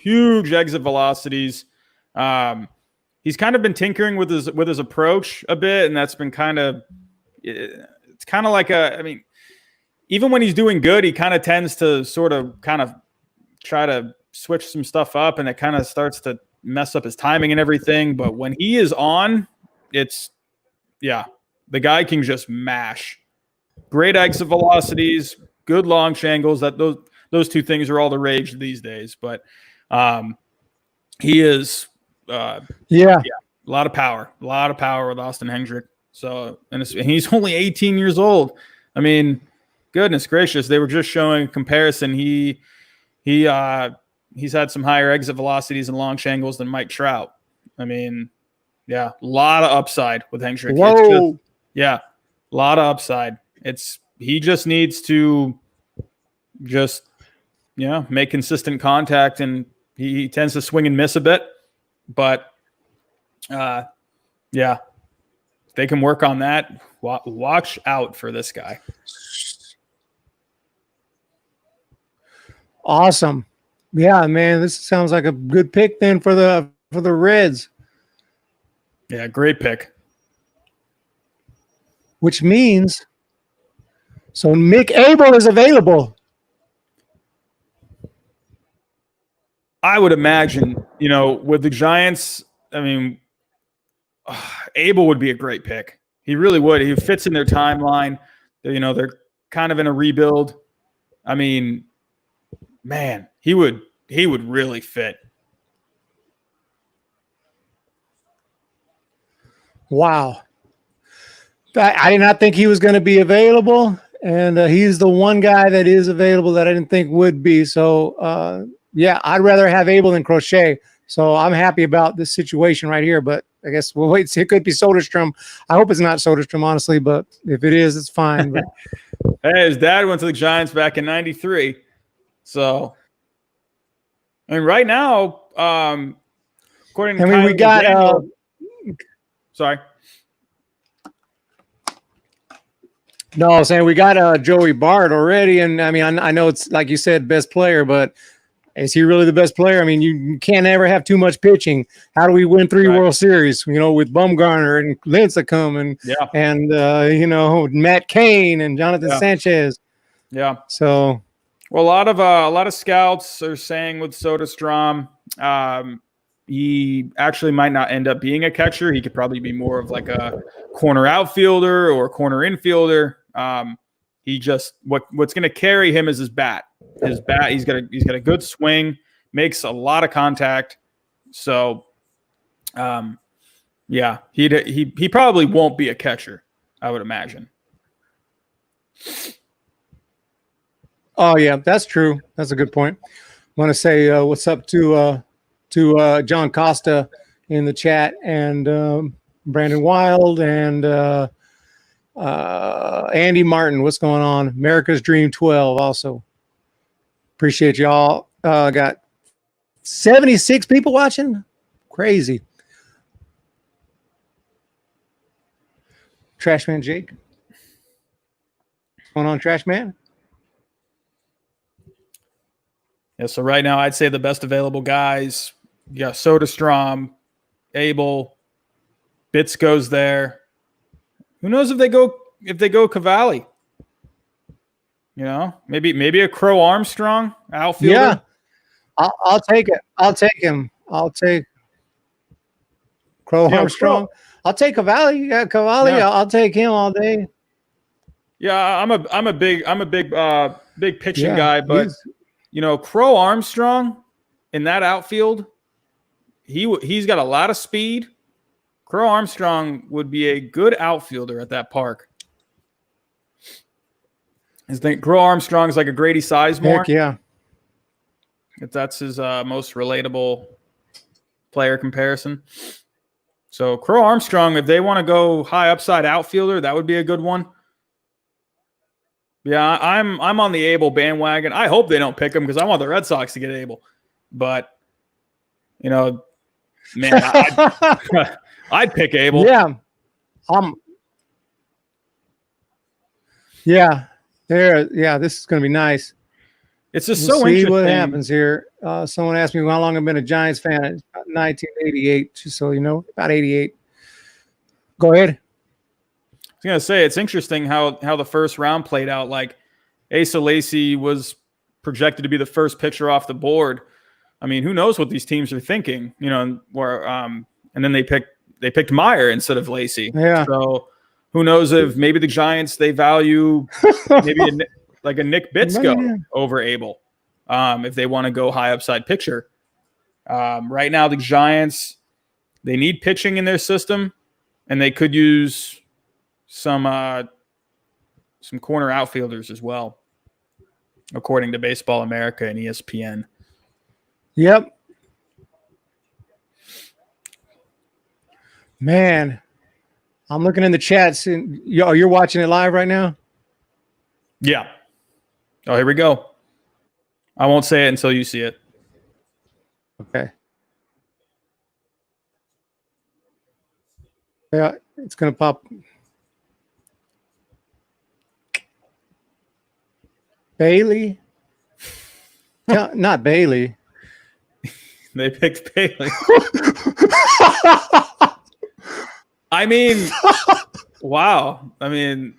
huge exit velocities. He's kind of been tinkering with his approach a bit, and that's been it's kind of like I mean, even when he's doing good, he kind of tends to sort of try to switch some stuff up, and it kind of starts to mess up his timing and everything. But when he is on, the guy can just mash. Great exit velocities, good launch angles. Those two things are all the rage these days. But he is, a lot of power with Austin Hendrick. So, and he's only 18 years old. I mean, goodness gracious, they were just showing a comparison. He's had some higher exit velocities and launch angles than Mike Trout. I mean, a lot of upside with Hendrick. Whoa. A lot of upside. He just needs to make consistent contact, and he tends to swing and miss a bit, but Yeah, if they can work on that. Watch out for this guy. Awesome. Yeah, man, this sounds like a good pick then for the Reds. Yeah, great pick. Which means so Mick Abel is available. I would imagine, with the Giants, I mean, Abel would be a great pick. He really would. He fits in their timeline. They're kind of in a rebuild. I mean, man, he would really fit. Wow. I did not think he was going to be available, and he's the one guy that is available that I didn't think would be. So, yeah, I'd rather have Abel than Crochet. So I'm happy about this situation right here, but I guess we'll wait and see. It could be Soderstrom. I hope it's not Soderstrom, honestly, but if it is, it's fine. But hey, his dad went to the Giants back in '93. So, I mean, right now, according to we got sorry. No, I'm saying we got Joey Bart already, and I mean, I know it's like you said, best player, but is he really the best player? I mean, you can't ever have too much pitching. How do we win 3 World Series? With Bumgarner and Lincecum and Matt Cain and Jonathan Sanchez. Yeah. So, well, a lot of scouts are saying with Soderstrom, he actually might not end up being a catcher. He could probably be more of like a corner outfielder or corner infielder. He just what's going to carry him is his bat. His bat. He's got a good swing, makes a lot of contact. So, yeah, he probably won't be a catcher, I would imagine. Oh yeah, that's true. That's a good point. I want to say what's up to John Costa in the chat and Brandon Wild and Andy Martin. What's going on? America's Dream 12 also. Appreciate y'all. Got 76 people watching. Crazy. Trashman Jake. What's going on, Trashman? Yeah, so right now I'd say the best available guys. You got Soderstrom, Abel, Bitts goes there. Who knows if they go Cavalli? Maybe a Crow Armstrong outfielder. Yeah, I'll take it. I'll take him. I'll take Crow Armstrong. I'll take Cavalli. Yeah, Cavalli. Yeah. I'll take him all day. Yeah, I'm a big pitching guy, but Crow Armstrong in that outfield, he's got a lot of speed. Crow Armstrong would be a good outfielder at that park. I think Crow Armstrong is like a Grady Sizemore. Heck yeah. If that's his most relatable player comparison. So Crow Armstrong, if they want to go high upside outfielder, that would be a good one. Yeah, I'm on the Abel bandwagon. I hope they don't pick him because I want the Red Sox to get Abel. But, man, I'd pick Abel. Yeah. Yeah. This is going to be nice. It's just we'll so see interesting. What happens here. Someone asked me how long I've been a Giants fan. It's about 1988. So, about 88. Go ahead. I was going to say, it's interesting how the first round played out. Like, Asa Lacy was projected to be the first pitcher off the board. I mean, who knows what these teams are thinking, and then they picked Meyer instead of Lacy. Yeah. So who knows if maybe the Giants, they value maybe a Nick Bitsko over Abel if they want to go high upside pitcher. Right now, the Giants, they need pitching in their system, and they could use some corner outfielders as well, according to Baseball America and ESPN. Yep. Man, I'm looking in the chats. And you're watching it live right now? Yeah. Oh, here we go. I won't say it until you see it. Okay. Yeah, it's gonna pop. Bailey? No, not Bailey. They picked Bailey. I mean, wow. I mean,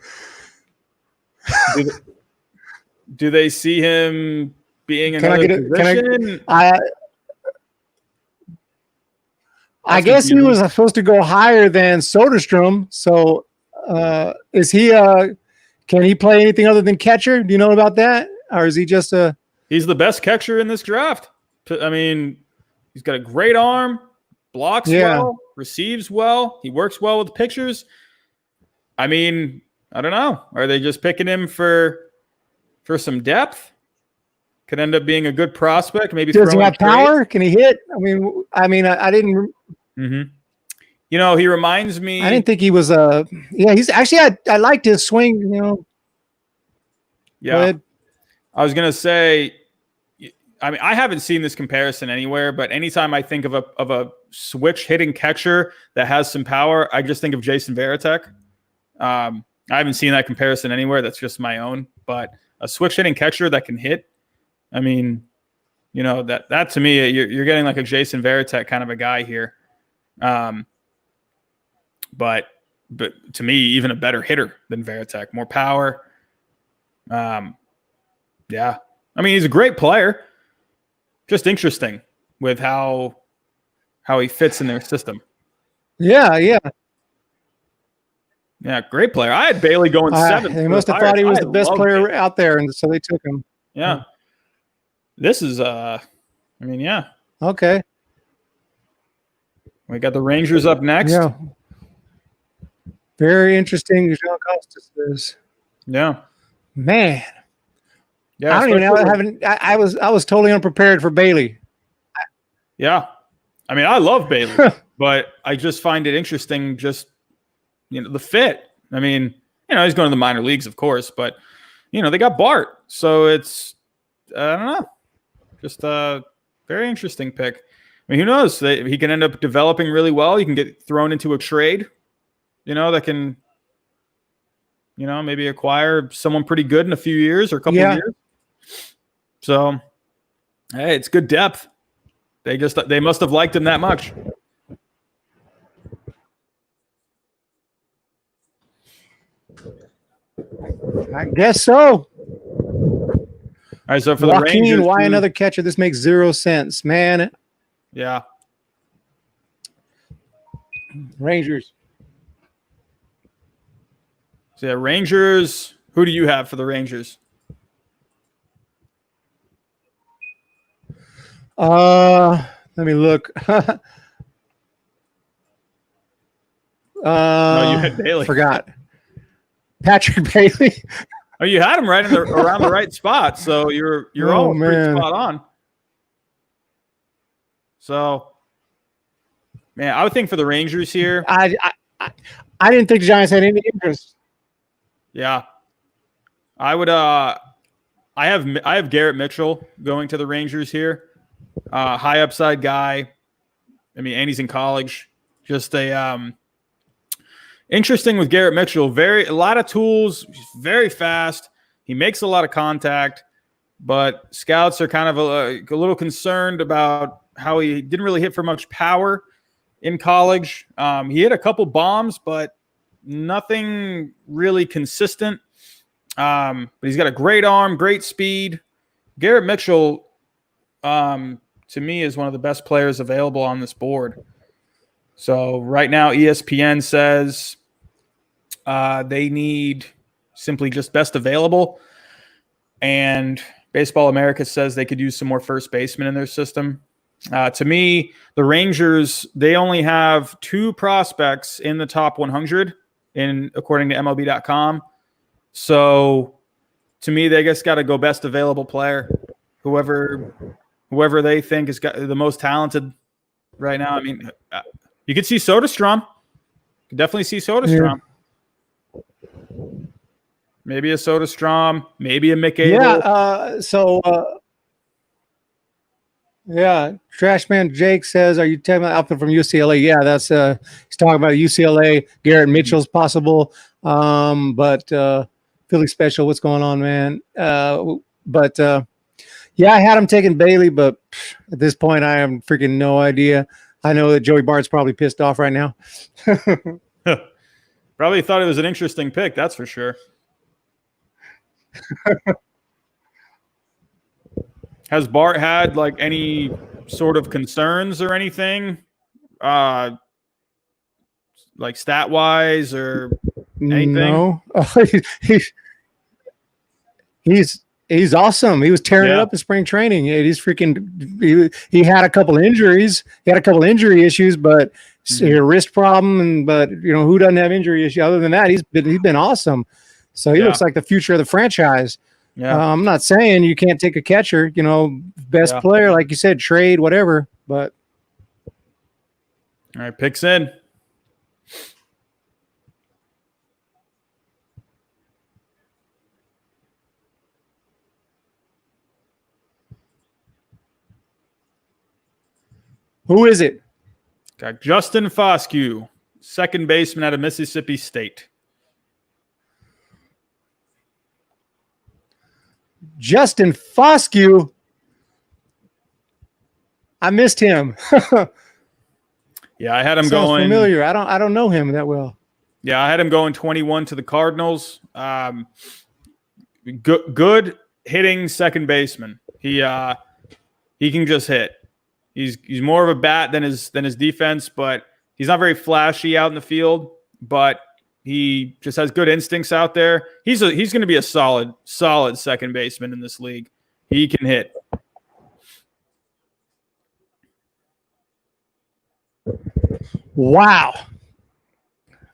do they see him being another position? I guess he was supposed to go higher than Soderstrom. So is he can he play anything other than catcher? Do you know about that? Or is he just a He's the best catcher in this draft. I mean, he's got a great arm, blocks well, receives well, he works well with pitchers. I mean, I don't know. Are they just picking him for some depth? Could end up being a good prospect. Maybe does he have power? Can he hit? I didn't. Mm-hmm. You know, he reminds me. I didn't think he was he's actually. I liked his swing. You know. Yeah. I was gonna say. I mean, I haven't seen this comparison anywhere, but anytime I think of a switch hitting catcher that has some power, I just think of Jason Varitek. I haven't seen that comparison anywhere. That's just my own. But a switch hitting catcher that can hit. I mean, you know, that to me, you're getting like a Jason Varitek kind of a guy here. But to me, even a better hitter than Varitek, more power. Yeah. I mean, he's a great player. Just interesting with how he fits in their system. Yeah. Yeah, great player. I had Bailey going 7th. They must have thought he was the best player out there, and so they took him. Yeah. This is yeah. Okay. We got the Rangers up next. Yeah. Very interesting. Jean Costas is. Yeah. Man. Yeah. I don't even know. I was totally unprepared for Bailey. Yeah. I mean, I love Bailey, but I just find it interesting just the fit. I mean, he's going to the minor leagues, of course, but they got Bart. So it's I don't know. Just a very interesting pick. I mean, who knows? He can end up developing really well. He can get thrown into a trade, that can, maybe acquire someone pretty good in a few years or a couple of years. So, hey, it's good depth. They must have liked him that much. I guess so. All right, so for Joaquin, the Rangers, why another catcher? This makes 0 sense, man. Yeah. Rangers. So, Rangers. Who do you have for the Rangers? Let me look. No, you had Bailey. Forgot. Patrick Bailey. Oh, you had him right around the right spot, so you're all pretty spot on. So, man, I would think for the Rangers here. I didn't think the Giants had any interest. Yeah, I would. I have Garrett Mitchell going to the Rangers here. High upside guy. I mean, and he's in college. Just a interesting with Garrett Mitchell. A lot of tools. He's very fast. He makes a lot of contact, but scouts are kind of a little concerned about how he didn't really hit for much power in college. He hit a couple bombs, but nothing really consistent. But he's got a great arm, great speed. Garrett Mitchell, to me, is one of the best players available on this board. So right now, ESPN says they need simply just best available. And Baseball America says they could use some more first basemen in their system. To me, the Rangers, they only have 2 prospects in the top 100 according to MLB.com. So to me, they just got to go best available player. Whoever they think is got the most talented right now. I mean, you could see Soderstrom. You could definitely see Soderstrom. Yeah. Maybe a Soderstrom, maybe a Mick Abel. Yeah. Yeah, Trashman Jake says, "Are you talking about outfit from UCLA?" Yeah, that's he's talking about UCLA. Garrett Mitchell's possible, but Philly special. What's going on, man? But yeah, I had him taking Bailey, but at this point, I have freaking no idea. I know that Joey Bart's probably pissed off right now. Probably thought it was an interesting pick, that's for sure. Has Bart had like any sort of concerns or anything? Like stat wise or anything? No. He's awesome. He was tearing it up in spring training. He's freaking. He had a couple injuries. He had a couple injury issues, but a wrist problem. But who doesn't have injury issues? Other than that, he's been awesome. So he looks like the future of the franchise. Yeah, I'm not saying you can't take a catcher. Best player, like you said, trade whatever. But all right, picks in. Who is it? Got Justin Foscue, second baseman out of Mississippi State. Justin Foscue. I missed him. Yeah, I had him Sounds going familiar. I don't know him that well. Yeah, I had him going 21 to the Cardinals. Good hitting second baseman. He can just hit. He's more of a bat than his defense, but he's not very flashy out in the field, but he just has good instincts out there. He's going to be a solid second baseman in this league. He can hit. Wow.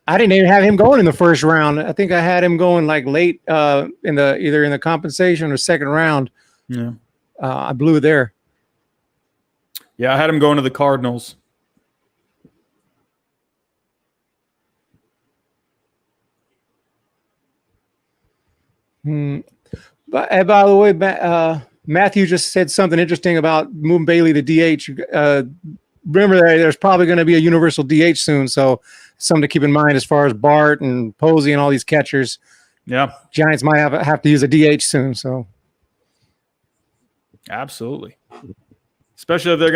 I didn't even have him going in the first round. I think I had him going like late either in the compensation or second round. Yeah. I blew it there. Yeah, I had him going to the Cardinals. But by the way, Matthew just said something interesting about moving Bailey to DH. Remember that there's probably going to be a universal DH soon, so something to keep in mind as far as Bart and Posey and all these catchers. Yeah, Giants might have to use a DH soon. So absolutely, especially if they're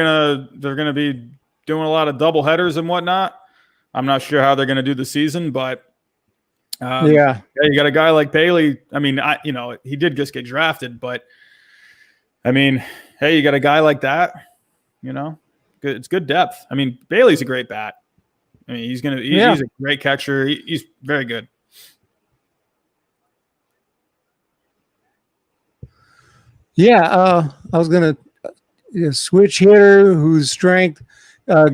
gonna be doing a lot of double headers and whatnot. I'm not sure how they're gonna do the season, but yeah, you got a guy like Bailey. I mean, he did just get drafted, but I mean, hey, you got a guy like that. It's good depth. I mean, Bailey's a great bat. I mean, he's a great catcher. He's very good. Yeah, I was gonna switch hitter whose strength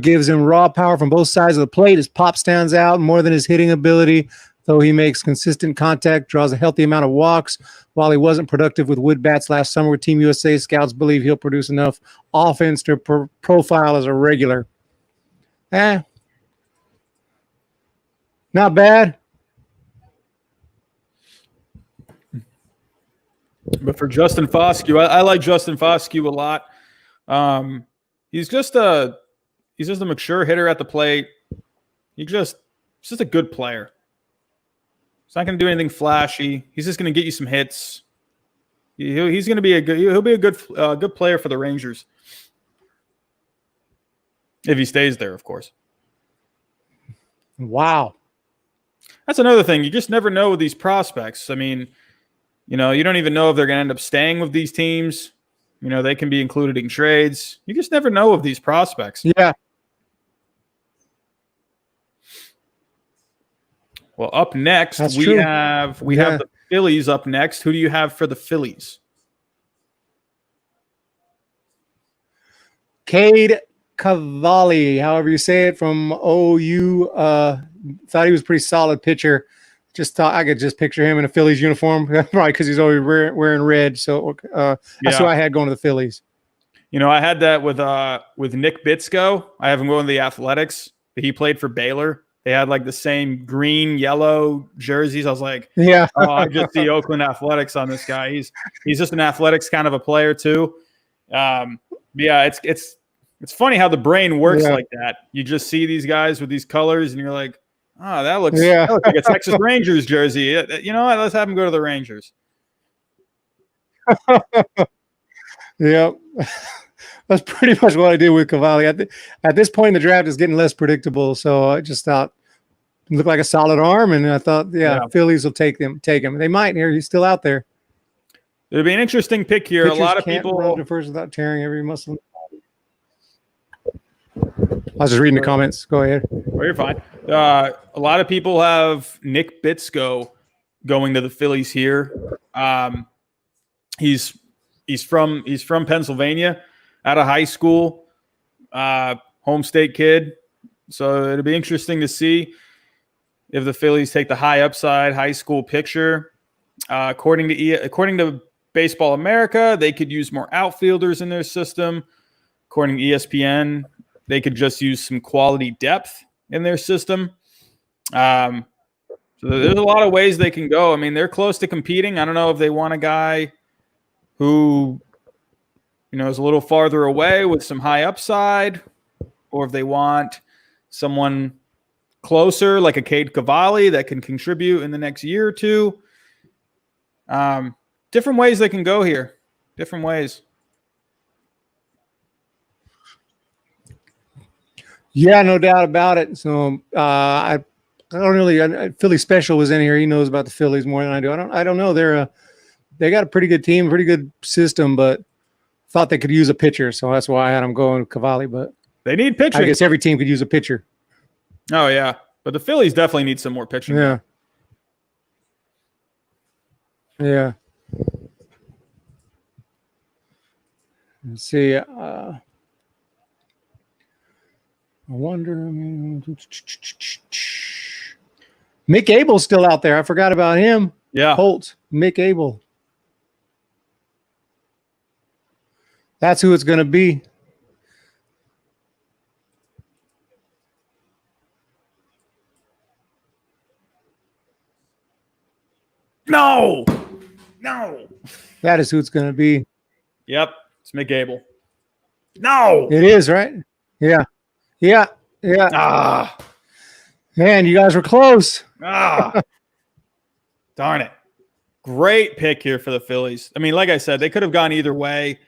gives him raw power from both sides of the plate. His pop stands out more than his hitting ability, though he makes consistent contact, draws a healthy amount of walks. While he wasn't productive with wood bats last summer with Team USA, scouts believe he'll produce enough offense to profile as a regular. Not bad. But for Justin Foscue, I like Justin Foscue a lot. He's just a mature hitter at the plate. He's just a good player. He's not going to do anything flashy. He's just going to get you some hits. He's going to be he'll be a good player for the Rangers if he stays there, of course. Wow, that's another thing. You just never know with these prospects. I mean, you don't even know if they're going to end up staying with these teams. They can be included in trades. You just never know of these prospects. Yeah. Well, up next, we have the Phillies up next. Who do you have for the Phillies? Cade Cavalli, however you say it, from OU. Thought he was a pretty solid pitcher. Just thought I could just picture him in a Phillies uniform, probably because he's always wearing red. So that's who I had going to the Phillies. I had that with Nick Bitsko. I have him going to the Athletics. He played for Baylor. They had like the same green, yellow jerseys. I was like, yeah, I just see Oakland Athletics on this guy. He's just an athletics kind of a player too. Yeah, it's funny how the brain works Yeah. like that. You just see these guys with these colors, and you're like, oh, that looks like a Texas Rangers jersey. You know what? Let's have them go to the Rangers. Yep. That's pretty much what I did with Cavalli. At this point in the draft, it's getting less predictable. So I just thought it looked like a solid arm, and I thought, Phillies will take him. They might here. He's still out there. It'll be an interesting pick here. Pitchers a lot of can't people run to first without tearing every muscle. I was just reading the comments. Go ahead. Oh, you're fine. A lot of people have Nick Bitsko going to the Phillies here. He's from Pennsylvania, out of high school, home state kid. So it'll be interesting to see if the Phillies take the high upside high school picture. According to Baseball America, they could use more outfielders in their system. According to ESPN, they could just use some quality depth in their system. So there's a lot of ways they can go. I mean, they're close to competing. I don't know if they want a guy who, is a little farther away with some high upside, or if they want someone closer like a Cade Cavalli that can contribute in the next year or two. Different ways they can go here. Different ways. Yeah, no doubt about it. So I don't really. Philly Special was in here. He knows about the Phillies more than I do. I don't know. They got a pretty good team, pretty good system, but thought they could use a pitcher, so that's why I had them going with Cavalli. But they need pitching. I guess every team could use a pitcher. Oh yeah, but the Phillies definitely need some more pitching. Yeah. Yeah. Let's see. I wonder. Mick Abel's still out there. I forgot about him. Yeah. Holt. Mick Abel. That's who it's going to be. No. That is who it's going to be. Yep. It's Mick Abel. No. It is, right? Yeah. Man, you guys were close. Darn it. Great pick here for the Phillies. I mean, like I said, they could have gone either way.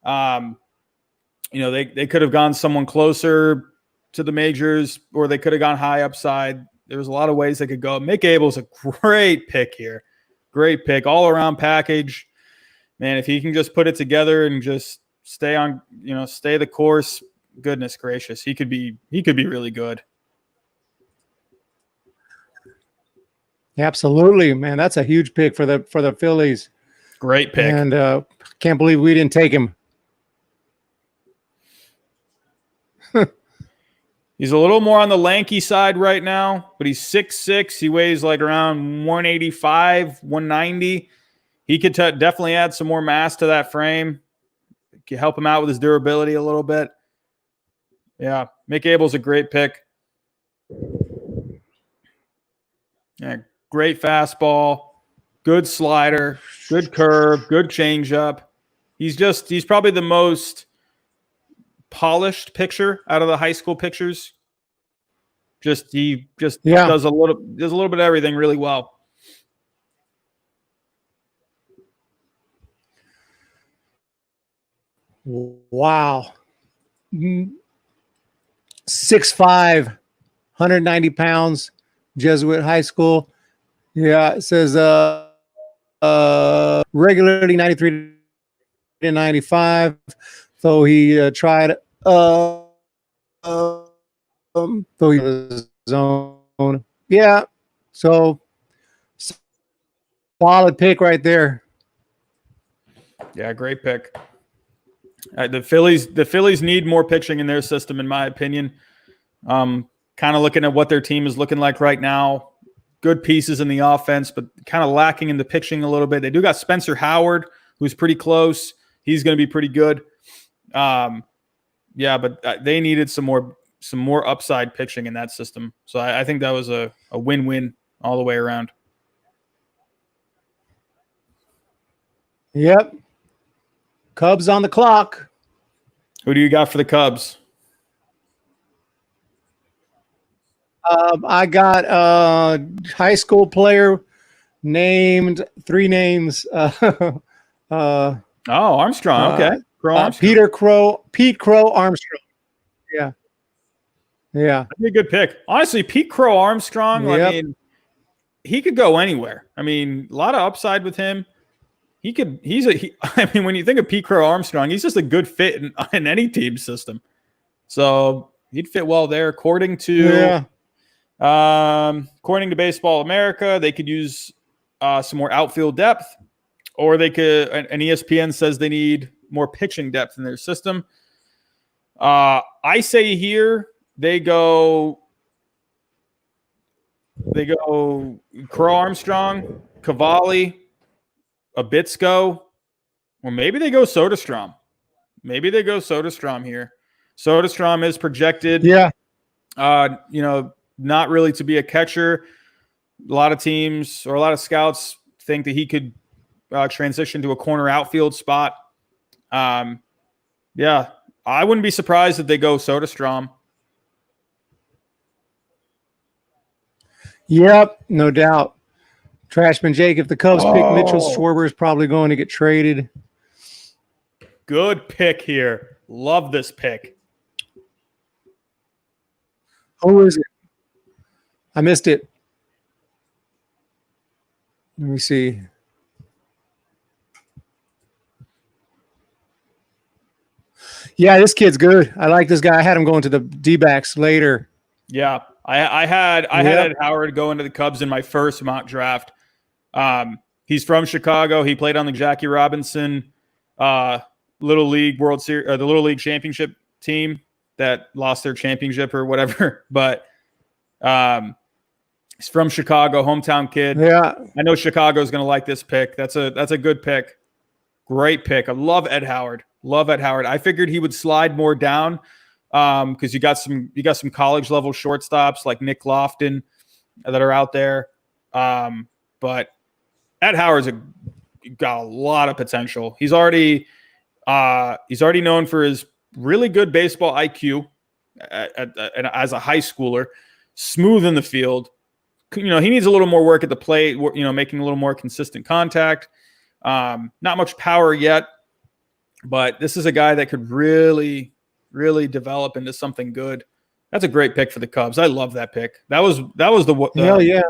They could have gone someone closer to the majors, or they could have gone high upside. There was a lot of ways they could go. Mick Abel's a great pick here. Great pick, all around package. Man, if he can just put it together and just stay the course, goodness gracious, he could be really good. Absolutely, man. That's a huge pick for the Phillies. Great pick. And can't believe we didn't take him. He's a little more on the lanky side right now, but he's 6'6". He weighs like around 185, 190. He could definitely add some more mass to that frame. Can help him out with his durability a little bit. Yeah, Mick Abel's a great pick. Yeah, great fastball, good slider, good curve, good changeup. He's probably the most polished pitcher out of the high school pitchers. He does a little bit of everything really well. Wow. 6'5", 190 pounds, Jesuit high school. Yeah, it says regularly 93 to 95. So he tried though he was zone. Yeah. So solid pick right there. Yeah, great pick. The Phillies need more pitching in their system, in my opinion. Kind of looking at what their team is looking like right now. Good pieces in the offense, but kind of lacking in the pitching a little bit. They do got Spencer Howard, who's pretty close. He's going to be pretty good. But they needed some more upside pitching in that system. So I think that was a win-win all the way around. Yep. Cubs on the clock. Who do you got for the Cubs? I got a high school player named 3 names. Armstrong. Okay. Crow Armstrong. Pete Crow Armstrong. Yeah. Yeah. That'd be a good pick. Honestly, Pete Crow Armstrong, Yep. I mean, he could go anywhere. I mean, a lot of upside with him. I mean, when you think of Pete Crow Armstrong, he's just a good fit in any team system. So he'd fit well there. According to Baseball America, they could use some more outfield depth, or they could. And ESPN says they need more pitching depth in their system. I say here they go Crow Armstrong, Cavalli, Abitsko, or maybe they go Soderstrom. Maybe they go Soderstrom here. Soderstrom is projected, not really to be a catcher. A lot of teams or a lot of scouts think that he could transition to a corner outfield spot. I wouldn't be surprised if they go Soderstrom. Yep, no doubt. Trashman Jake, if the Cubs pick Mitchell, Schwarber is probably going to get traded. Good pick here. Love this pick. Who is it? I missed it. Let me see. Yeah, this kid's good. I like this guy. I had him going to the D-backs later. Yeah, I had Ed Howard go into the Cubs in my first mock draft. He's from Chicago. He played on the Jackie Robinson Little League World Series, the Little League Championship team that lost their championship or whatever. But he's from Chicago, hometown kid. Yeah, I know Chicago's going to like this pick. That's a good pick. Great pick. I love Ed Howard. I figured he would slide more down because you got some college level shortstops like Nick Lofton that are out there. But Ed Howard's got a lot of potential. He's already known for his really good baseball IQ as a high schooler, smooth in the field. He needs a little more work at the plate, making a little more consistent contact. Not much power yet, but this is a guy that could really, really develop into something good. That's a great pick for the Cubs. I love that pick. That was the hell yeah.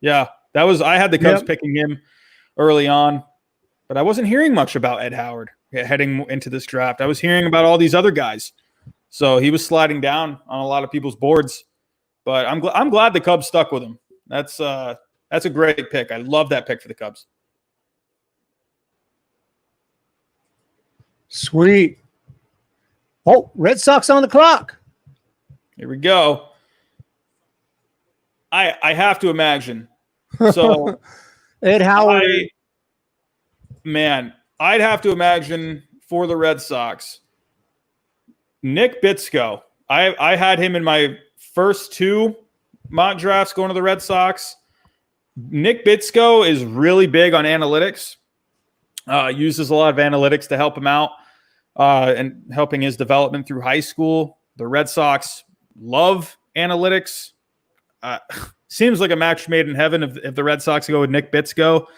Yeah. I had the Cubs picking him early on, but I wasn't hearing much about Ed Howard heading into this draft. I was hearing about all these other guys. So he was sliding down on a lot of people's boards, but I'm glad the Cubs stuck with him. That's a great pick. I love that pick for the Cubs. Sweet. Oh, Red Sox on the clock. Here we go. I have to imagine. So Ed Howard. I'd have to imagine for the Red Sox, Nick Bitsko. I had him in my first 2 mock drafts going to the Red Sox. Nick Bitsko is really big on analytics. Uses a lot of analytics to help him out and helping his development through high school. The Red Sox love analytics. Seems like a match made in heaven if the Red Sox go with Nick Bitsko.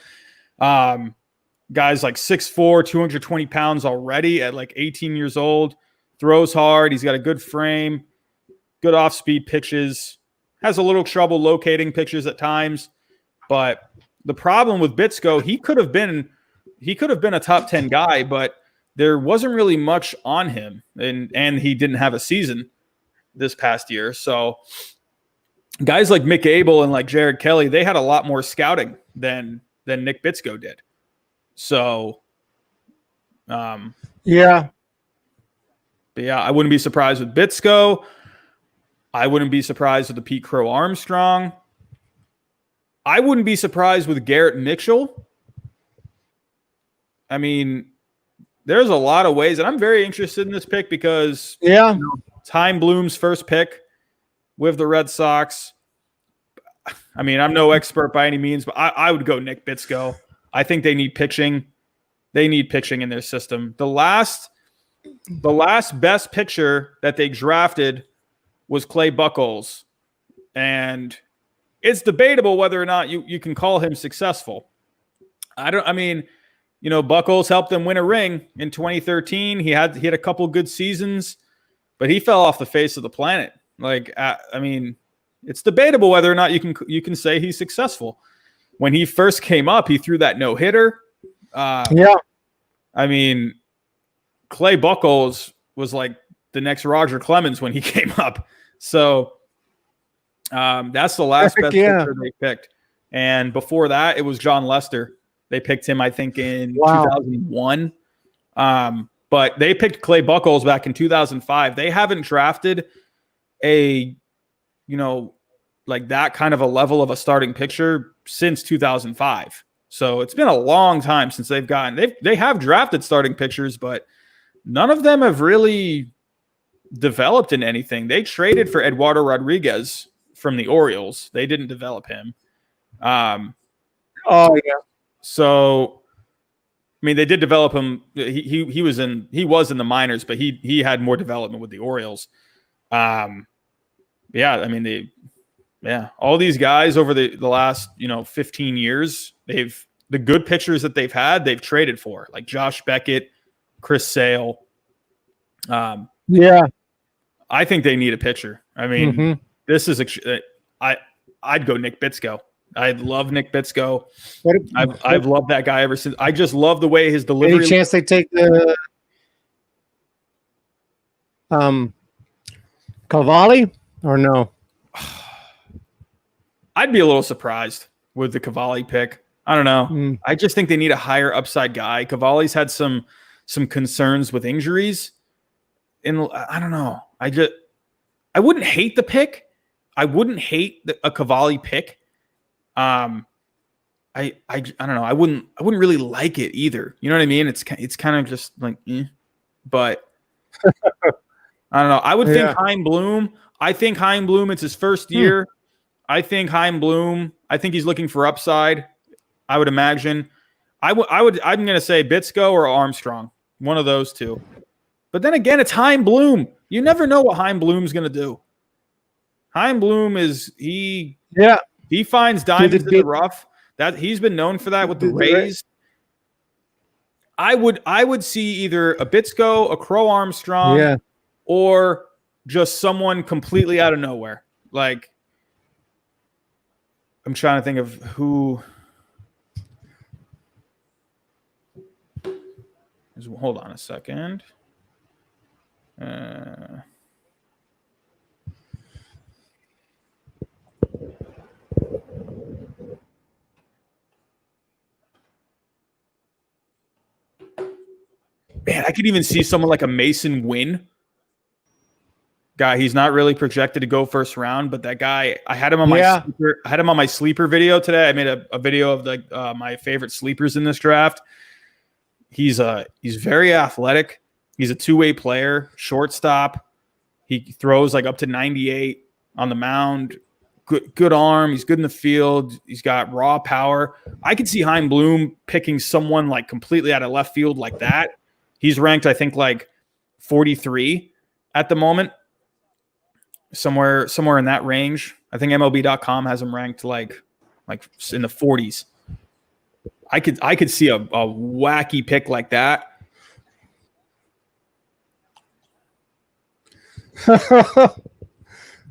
Guy's like 6'4", 220 pounds already at like 18 years old. Throws hard. He's got a good frame, good off-speed pitches. Has a little trouble locating pitches at times. But the problem with Bitsko, he could have been a top 10 guy, but there wasn't really much on him, and he didn't have a season this past year. So guys like Mick Abel and like Jared Kelly, they had a lot more scouting than Nick Bitsko did. So, yeah. But yeah, I wouldn't be surprised with Bitsko. I wouldn't be surprised with the Pete Crow Armstrong. I wouldn't be surprised with Garrett Mitchell. I mean, there's a lot of ways, and I'm very interested in this pick because Time Bloom's first pick with the Red Sox. I mean, I'm no expert by any means, but I would go Nick Bitsko. I think they need pitching. They need pitching in their system. The last the last best pitcher that they drafted was Clay Buchholz. And it's debatable whether or not you can call him successful. Buchholz helped them win a ring in 2013. He had a couple good seasons, but he fell off the face of the planet. It's debatable whether or not you can say he's successful. When he first came up, he threw that no-hitter. Yeah. Clay Buchholz was like the next Roger Clemens when he came up. So that's the last best pitcher they picked. And before that, it was John Lester. They picked him, I think, in 2001. But they picked Clay Buchholz back in 2005. They haven't drafted that kind of a level of a starting pitcher since 2005. So it's been a long time since they have drafted starting pitchers, but none of them have really developed in anything. They traded for Eduardo Rodriguez from the Orioles. They didn't develop him. So, they did develop him. He was in the minors, but he had more development with the Orioles. All these guys over the last 15 years, the good pitchers that they've had, they've traded for, like Josh Beckett, Chris Sale. I think they need a pitcher. This is I'd go Nick Bitsko. I love Nick Bitsko. I've loved that guy ever since. I just love the way his delivery. Any chance they take the Cavalli or no? I'd be a little surprised with the Cavalli pick. I don't know. I just think they need a higher upside guy. Cavalli's had some concerns with injuries. And I don't know. I wouldn't hate the pick. I wouldn't hate a Cavalli pick. I don't know. I wouldn't really like it either. You know what I mean? It's kind of just like, but I don't know. I would think Chaim Bloom. I think Chaim Bloom, it's his first year. I think Chaim Bloom, I think he's looking for upside. I would imagine. I'm going to say Bitsko or Armstrong, one of those two. But then again, it's Chaim Bloom. You never know what Chaim Bloom's going to do. Chaim Bloom he finds diamonds in the rough. That he's been known for that with the Rays. I would see either a Bitsko, a Crow Armstrong, or just someone completely out of nowhere. Like, I'm trying to think of who. Hold on a second. Man, I could even see someone like a Mason Wynn. Guy, he's not really projected to go first round, but that guy, I had him on my sleeper video today. I made a video of my favorite sleepers in this draft. He's very athletic. He's a two-way player, shortstop. He throws like up to 98 on the mound. Good arm. He's good in the field. He's got raw power. I could see Chaim Bloom picking someone like completely out of left field like that. He's ranked, I think, like 43 at the moment. Somewhere in that range. I think MLB.com has him ranked like in the 40s. I could see a wacky pick like that.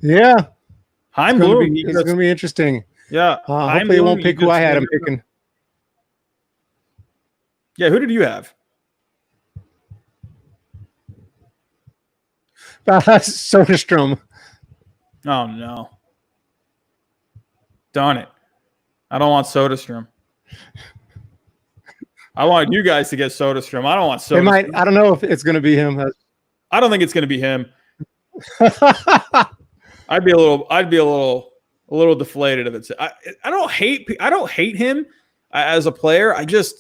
Yeah. Chaim Bloom. It's going to be interesting. Yeah. Hopefully he won't pick who I had him picking. Yeah, who did you have? Soderstrom. Oh, no. Darn it. I don't want Soderstrom. I want you guys to get Soderstrom. I don't want Soderstrom. I don't know if it's going to be him. I don't think it's going to be him. I'd be a little deflated if it's. I don't hate him as a player. I don't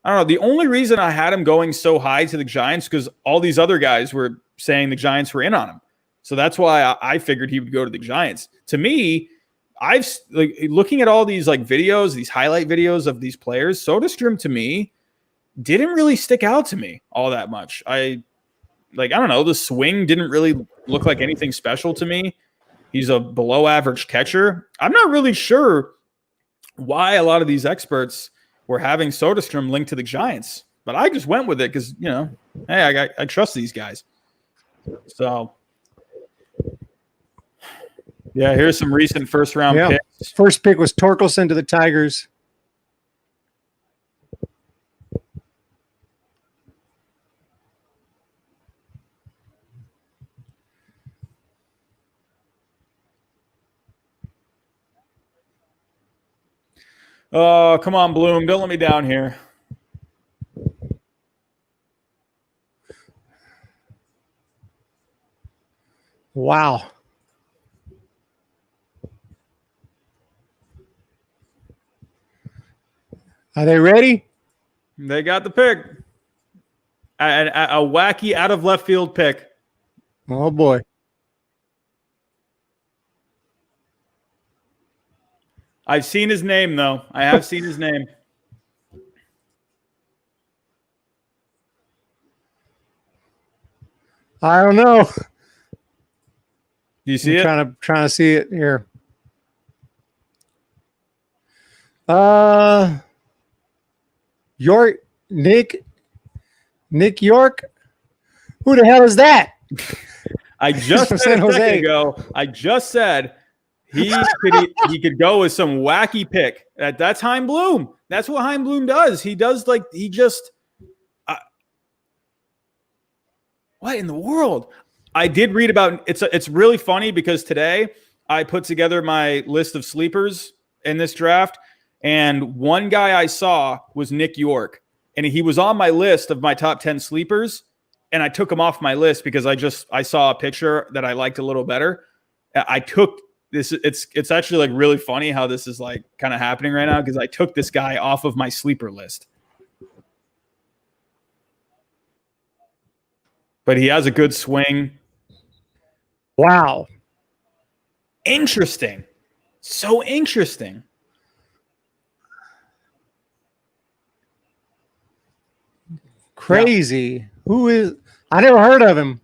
know. The only reason I had him going so high to the Giants because all these other guys were saying the Giants were in on him. So that's why I figured he would go to the Giants. To me, looking at all these videos, these highlight videos of these players, Soderstrom to me didn't really stick out to me all that much. I like, I don't know, the swing didn't really look like anything special to me. He's a below average catcher. I'm not really sure why a lot of these experts were having Soderstrom linked to the Giants, but I just went with it because, you know, hey, I trust these guys. So, yeah, here's some recent first round picks. First pick was Torkelson to the Tigers. Oh, come on, Bloom. Don't let me down here. Wow. Are they ready? They got the pick. A wacky out of left field pick. Oh, boy. I've seen his name, though. I have seen his name. I don't know. Do you see it? Trying to see it here. York, Nick York. Who the hell is that? I just From said San a second Jose. ago. I just said he could go with some wacky pick. That's Heim Bloom. That's what Heim Bloom does. He does what in the world? I did read about it's really funny because today I put together my list of sleepers in this draft, and one guy I saw was Nick York, and he was on my list of my top 10 sleepers, and I took him off my list because I saw a picture that I liked a little better. I took this. It's actually like really funny how this is like kind of happening right now because I took this guy off of my sleeper list. But he has a good swing. Wow. Interesting. So interesting. Crazy. Yeah. Who is? I never heard of him.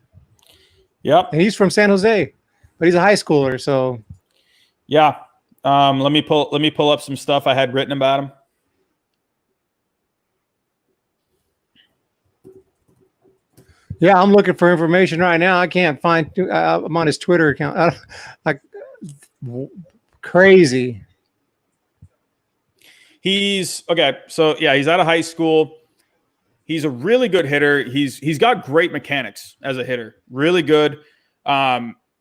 Yep. And he's from San Jose, but he's a high schooler. So, yeah. Let me pull up some stuff I had written about him. Yeah, I'm looking for information right now. I can't find. I'm on his Twitter account. Crazy. He's okay. So yeah, he's out of high school. He's a really good hitter. He's got great mechanics as a hitter. Really good.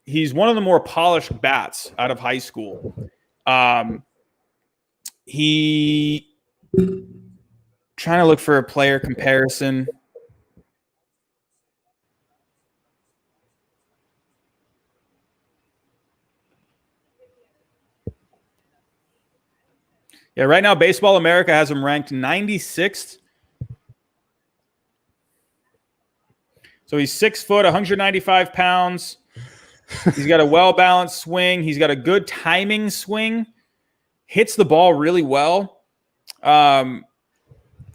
He's one of the more polished bats out of high school. He trying to look for a player comparison. Yeah, right now Baseball America has him ranked 96th. So he's 6 foot, 195 pounds. He's got a well-balanced swing. He's got a good timing swing. Hits the ball really well. Has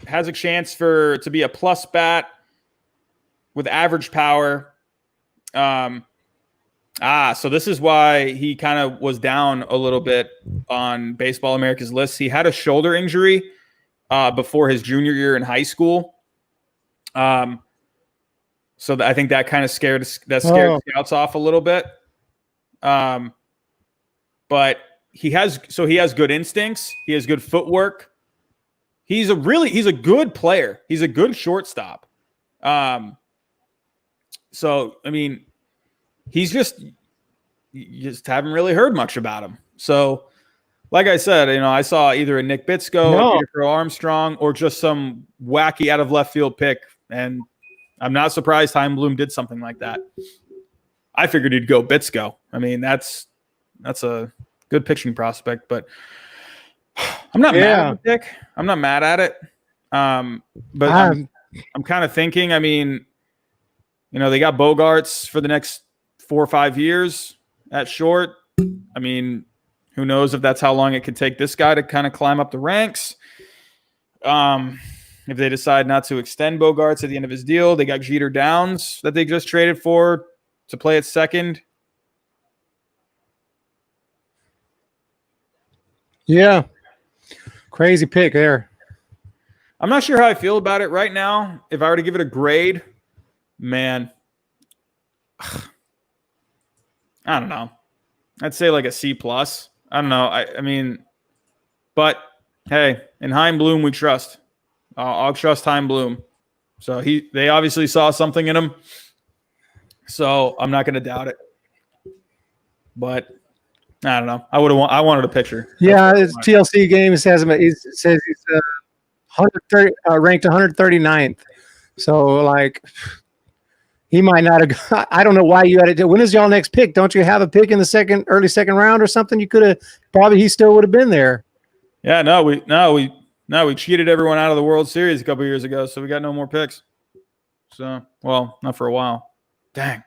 a chance to be a plus bat with average power. So this is why he kind of was down a little bit on Baseball America's list. He had a shoulder injury before his junior year in high school. So I think that kind of scared scouts off a little bit. But he has good instincts. He has good footwork. He's a good player. He's a good shortstop. So, I mean, you just haven't really heard much about him. So, like I said, I saw either a Nick Bitsko, Peter Crow Armstrong, or just some wacky out of left field pick. And I'm not surprised Heim Bloom did something like that. I figured he'd go Bitsko. I mean, that's a good pitching prospect, but I'm not mad at the pick. I'm not mad at it. But I'm kind of thinking, I mean, they got Bogarts for the next 4 or 5 years at short. I mean, who knows if that's how long it could take this guy to kind of climb up the ranks. And if they decide not to extend Bogarts at the end of his deal. They got Jeter Downs that they just traded for to play at second. Yeah. Crazy pick there. I'm not sure how I feel about it right now. If I were to give it a grade, man, I don't know. I'd say like a C+. I don't know. I mean, but hey, in Chaim Bloom we trust. I'll trust Chaim Bloom. So they obviously saw something in him. So I'm not going to doubt it. But I don't know. I wanted a picture. Yeah, his TLC game says he's 130, ranked 139th. So like he might not have. I don't know why you had it. When is y'all next pick? Don't you have a pick in the early second round or something? You could have probably. He still would have been there. Yeah, no, we cheated everyone out of the World Series a couple years ago, so we got no more picks. So, well, not for a while. Dang.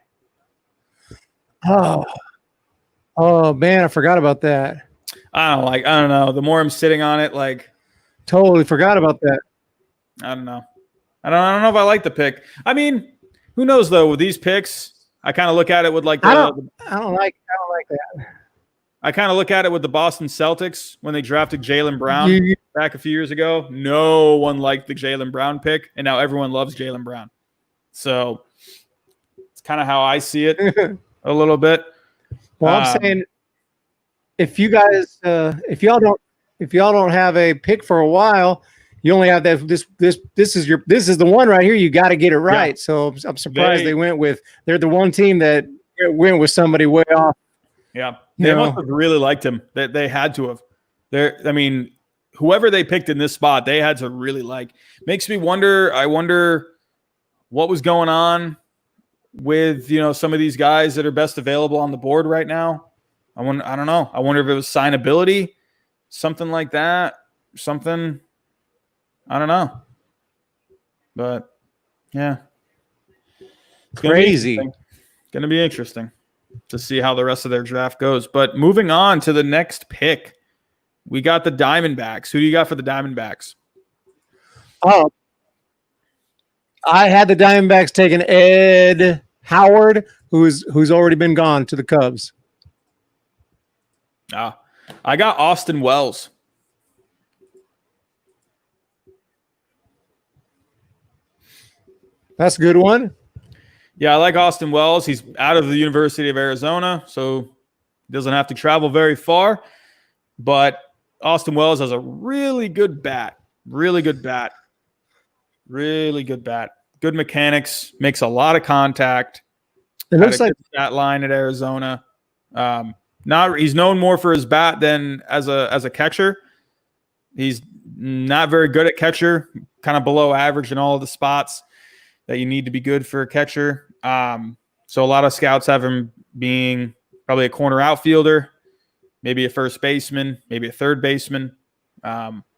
Oh man, I forgot about that. I don't know. The more I'm sitting on it, like totally forgot about that. I don't know. I don't know if I like the pick. I mean, who knows though? With these picks, I kind of look at it with like I don't like that. I kind of look at it with the Boston Celtics when they drafted Jaylen Brown back a few years ago. No one liked the Jaylen Brown pick, and now everyone loves Jaylen Brown. So it's kind of how I see it a little bit. Well, I'm saying if you guys, if y'all don't have a pick for a while, you only have that. This is the one right here. You got to get it right. Yeah. So I'm surprised they're the one team that went with somebody way off. Yeah, they must have really liked him. They had to have. I mean, whoever they picked in this spot, they had to really like. Makes me wonder. I wonder what was going on with some of these guys that are best available on the board right now. I don't know. I wonder if it was signability, something like that, something. I don't know. But yeah, it's crazy. Going to be interesting to see how the rest of their draft goes. But moving on to the next pick, we got the Diamondbacks. Who do you got for the Diamondbacks? Oh, I had the Diamondbacks taking Ed Howard, who's already been gone to the Cubs. I got Austin Wells. That's a good one. Yeah, I like Austin Wells. He's out of the University of Arizona, so he doesn't have to travel very far. But Austin Wells has a really good bat. Really good bat. Really good bat. Good mechanics. Makes a lot of contact. It looks like that line at Arizona. He's known more for his bat than as a catcher. He's not very good at catcher. Kind of below average in all of the spots that you need to be good for a catcher. So a lot of scouts have him being probably a corner outfielder, maybe a first baseman, maybe a third baseman.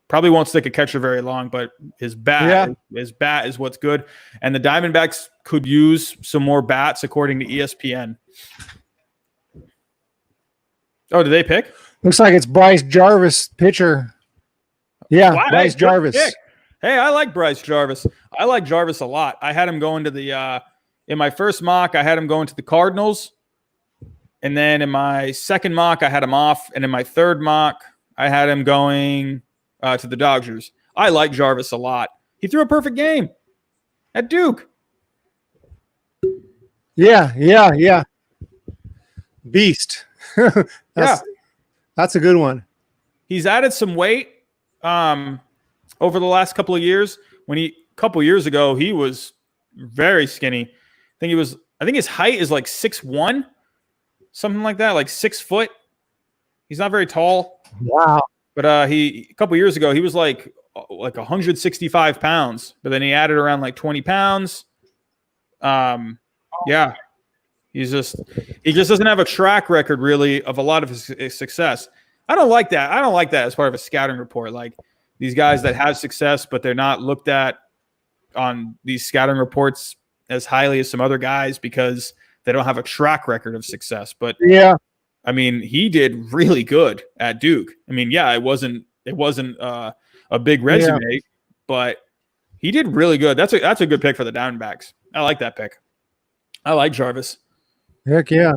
Probably won't stick a catcher very long, but his bat is what's good. And the Diamondbacks could use some more bats, according to ESPN. Oh, did they pick? Looks like it's Bryce Jarvis, pitcher. Yeah, wow, Bryce Jarvis. Pick. Hey, I like Bryce Jarvis. I like Jarvis a lot. I had him going to the in my first mock, I had him going to the Cardinals. And then in my second mock, I had him off. And in my third mock, I had him going to the Dodgers. I like Jarvis a lot. He threw a perfect game at Duke. Yeah. Beast. That's a good one. He's added some weight over the last couple of years. A couple years ago, he was very skinny. I think his height is like 6'1", something like that, like 6 foot. He's not very tall. Wow. But a couple years ago, he was like 165 pounds, but then he added around like 20 pounds. Yeah. He just doesn't have a track record really of a lot of his success. I don't like that. I don't like that as part of a scouting report. Like these guys that have success, but they're not looked at on these scouting reports as highly as some other guys because they don't have a track record of success. But yeah, I mean, he did really good at Duke. I mean, yeah, it wasn't a big resume, but he did really good. That's a good pick for the Diamondbacks. I like that pick. I like Jarvis. Heck yeah.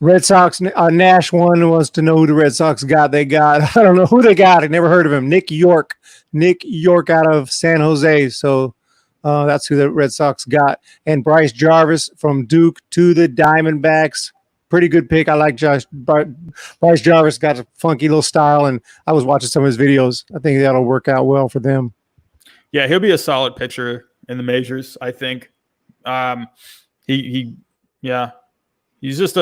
Red Sox, Nash one wants to know who the Red Sox got. They got, I don't know who they got. I never heard of him. Nick York out of San Jose. So that's who the Red Sox got. And Bryce Jarvis from Duke to the Diamondbacks. Pretty good pick. I like Bryce Jarvis. Got a funky little style, and I was watching some of his videos. I think that'll work out well for them. Yeah, he'll be a solid pitcher in the majors, I think. He's just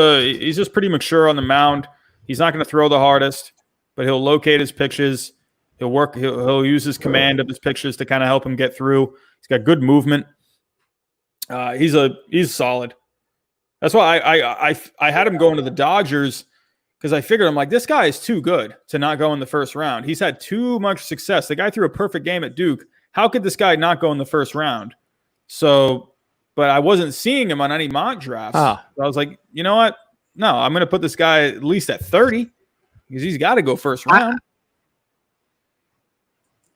pretty mature on the mound. He's not going to throw the hardest, but he'll locate his pitches. He'll use his command of his pitches to kind of help him get through. He's got good movement. He's solid. That's why I had him going to the Dodgers, because I figured, I'm like, this guy is too good to not go in the first round. He's had too much success. The guy threw a perfect game at Duke. How could this guy not go in the first round? So, but I wasn't seeing him on any mock drafts. So I was like, you know what? No, I'm going to put this guy at least at 30 because he's got to go first round.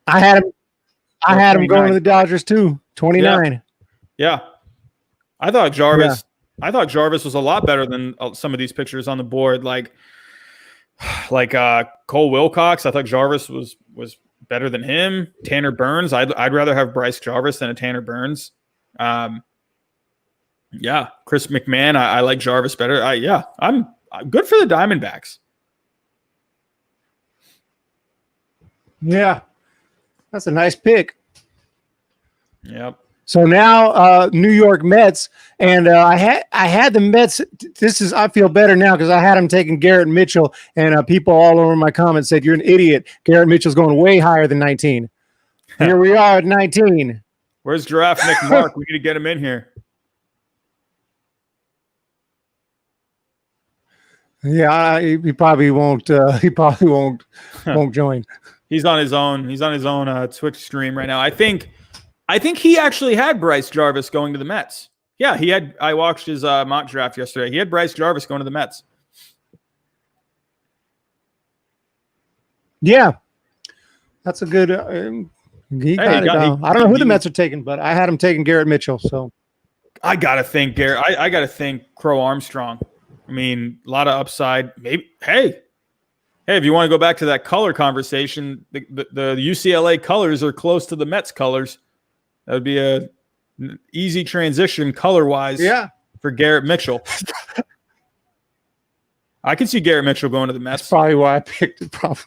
I had him going to the Dodgers too. 29. Yeah. I thought Jarvis was a lot better than some of these pictures on the board. Like Cole Wilcox. I thought Jarvis was better than him. Tanner Burns. I'd rather have Bryce Jarvis than a Tanner Burns. Chris McMahon. I like Jarvis better. I'm good for the Diamondbacks. Yeah, that's a nice pick. Yep. So now New York Mets, and I had the Mets. I feel better now because I had them taking Garrett Mitchell, and people all over my comments said, you're an idiot. Garrett Mitchell's going way higher than 19. Here we are at 19. Where's Giraffe Nick Mark? We need to get him in here. Yeah, he probably won't. Won't join. He's on his own. He's on his own Twitch stream right now. I think he actually had Bryce Jarvis going to the Mets. Yeah, he had. I watched his mock draft yesterday. He had Bryce Jarvis going to the Mets. Yeah, that's a good. He got it. I don't know who the Mets are taking, but I had him taking Garrett Mitchell. So I gotta think Garrett. I gotta think Crow Armstrong. I mean, a lot of upside. Maybe. Hey, if you want to go back to that color conversation, the UCLA colors are close to the Mets colors. That would be an easy transition color-wise for Garrett Mitchell. I can see Garrett Mitchell going to the Mets. That's probably why I picked it. Probably.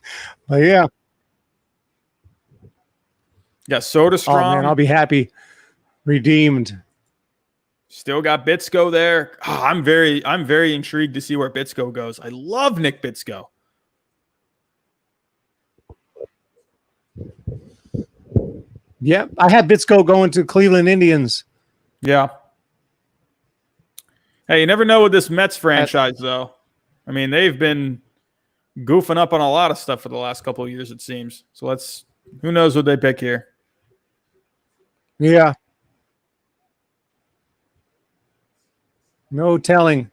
But yeah. Yeah, Soda Strong. Oh, man, I'll be happy. Redeemed. Still got Bitsko there. Oh, I'm very intrigued to see where Bitsko goes. I love Nick Bitsko. Yeah, I had Bitsko going to Cleveland Indians. Yeah. Hey, you never know with this Mets franchise, though. I mean, they've been goofing up on a lot of stuff for the last couple of years, it seems. So who knows what they pick here? Yeah. No telling.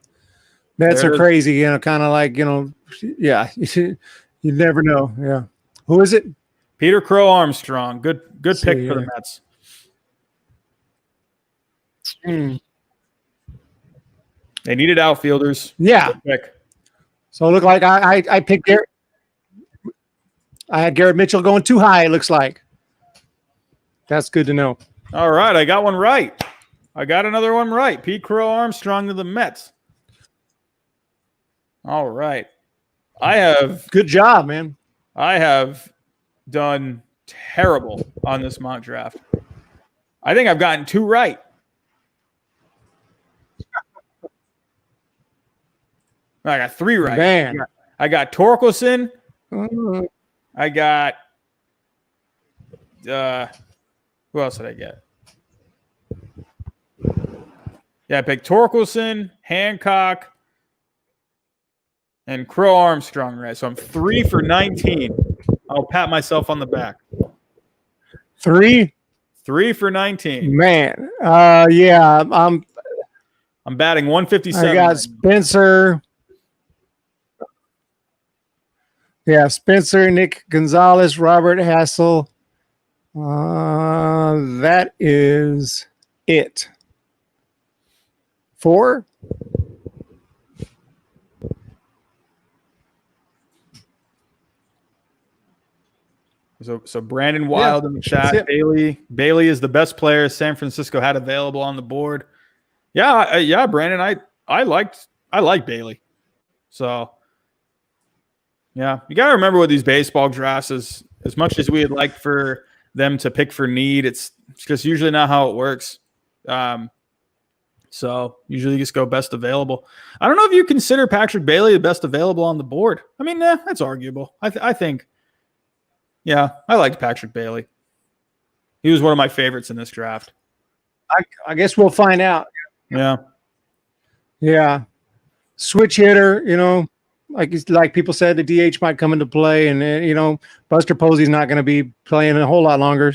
Mets are crazy, kind of like, yeah, you never know. Yeah. Who is it? Peter Crow Armstrong. Good pick for the Mets. They needed outfielders. Yeah. Good pick. So it looked like I picked Garrett. I had Garrett Mitchell going too high, it looks like. That's good to know. All right, I got one right. I got another one right. Pete Crow Armstrong to the Mets. All right. Good job, man. I have done terrible on this mock draft. I think I've gotten 2 right. I got 3 right. Man. I got Torkelson. I got who else did I get? Yeah, I picked Torkelson, Hancock, and Crow Armstrong, right? So I'm 3 for 19. I'll pat myself on the back. 3 for 19. Man. Yeah, I'm batting 157. I got Spencer. Yeah, Spencer, Nick Gonzalez, Robert Hassell, That is it. 4. So Brandon Wild in the chat. Bailey is the best player San Francisco had available on the board. Yeah, Brandon. I like Bailey. So yeah, you gotta remember with these baseball drafts, as much as we'd like for them to pick for need, it's just usually not how it works. So usually you just go best available. I don't know if you consider Patrick Bailey the best available on the board. I mean, that's arguable. I think. Yeah, I liked Patrick Bailey. He was one of my favorites in this draft. I guess we'll find out. Yeah. Switch hitter, like people said, the DH might come into play, and Buster Posey's not going to be playing a whole lot longer.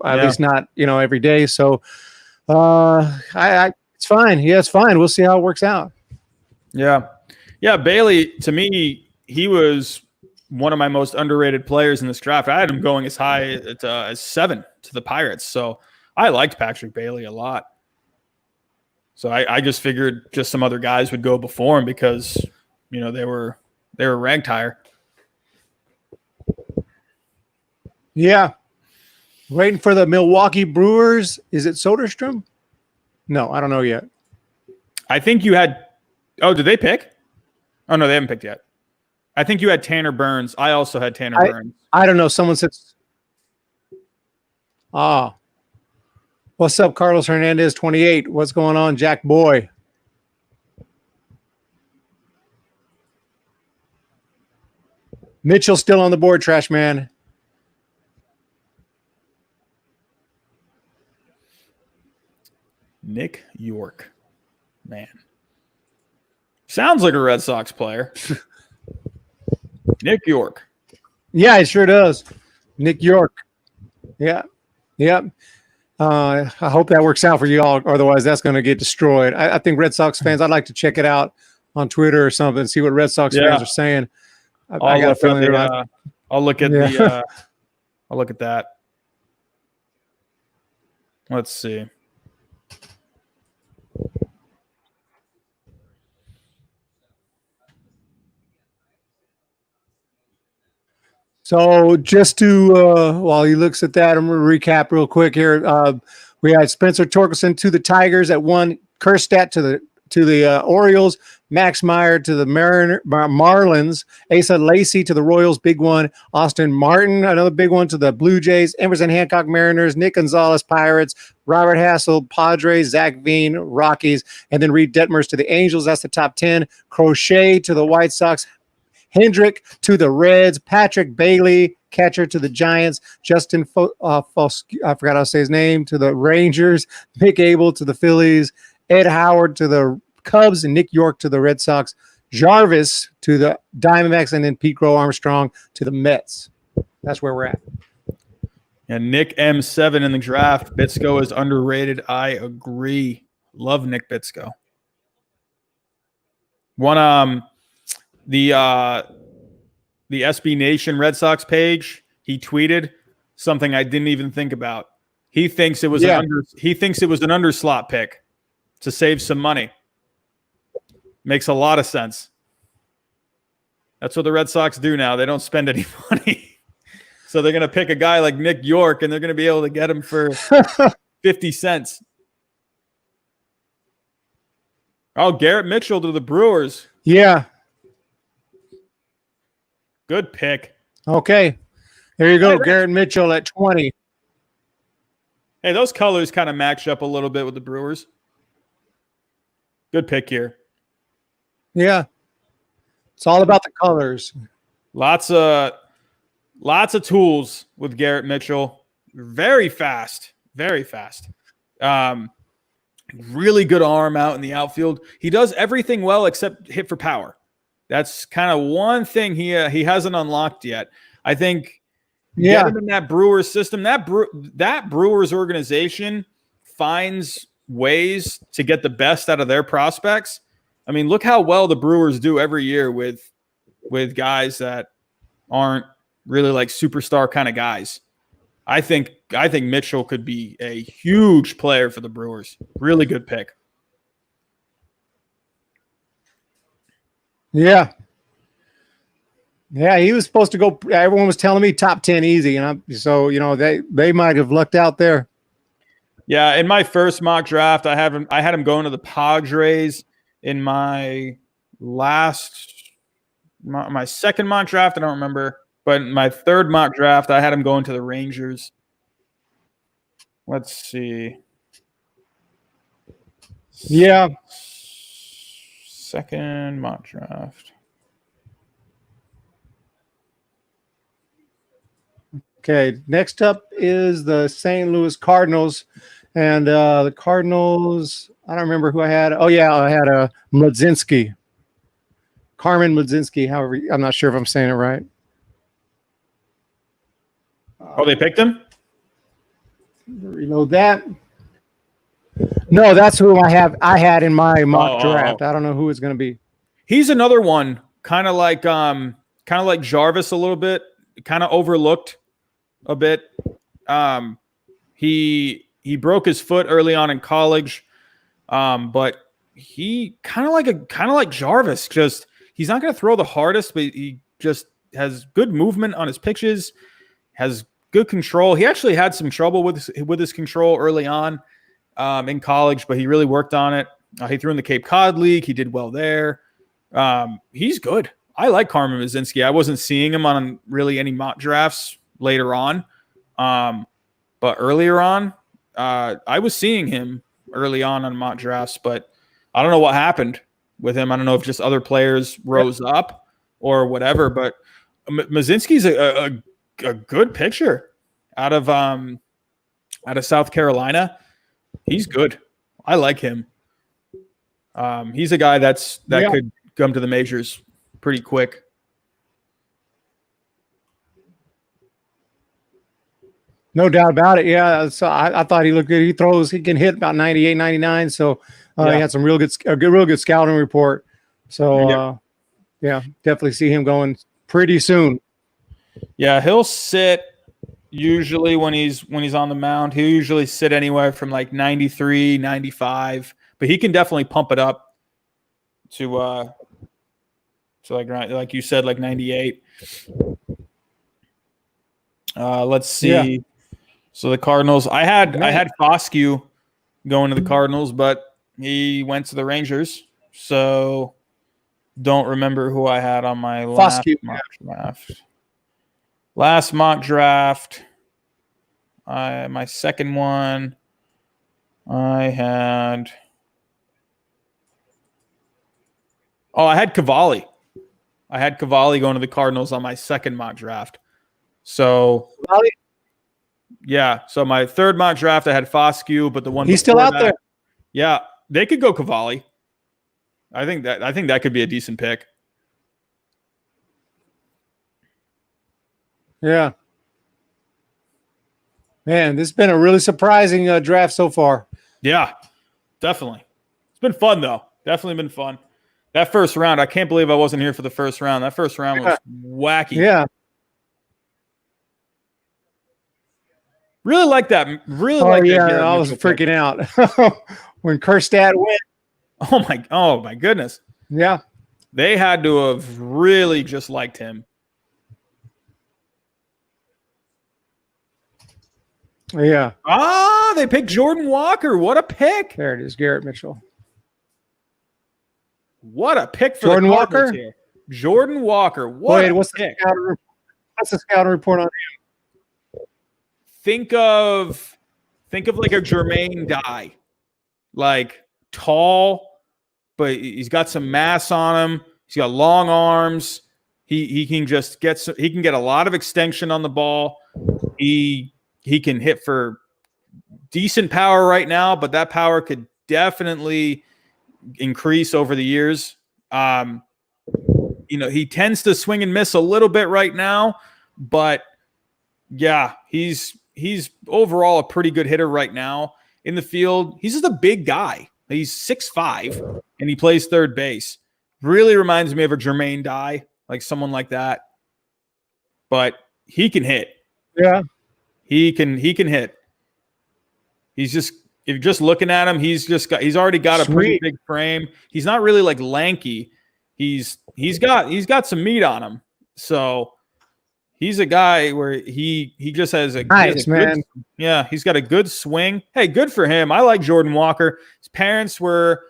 At least not every day. So, it's fine. Yeah, it's fine. We'll see how it works out. Yeah. Bailey, to me, he was one of my most underrated players in this draft. I had him going as high as 7 to the Pirates. So I liked Patrick Bailey a lot. So I just figured just some other guys would go before him because, they were ranked higher. Yeah. Waiting for the Milwaukee Brewers. Is it Soderstrom? No, I don't know yet. I think you had – did they pick? Oh, no, they haven't picked yet. I think you had Tanner Burns. I also had Tanner Burns. I don't know. Someone said – what's up, Carlos Hernandez, 28? What's going on, Jack Boy? Mitchell still on the board, Trash Man. Nick York. Man. Sounds like a Red Sox player. Nick York. Yeah, it sure does. Nick York. Yeah. I hope that works out for you all. Otherwise, that's going to get destroyed. I think Red Sox fans, I'd like to check it out on Twitter or something and see what Red Sox fans are saying. I got a feeling I'll look at I'll look at that. Let's see. So just to while he looks at that, I'm going to recap real quick here. We had Spencer Torkelson to the Tigers at 1, Kjerstad to the Orioles, Max Meyer to the Marlins, Asa Lacy to the Royals, big one, Austin Martin, another big one to the Blue Jays, Emerson Hancock Mariners, Nick Gonzalez Pirates, Robert Hassell Padres, Zach Veen Rockies, and then Reed Detmers to the Angels. That's the top 10. Crochet to the White Sox, Hendrick to the Reds, Patrick Bailey, catcher to the Giants, Justin I forgot how to say his name, to the Rangers, Mick Abel to the Phillies, Ed Howard to the Cubs, and Nick York to the Red Sox, Jarvis to the Diamondbacks, and then Pete Crow Armstrong to the Mets. That's where we're at. And Nick M7 in the draft. Bitsko is underrated. I agree. Love Nick Bitsko. The SB Nation Red Sox page, he tweeted something I didn't even think about. He thinks it was an underslot pick to save some money. Makes a lot of sense. That's what the Red Sox do now. They don't spend any money. So they're going to pick a guy like Nick York, and they're going to be able to get him for 50 cents. Oh, Garrett Mitchell to the Brewers. Yeah. Good pick. Okay. There you go. Garrett Mitchell at 20. Hey, those colors kind of match up a little bit with the Brewers. Good pick here. Yeah. It's all about the colors. Lots of tools with Garrett Mitchell. Very fast. Very fast. Really good arm out in the outfield. He does everything well except hit for power. That's kind of one thing he hasn't unlocked yet. I think get him in that Brewers system. That Brewers organization finds ways to get the best out of their prospects. I mean, look how well the Brewers do every year with guys that aren't really like superstar kind of guys. I think Mitchell could be a huge player for the Brewers. Really good pick. Yeah. Yeah, he was supposed to go. Everyone was telling me top 10 easy, and so they might have lucked out there. Yeah, in my first mock draft, I had him going to the Padres. In my second mock draft, I don't remember, but in my third mock draft, I had him going to the Rangers. Let's see. Yeah. Second mock draft. Okay, next up is the St. Louis Cardinals. And the Cardinals, I don't remember who I had. Oh, yeah, I had a Mlodzinski. Carmen Mlodzinski, however, I'm not sure if I'm saying it right. Oh, they picked him? Reload that. No, that's who I had in my mock draft. I don't know who it's going to be. He's another one, kind of like Jarvis a little bit, kind of overlooked a bit. He broke his foot early on in college, but he kind of like Jarvis. Just he's not going to throw the hardest, but he just has good movement on his pitches, has good control. He actually had some trouble with his control early on in college, but he really worked on it. He threw in the Cape Cod League. He did well there. He's good. I like Carmen Mlodzinski. I wasn't seeing him on really any mock drafts later on, but earlier on, I was seeing him early on mock drafts, but I don't know what happened with him. I don't know if just other players rose up or whatever, but Mlodzinski's a good pitcher out of South Carolina. He's good. I like him. He's a guy that could come to the majors pretty quick. No doubt about it. Yeah. So I thought he looked good. He can hit about 98, 99. So he had some real good scouting report. So definitely see him going pretty soon. Yeah. He'll sit usually when he's on the mound. He'll usually sit anywhere from like 93, 95, but he can definitely pump it up to like you said, like 98. Let's see. Yeah. So the Cardinals, I had Foscue going to the Cardinals, but he went to the Rangers. So don't remember who I had on my last mock draft. Last mock draft, my second one, I had Cavalli. I had Cavalli going to the Cardinals on my second mock draft. So yeah, so my third mock draft, I had Foscue, but the one he's still out there. Yeah, they could go Cavalli. I think that could be a decent pick. Yeah, man, this has been a really surprising draft so far. Yeah, definitely. It's been fun though. Definitely been fun. That first round, I can't believe I wasn't here for the first round. That first round was wacky. Yeah. Really like that. I was freaking out when Kjerstad went. Oh my goodness. Yeah. They had to have really just liked him. Yeah. They picked Jordan Walker. What a pick. There it is, Garrett Mitchell. What a pick for Jordan the Walker. Here. Jordan Walker. What's the scouting report on him? Think of like a Jermaine Dye, like tall, but he's got some mass on him. He's got long arms. He can just he can get a lot of extension on the ball. He can hit for decent power right now, but that power could definitely increase over the years. He tends to swing and miss a little bit right now, but yeah, he's overall a pretty good hitter right now in the field. He's just a big guy. He's 6'5", and he plays third base. Really reminds me of a Jermaine Dye, like someone like that. But he can hit. Yeah. He can hit. He's just, if you're just looking at him, he's already got a pretty big frame. He's not really like lanky. He's got some meat on him. So he's a guy where he just has a nice, man. He's got a good swing. Hey, good for him. I like Jordan Walker. His parents were,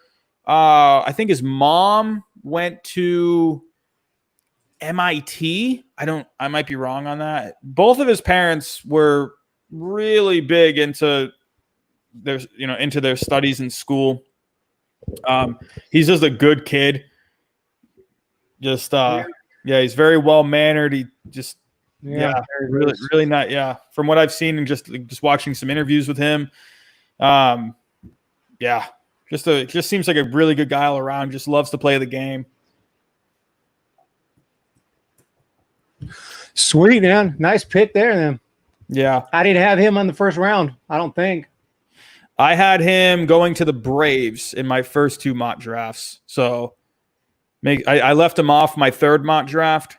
I think his mom went to MIT. I might be wrong on that. Both of his parents were really big into their studies in school. He's just a good kid. Just he's very well mannered. He just really not. Yeah, from what I've seen and just watching some interviews with him, just seems like a really good guy all around. Just loves to play the game. Sweet, man. Nice pick there, then. Yeah, I didn't have him on the first round. I don't think. I had him going to the Braves in my first 2 mock drafts. So I left him off my 3rd mock draft,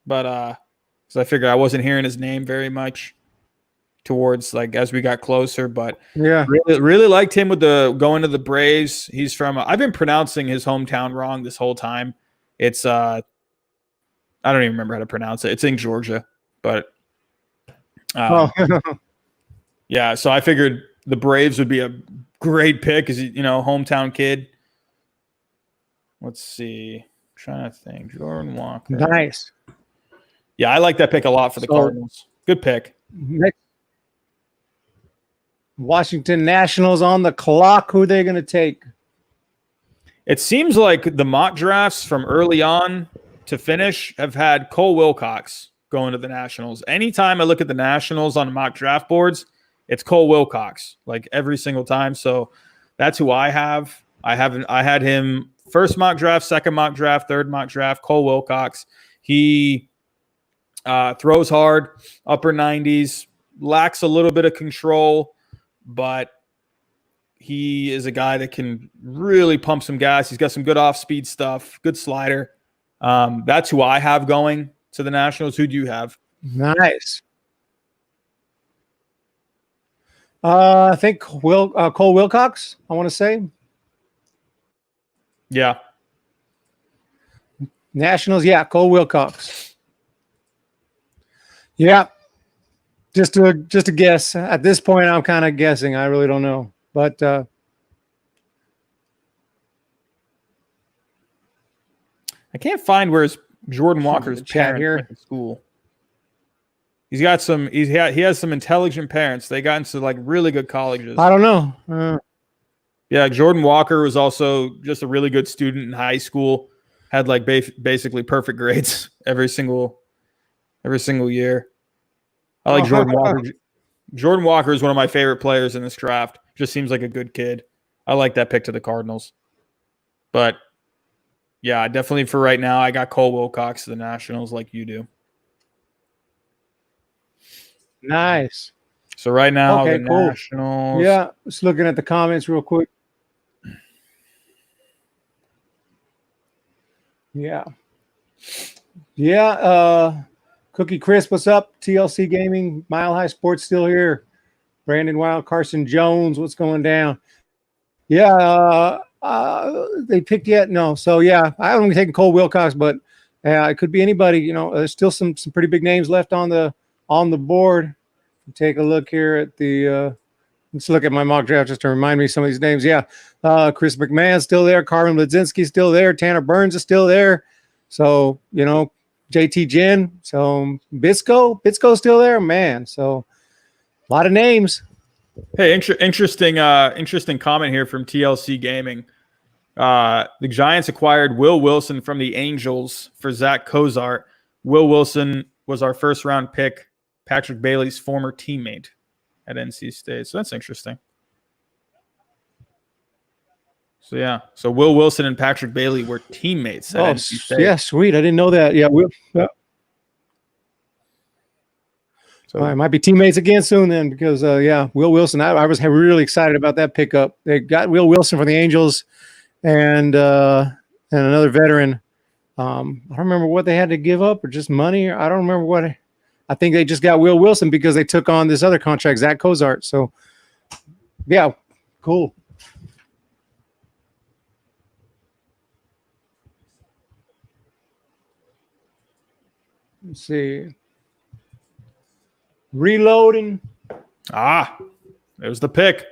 but because I figured I wasn't hearing his name very much towards like as we got closer. But yeah, really liked him with the going to the Braves. He's from I've been pronouncing his hometown wrong this whole time. It's I don't even remember how to pronounce it. It's in Georgia, but yeah. So I figured the Braves would be a great pick as hometown kid. Let's see. I'm trying to think. Jordan Walker. Nice. Yeah, I like that pick a lot for the Cardinals. Good pick. Next, Washington Nationals on the clock. Who are they going to take? It seems like the mock drafts from early on to finish have had Cole Wilcox going to the Nationals. Anytime I look at the Nationals on mock draft boards, it's Cole Wilcox, like every single time. So that's who I have. I had him first mock draft, second mock draft, third mock draft, Cole Wilcox. He throws hard, upper 90s, lacks a little bit of control, but he is a guy that can really pump some gas. He's got some good off-speed stuff, good slider. That's who I have going to the Nationals. Who do you have? Nice. I think Cole Wilcox, I want to say. Yeah. Nationals, yeah, Cole Wilcox. Yeah. Just a guess. At this point, I'm kind of guessing. I really don't know. But I can't find where Jordan Walker's parents went to school. He has some intelligent parents. They got into like really good colleges. I don't know. Yeah, Jordan Walker was also just a really good student in high school. Had like basically perfect grades every single year. I like Jordan Walker. Jordan Walker is one of my favorite players in this draft. Just seems like a good kid. I like that pick to the Cardinals. But yeah, definitely for right now, I got Cole Wilcox to the Nationals like you do. Nice. So right now, okay, the cool. Nationals. Yeah, just looking at the comments real quick. Yeah. Yeah. Cookie Crisp, what's up? TLC Gaming, Mile High Sports still here. Brandon Wild, Carson Jones, what's going down? Yeah. They picked yet? No. So yeah, I haven't taken Cole Wilcox, but it could be anybody. There's still some pretty big names left on the board. Take a look here at the. Let's look at my mock draft just to remind me some of these names. Yeah, Chris McMahon's still there. Carmen Ledzinski's still there. Tanner Burns is still there. So JT Jen. So Bitsko's still there, man. So a lot of names. Hey, interesting comment here from TLC Gaming. The Giants acquired Will Wilson from the Angels for Zach Cozart. Will Wilson was our first round pick, Patrick Bailey's former teammate at NC State. So that's interesting. So yeah, so Will Wilson and Patrick Bailey were teammates at NC State. Yeah, sweet. I didn't know that. Yeah, So I might be teammates again soon then, because Will Wilson. I was really excited about that pickup. They got Will Wilson from the Angels, and another veteran. I don't remember what they had to give up, or just money. I don't remember what. I think they just got Will Wilson because they took on this other contract, Zach Cozart. So, yeah, cool. Let's see. Reloading. There's the pick.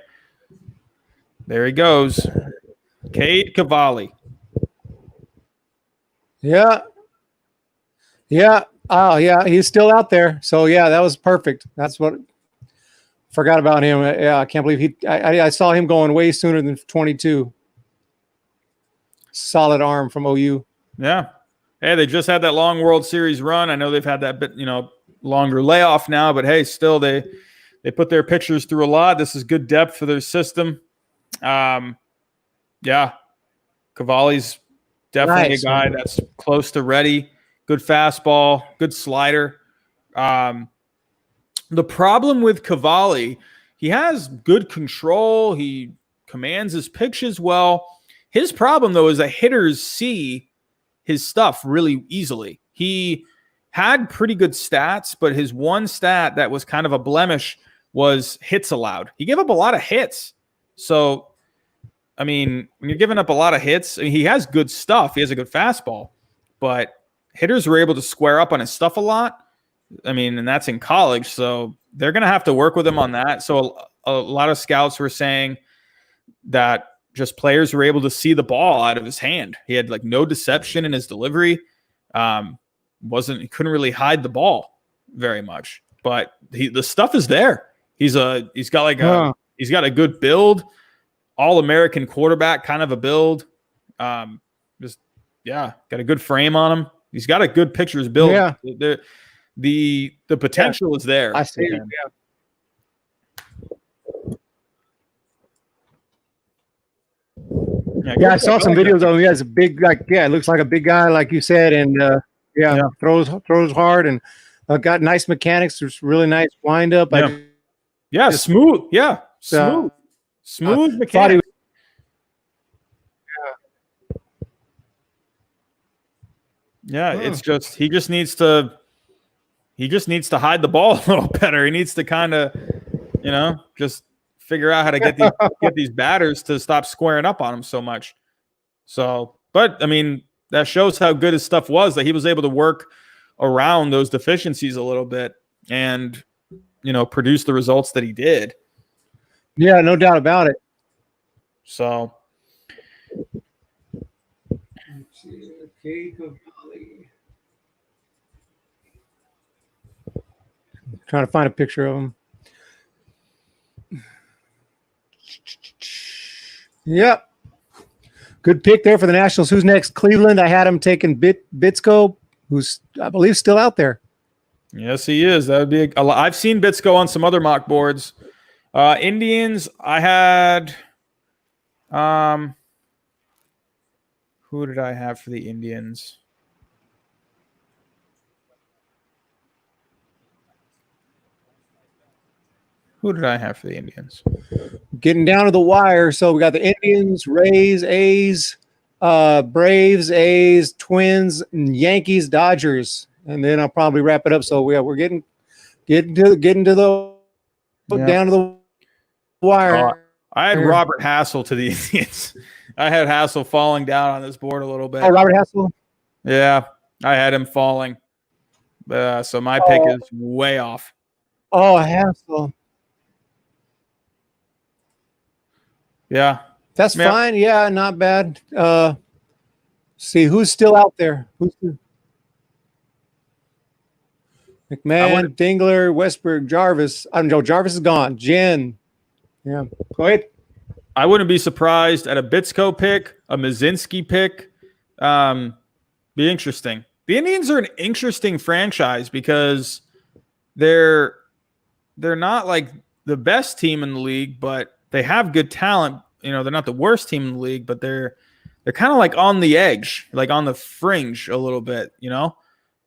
There he goes. Cade Cavalli. Yeah. Yeah. Oh, yeah. He's still out there. So, yeah, that was perfect. That's what forgot about him. Yeah, I can't believe I saw him going way sooner than 22. Solid arm from OU. Yeah. Hey, they just had that long World Series run. I know they've had that bit, longer layoff now, but hey, still they put their pitchers through a lot. This is good depth for their system. Yeah. Cavalli's definitely a guy that's close to ready. Good fastball, good slider. The problem with Cavalli, he has good control. He commands his pitches well. His problem, though, is that hitters see his stuff really easily. He had pretty good stats, but his one stat that was kind of a blemish was hits allowed. He gave up a lot of hits. So, I mean, when you're giving up a lot of hits, he has good stuff. He has a good fastball, but hitters were able to square up on his stuff a lot. I mean, and that's in college, so they're going to have to work with him on that. So a lot of scouts were saying that just players were able to see the ball out of his hand. He had like no deception in his delivery. He couldn't really hide the ball very much, but the stuff is there. He's got a good build, all-American quarterback kind of a build. Got a good frame on him. He's got a good pitcher's build. Yeah. The potential is there. I see. Yeah, I saw some videos of him. He has a big, it looks like a big guy, like you said, and throws hard and got nice mechanics. There's really nice windup. Smooth. Yeah, smooth mechanics. It's just he just needs to hide the ball a little better. He needs to kind of, just figure out how to get these batters to stop squaring up on him so much. So, but I mean, that shows how good his stuff was, that he was able to work around those deficiencies a little bit and, produce the results that he did. Yeah, no doubt about it. So. Trying to find a picture of him. Yep. Good pick there for the Nationals. Who's next? Cleveland. I had him taking Bitsko, who's, I believe, still out there. Yes, he is. That would be I've seen Bitsko on some other mock boards. Indians, I had who did I have for the Indians? Getting down to the wire. So we got the Indians, Rays, A's, Braves, A's, Twins, Yankees, Dodgers, and then I'll probably wrap it up. So we're getting to the down to the wire. I had Robert Hassell to the Indians. I had Hassell falling down on this board a little bit. Oh, Robert Hassell? Yeah, I had him falling. So my pick is way off. Oh, Hassell. Yeah. That's fine. Yeah, not bad. See, who's still out there? McMahon, Dingler, Westberg, Jarvis. I don't know. Jarvis is gone. Jen. Yeah. Go ahead. I wouldn't be surprised at a Bitsko pick, a Mazinski pick. Be interesting. The Indians are an interesting franchise because they're not like the best team in the league, but they have good talent. They're not the worst team in the league, but they're kind of like on the edge, like on the fringe a little bit. You got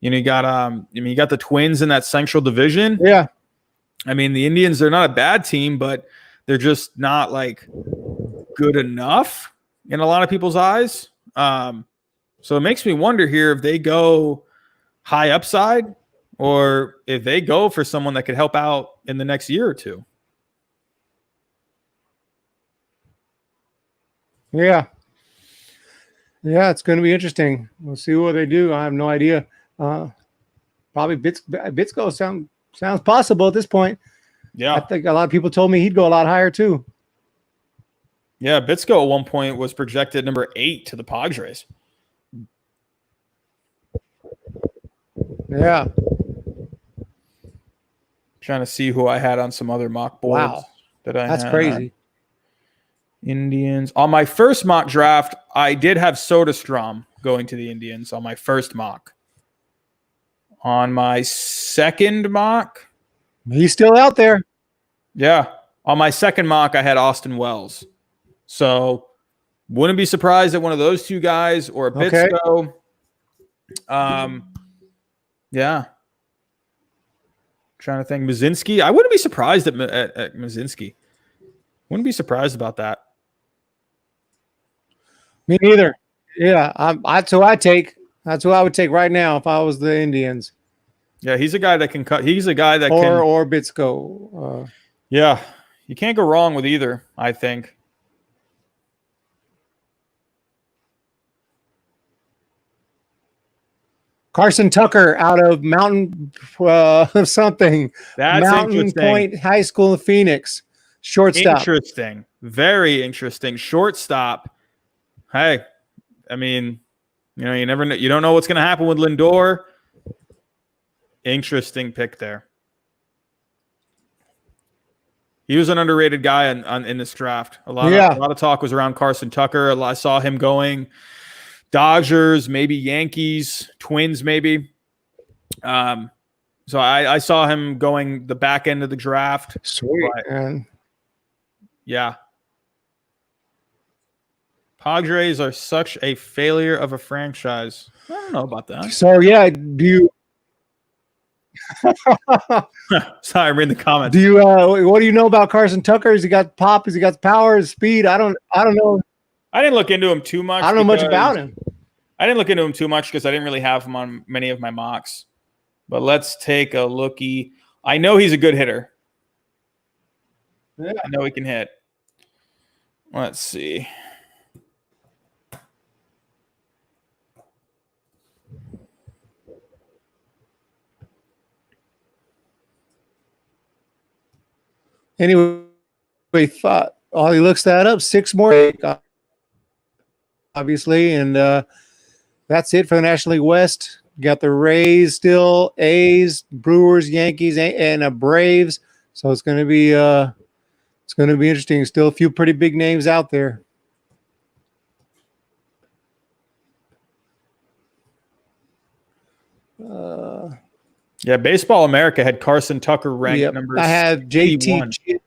you got the Twins in that Central Division. Yeah. I mean, the Indians, they're not a bad team, but they're just not like good enough in a lot of people's eyes. So it makes me wonder here if they go high upside or if they go for someone that could help out in the next year or two. Yeah. Yeah, it's going to be interesting. We'll see what they do. I have no idea. Probably Bitsko sounds possible at this point. Yeah. I think a lot of people told me he'd go a lot higher too. Yeah, Bitsko at one point was projected number 8 to the Padres. Yeah. Trying to see who I had on some other mock boards. Wow. That's crazy. Indians. On my first mock draft, I did have Soderstrom going to the Indians on my first mock. On my second mock, He's still out there. yeah. On my second mock, I had Austin Wells. So wouldn't be surprised at one of those two guys or a Bitsko. Yeah. Trying to think. Mazinski. I wouldn't be surprised at Mazinski. Wouldn't be surprised about that. Me neither. Yeah, that's who I take. That's who I would take right now if I was the Indians. Yeah, he's a guy that can cut. He's a guy that or Bitsko. Yeah, you can't go wrong with either, I think. Carson Tucker out of Mountain something. That's Mountain Point High School in Phoenix. Shortstop. Interesting. Very interesting. Shortstop. Hey, I mean, you never know. You don't know what's going to happen with Lindor. Interesting pick there. He was an underrated guy in this draft. A lot of talk was around Carson Tucker. I saw him going Dodgers, maybe Yankees, Twins, maybe. So I saw him going the back end of the draft. Sweet, man. Yeah. Padres are such a failure of a franchise. I don't know about that. So, yeah, do you... Sorry, I'm reading the comments. Do you what do you know about Carson Tucker? Has he got pop? Has he got power? Speed? I don't know. I didn't look into him too much. I don't know much about him. I didn't look into him too much because I didn't really have him on many of my mocks. But let's take a looky. I know he's a good hitter. Yeah. I know he can hit. Let's see. Anyway, he looks that up. 6 more, obviously, and that's it for the National League West. Got the Rays still, A's, Brewers, Yankees, and Braves. So it's going to be interesting. Still a few pretty big names out there. Yeah, Baseball America had Carson Tucker ranked number. I had JT.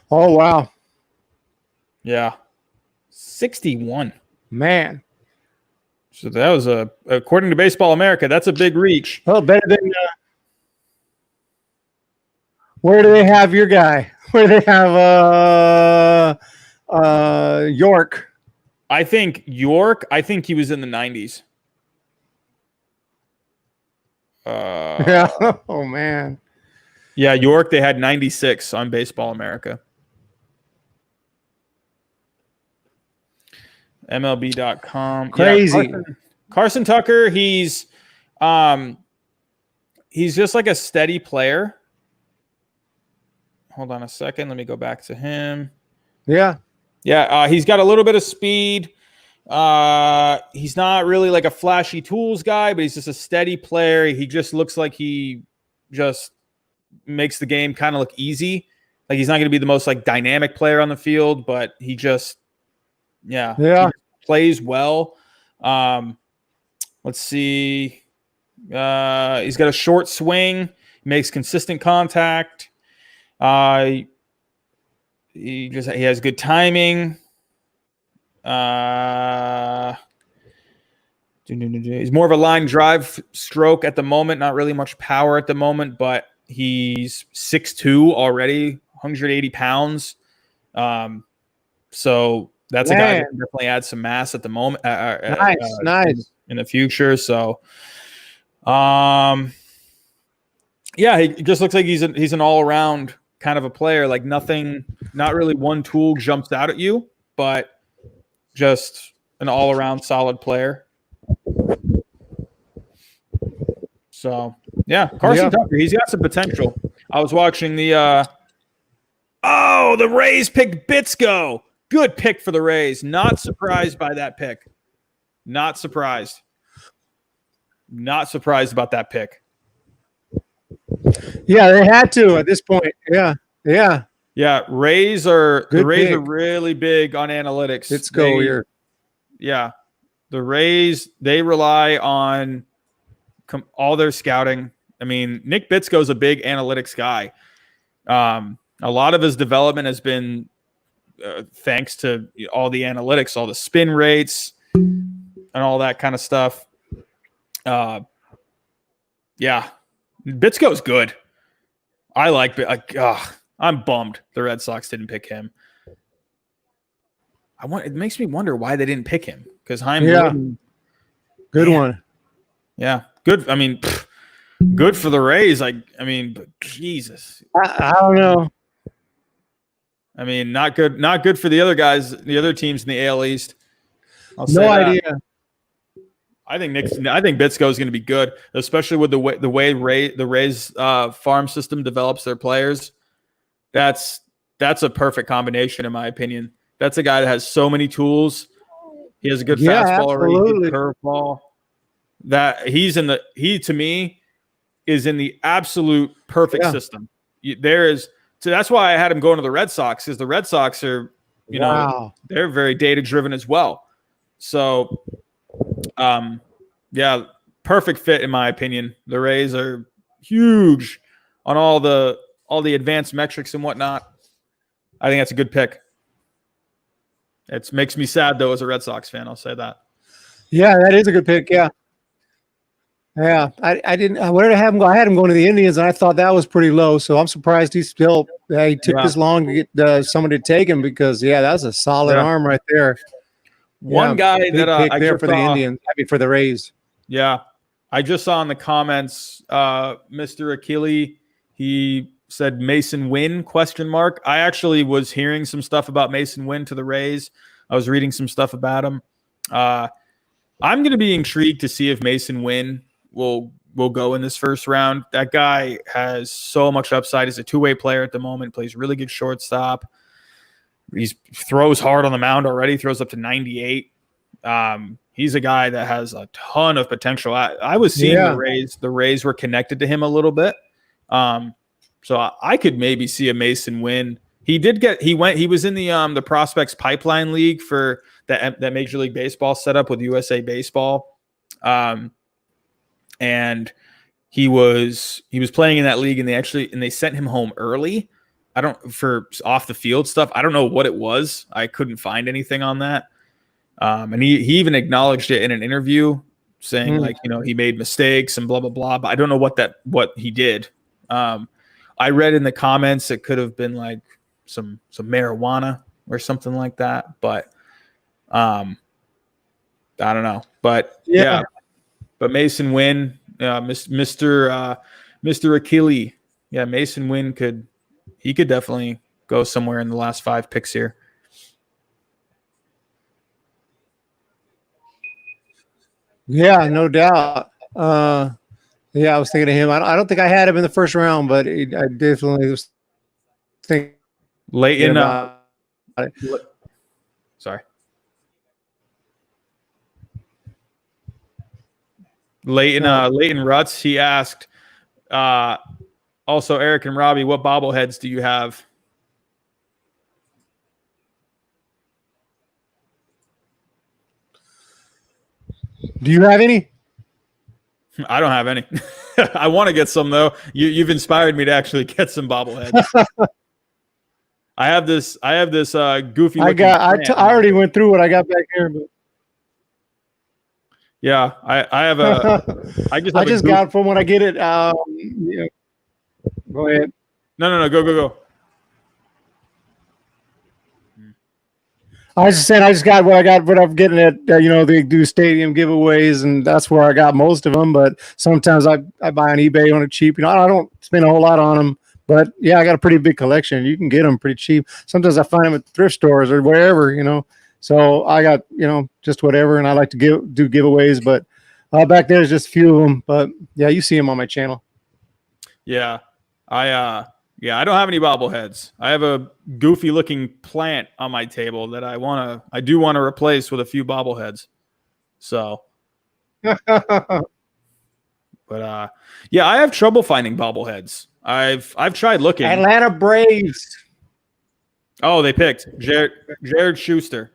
Oh wow! Yeah, 61. Man. So that was according to Baseball America, that's a big reach. Well, better than. Where do they have your guy? Where do they have York? I think York. I think he was in the 90s. Yeah. Oh man. Yeah, York. They had 96 on Baseball America. MLB.com. Crazy. Yeah, Carson Tucker. He's just like a steady player. Hold on a second. Let me go back to him. Yeah. Yeah. He's got a little bit of speed. He's not really like a flashy tools guy, but he's just a steady player. He just looks like he just makes the game kind of look easy. Like he's not going to be the most like dynamic player on the field, but he just, he plays well. Let's see. He's got a short swing, makes consistent contact. He has good timing. He's more of a line drive stroke at the moment, not really much power at the moment, but he's 6'2" already, 180 pounds. So that's a guy that can definitely add some mass at the moment. Nice. in the future. So, yeah, he just looks like he's an all around kind of a player. Like not really one tool jumps out at you, but just an all around solid player. So yeah, Carson Tucker, he's got some potential. I was watching the Rays picked Bitsko. Good pick for the Rays. Not surprised by that pick. Not surprised. Not surprised about that pick. Yeah, they had to at this point. Yeah. Rays are Good the Rays pick. are really big on analytics. Let's go here. Yeah, the Rays, they rely on all their scouting. I mean, Nick Bitsko is a big analytics guy. A lot of his development has been thanks to all the analytics, all the spin rates, and all that kind of stuff. Yeah, Bitsko is good. I like it. I'm bummed the Red Sox didn't pick him. It makes me wonder why they didn't pick him, because Heim. Good one. Yeah, good. I mean, good for the Rays. But Jesus, I don't know. I mean, not good. Not good for the other guys, the other teams in the AL East. No idea. I think Bitsko is going to be good, especially with the way the Rays farm system develops their players. That's a perfect combination, in my opinion. That's a guy that has so many tools. He has a good fastball already, good curveball. That he to me is in the absolute perfect system. So that's why I had him going to the Red Sox, because the Red Sox are, they're very data driven as well. So, perfect fit in my opinion. The Rays are huge on all the advanced metrics and whatnot. I think that's a good pick. It makes me sad though as a Red Sox fan. I'll say that. Yeah, that is a good pick. Yeah. Yeah, I didn't. Where did I have him go? I had him going to the Indians, and I thought that was pretty low. So I'm surprised he took this long to get somebody to take him, because that's a solid arm right there. One guy that I there for the Indians, for the Rays. Yeah, I just saw in the comments, Mr. Achille, he said Mason Wynn ? I actually was hearing some stuff about Mason Wynn to the Rays. I was reading some stuff about him. I'm going to be intrigued to see if Mason Wynn will go in this first round. That guy has so much upside. He's a two-way player at the moment, plays really good shortstop. He throws hard on the mound already, throws up to 98. He's a guy that has a ton of potential. I was seeing the Rays were connected to him a little bit. So I could maybe see a Mason Wynn. He was in the Prospects Pipeline League for that Major League Baseball setup with USA Baseball. And he was playing in that league, and they sent him home early. For off the field stuff. I don't know what it was. I couldn't find anything on that. And he even acknowledged it in an interview, saying he made mistakes and blah blah blah. But I don't know what he did. I read in the comments it could have been like some marijuana or something like that. But I don't know. But but Mason Wynn, Mr. Achille, Mason Wynn could definitely go somewhere in the last 5 picks here. Yeah, no doubt. I was thinking of him. I don't think I had him in the first round, but I definitely was thinking late in. Sorry. Leighton Rutz, he asked, also Eric and Robbie, what bobbleheads do you have? Do you have any? I don't have any. I want to get some though. You've inspired me to actually get some bobbleheads. I have this goofy. I already went through what I got back here. But... Yeah, I have a. I just got from when I get it. Go ahead. No. Go. I was just saying, I just got what I'm getting at. They do stadium giveaways, and that's where I got most of them. But sometimes I buy on eBay on it cheap. I don't spend a whole lot on them. But yeah, I got a pretty big collection. You can get them pretty cheap. Sometimes I find them at thrift stores or wherever. So I got just whatever, and I like to do giveaways. But back there's just a few of them. But yeah, you see them on my channel. Yeah, I don't have any bobbleheads. I have a goofy looking plant on my table that I do want to replace with a few bobbleheads. So, but yeah, I have trouble finding bobbleheads. I've tried looking. Atlanta Braves. Oh, they picked Jared Schuster.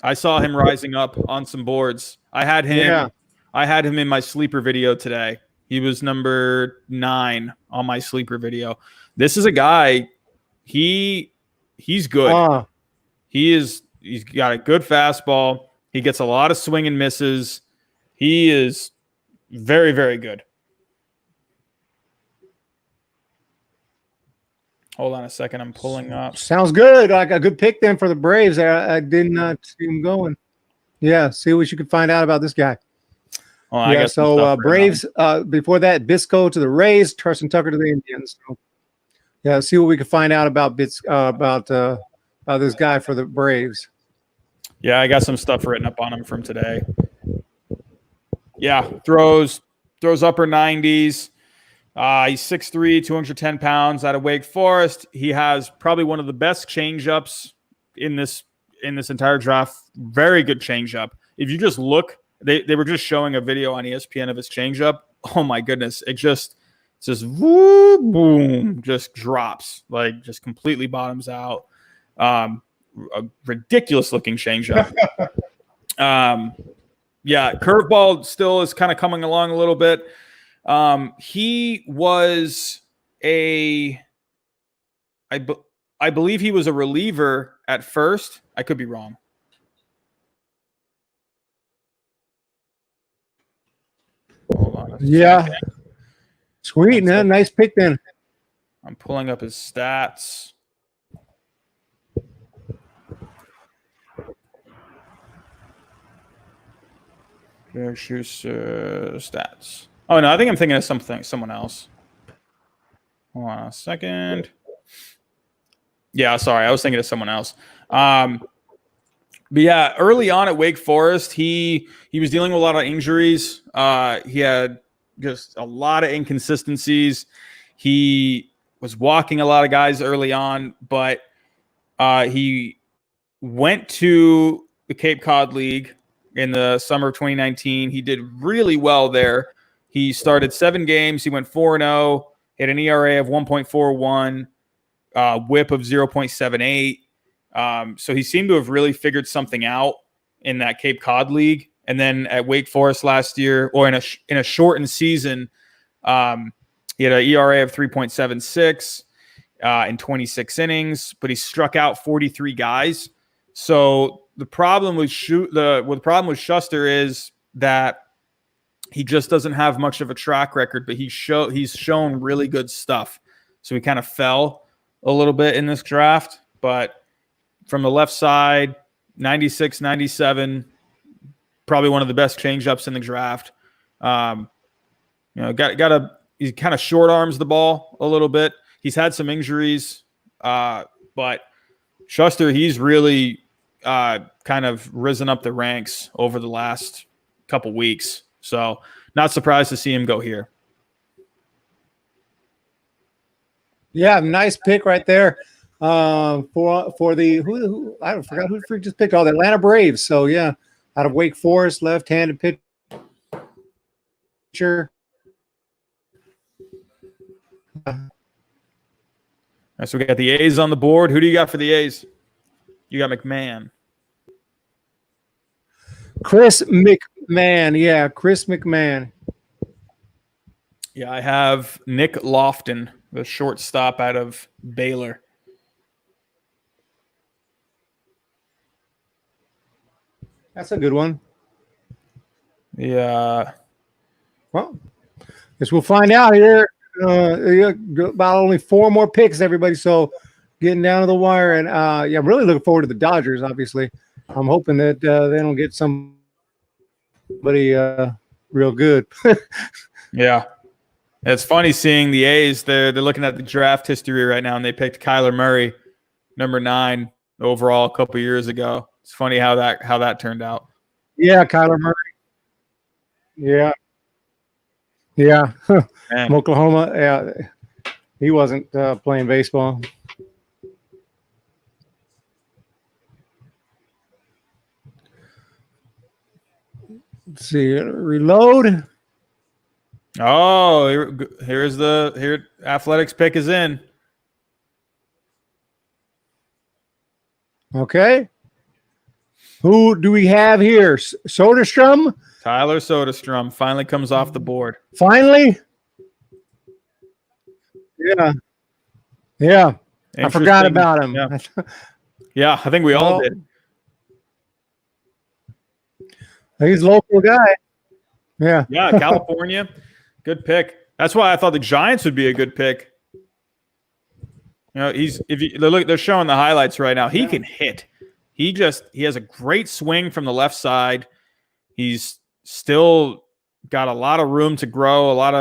I saw him rising up on some boards. I had him. Yeah. I had him in my sleeper video today. He was number 9 on my sleeper video. This is a guy. He's good. He's got a good fastball. He gets a lot of swing and misses. He is very, very good. Hold on a second. I'm pulling up. Sounds good. Like a good pick then for the Braves. I did not see him going. Yeah, see what you can find out about this guy. Oh, so Braves, before that, Bisco to the Rays, Turson Tucker to the Indians. So, yeah, see what we can find out about this guy for the Braves. Yeah, I got some stuff written up on him from today. Yeah, throws upper 90s. He's 6'3", 210 pounds out of Wake Forest. He has probably one of the best changeups in this entire draft. Very good changeup. If you just look, they were just showing a video on ESPN of his changeup. Oh my goodness. It's just woo, boom, just drops, like just completely bottoms out. A ridiculous looking changeup. Yeah, curveball still is kind of coming along a little bit. He was I believe he was a reliever at first. I could be wrong. Hold on. Yeah. Sweet, man. Nice pick then. I'm pulling up his stats. Stats. Oh, no, I think I'm thinking of someone else. Hold on a second. Yeah, sorry. I was thinking of someone else. But yeah, early on at Wake Forest, he was dealing with a lot of injuries. He had just a lot of inconsistencies. He was walking a lot of guys early on, but he went to the Cape Cod League in the summer of 2019. He did really well there. He started 7 games. He went 4-0, had an ERA of 1.41, whip of 0.78. So he seemed to have really figured something out in that Cape Cod League. And then at Wake Forest last year, or in a shortened season, he had an ERA of 3.76 in 26 innings, but he struck out 43 guys. So the problem with Schuster is that he just doesn't have much of a track record, but he's shown really good stuff. So he kind of fell a little bit in this draft, but from the left side, 96, 97, probably one of the best changeups in the draft. He kind of short arms the ball a little bit. He's had some injuries, but Schuster, he's really kind of risen up the ranks over the last couple weeks. So not surprised to see him go here. Yeah, nice pick right there for the who I forgot who the freak just picked. The Atlanta Braves. So yeah, out of Wake Forest, left-handed pitcher. All right, so we got the A's on the board. Who do you got for the A's? You got McMahon. Chris McMahon. Yeah, Chris McMahon. Yeah, I have Nick Lofton, the shortstop out of Baylor. That's a good one. Yeah. Well, guess we'll find out here. About only 4 more picks, everybody. So getting down to the wire. And yeah, I'm really looking forward to the Dodgers, obviously. I'm hoping that they don't get somebody real good. Yeah. It's funny seeing the A's. They're looking at the draft history right now, and they picked Kyler Murray, number 9 overall a couple years ago. It's funny how that turned out. Yeah, Kyler Murray. Yeah. Yeah. Man. Oklahoma. Yeah. He wasn't playing baseball. Let's see. Reload. Oh, here's Athletics pick is in. Okay. Who do we have here? Soderstrom? Tyler Soderstrom finally comes off the board. Finally? Yeah. Yeah. I forgot about him. Yeah, yeah, I think we all did. He's a local guy. Yeah. Yeah, California. Good pick. That's why I thought the Giants would be a good pick. You know, they're showing the highlights right now. He can hit. He has a great swing from the left side. He's still got a lot of room to grow, a lot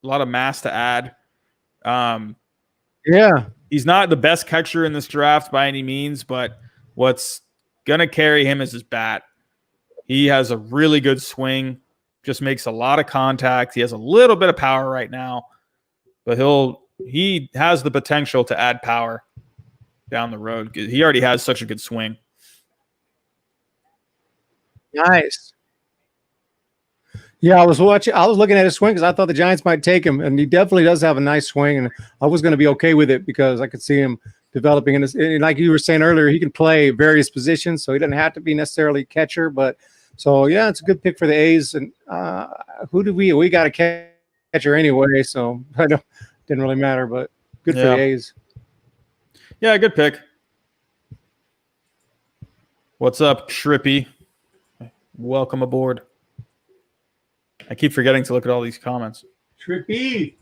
of mass to add. Yeah. He's not the best catcher in this draft by any means, but what's gonna carry him is his bat. He has a really good swing, just makes a lot of contact. He has a little bit of power right now, but he has the potential to add power down the road. He already has such a good swing. Nice. Yeah, I was looking at his swing because I thought the Giants might take him, and he definitely does have a nice swing, and I was going to be okay with it because I could see him developing in this. And like you were saying earlier, he can play various positions, so he doesn't have to be necessarily catcher. But so yeah, it's a good pick for the A's. And who do we got a catcher anyway, so I don't didn't really matter, but good for the A's. Yeah, good pick. What's up, Trippy? Welcome aboard. I keep forgetting to look at all these comments. Trippy.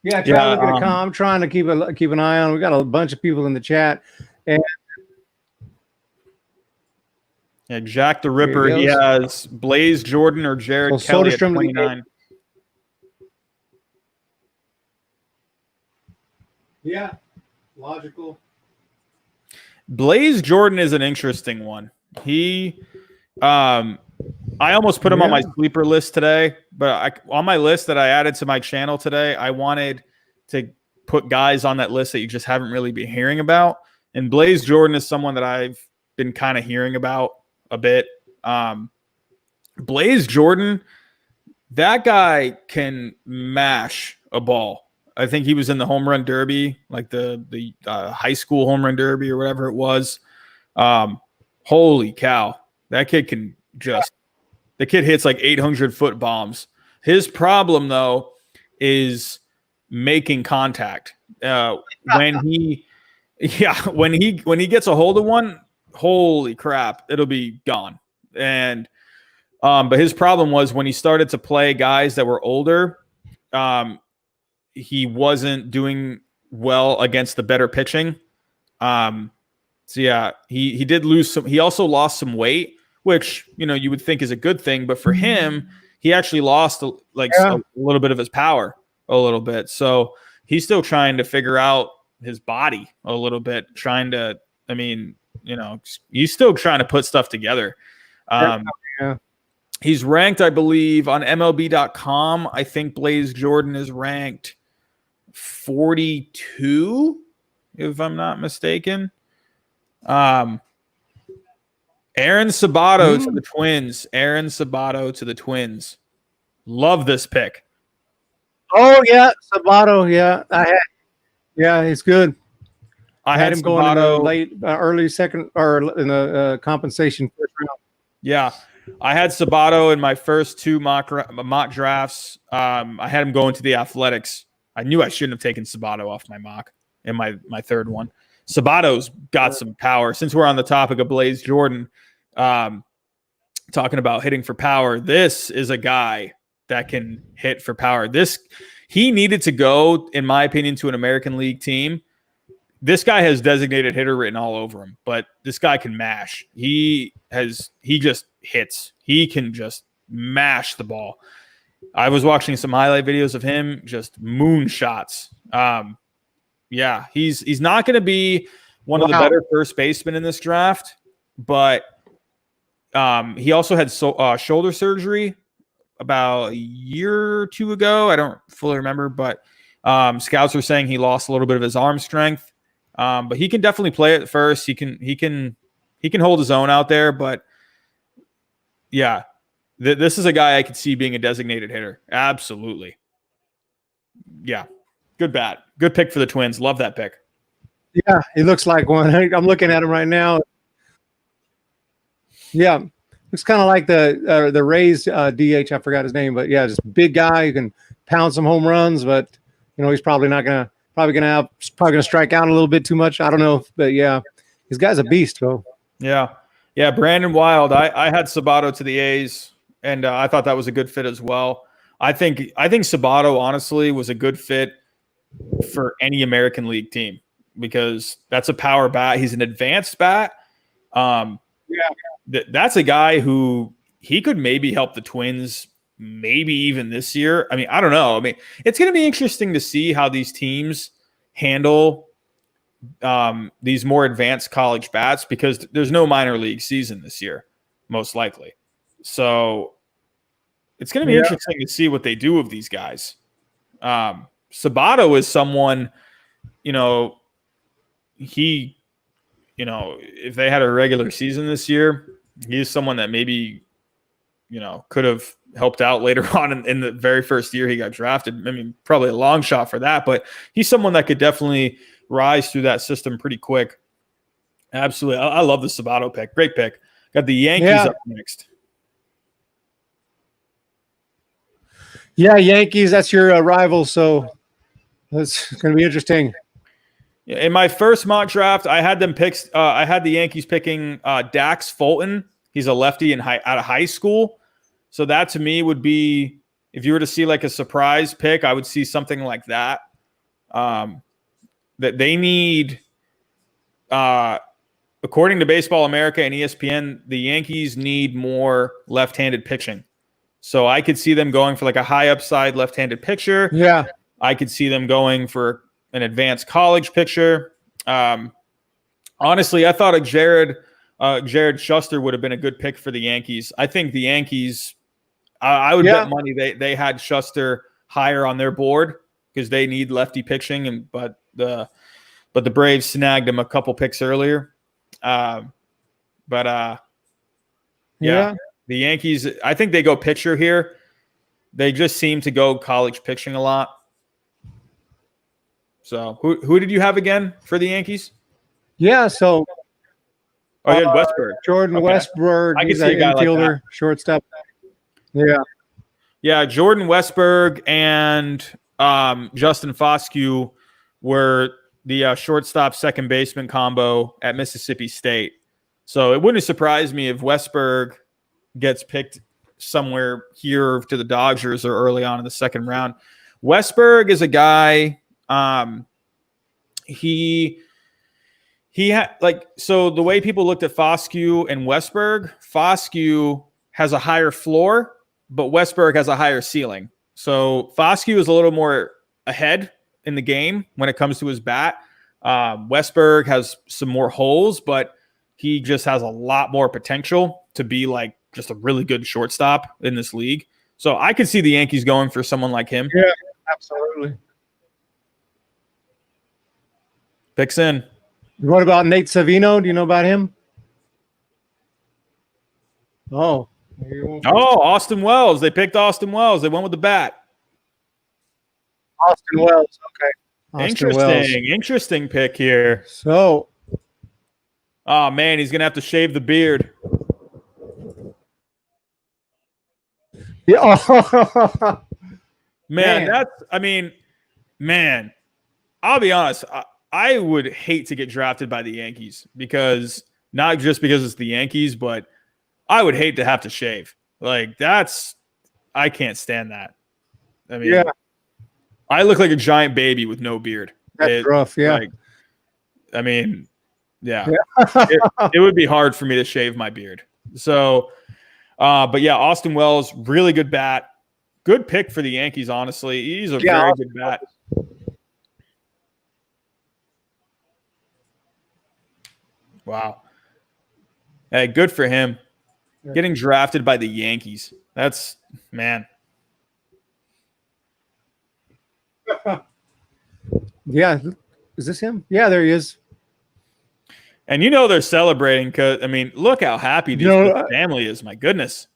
Yeah, try to look at the comment. I'm trying to keep an eye on. We got a bunch of people in the chat. And yeah, Jack the Ripper. He has Blaze Jordan or Jared Kelly at 29. Yeah, logical. Blaze Jordan is an interesting one. He, I almost put him on my sleeper list today, but on my list that I added to my channel today, I wanted to put guys on that list that you just haven't really been hearing about. And Blaze Jordan is someone that I've been kind of hearing about a bit. Blaze Jordan, that guy can mash a ball. I think he was in the home run derby, like the high school home run derby or whatever it was. Holy cow. That kid can the kid hits like 800-foot bombs. His problem, though, is making contact. When he gets a hold of one, holy crap, it'll be gone. And but his problem was when he started to play guys that were older, he wasn't doing well against the better pitching. So yeah, he did lose some. He also lost some weight, which, you know, you would think is a good thing, but for him, he actually lost a little bit of his power a little bit. So he's still trying to figure out his body a little bit, he's still trying to put stuff together. He's ranked, I believe, on MLB.com. I think Blaze Jordan is ranked 42, if I'm not mistaken. Aaron Sabato to the Twins. Aaron Sabato to the Twins. Love this pick. Oh yeah, Sabato. Yeah, he's good. I had him going in the late, early second, or in the compensation first round. Yeah, I had Sabato in my first two mock drafts. I had him going to the Athletics. I knew I shouldn't have taken Sabato off my mock in my third one. Sabato's got some power. Since we're on the topic of Blaze Jordan, talking about hitting for power, this is a guy that can hit for power. he needed to go, in my opinion, to an American League team. This guy has designated hitter written all over him, but this guy can mash. He just hits. He can just mash the ball. I was watching some highlight videos of him, just moon shots. Yeah, he's not going to be one of the better first basemen in this draft, but he also had shoulder surgery about a year or two ago. I don't fully remember, but scouts are saying he lost a little bit of his arm strength. But he can definitely play at first. He can hold his own out there. But yeah, this is a guy I could see being a designated hitter. Absolutely. Yeah, good bat, good pick for the Twins. Love that pick. Yeah, he looks like one. I'm looking at him right now. Yeah, looks kind of like the Rays DH. I forgot his name, but yeah, just big guy who can pound some home runs. But he's probably gonna strike out a little bit too much. I don't know, but yeah, this guy's a beast, though. Yeah, Brandon Wild. I had Sabato to the A's, and I thought that was a good fit as well. I think Sabato honestly was a good fit for any American League team because that's a power bat. He's an advanced bat. That's a guy who he could maybe help the Twins maybe even this year. I mean, I don't know. I mean, it's going to be interesting to see how these teams handle these more advanced college bats because there's no minor league season this year, most likely. So it's going to be interesting to see what they do with these guys. Sabato is someone, if they had a regular season this year, he's someone that maybe, could have helped out later on in the very first year he got drafted. I mean, probably a long shot for that, but he's someone that could definitely rise through that system pretty quick. Absolutely. I love the Sabato pick. Great pick. Got the Yankees up next. Yeah, Yankees, that's your rival, so that's going to be interesting. In my first mock draft, I had them pick. I had the Yankees picking Dax Fulton. He's a lefty out of high school. So that to me would be, if you were to see like a surprise pick, I would see something like that. That they need, according to Baseball America and ESPN, the Yankees need more left-handed pitching. So I could see them going for like a high upside left-handed pitcher. Yeah. I could see them going for an advanced college pitcher. Honestly, I thought Jared Shuster would have been a good pick for the Yankees. I think the Yankees, I would bet money they had Shuster higher on their board because they need lefty pitching, but the Braves snagged him a couple picks earlier. The Yankees, I think they go pitcher here. They just seem to go college pitching a lot. So who did you have again for the Yankees? Yeah, so you had Westberg. Jordan Westberg. I can he's see a guy infielder, like that. Shortstop. Yeah. Yeah, Jordan Westberg and Justin Foscue were the shortstop second baseman combo at Mississippi State. So it wouldn't surprise me if Westberg gets picked somewhere here to the Dodgers or early on in the second round. Westberg is a guy. He had so the way people looked at Foscue and Westberg, Foscue has a higher floor, but Westberg has a higher ceiling. So Foscue is a little more ahead in the game when it comes to his bat. Westberg has some more holes, but he just has a lot more potential to be like just a really good shortstop in this league. So I could see the Yankees going for someone like him. Yeah, absolutely. Picks in. What about Nate Savino? Do you know about him? Oh, Austin Wells. They picked Austin Wells. They went with the bat. Austin Wells. Okay. Interesting pick here. So, oh man, he's gonna have to shave the beard. Yeah. Man, I'll be honest. I would hate to get drafted by the Yankees because not just because it's the Yankees, but I would hate to have to shave. Like I can't stand that. I mean, I look like a giant baby with no beard. That's rough. Yeah. Like, I mean, yeah. it would be hard for me to shave my beard. So, but yeah, Austin Wells, really good bat. Good pick for the Yankees, honestly. He's a very good bat. Wow. Hey, good for him. Getting drafted by the Yankees. That's, man. Yeah. Is this him? Yeah, there he is. And you know they're celebrating because, I mean, look how happy this family is. My goodness.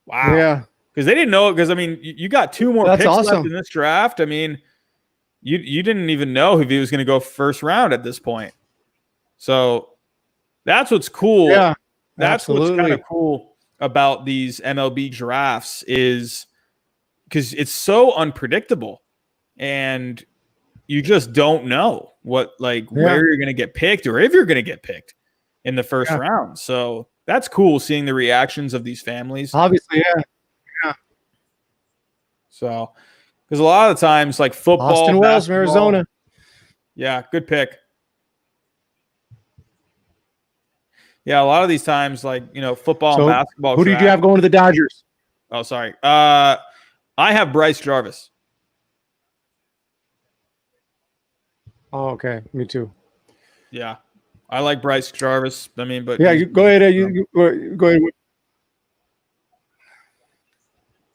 Wow. Yeah. Because they didn't know it. Because, I mean, you got 2 more picks left in this draft. I mean, you didn't even know if he was going to go first round at this point. So that's what's cool. Yeah. That's what's kind of cool about these MLB drafts is because it's so unpredictable. And you just don't know where you're going to get picked or if you're going to get picked in the first round. So that's cool seeing the reactions of these families. Obviously, yeah. So, because a lot of the times, like football, Austin Wells from Arizona. Yeah, good pick. Yeah, a lot of these times, like, football and basketball. Who did you have going to the Dodgers? Oh, sorry. I have Bryce Jarvis. Oh, okay. Me too. Yeah. I like Bryce Jarvis. I mean, but yeah, you go ahead. You go ahead.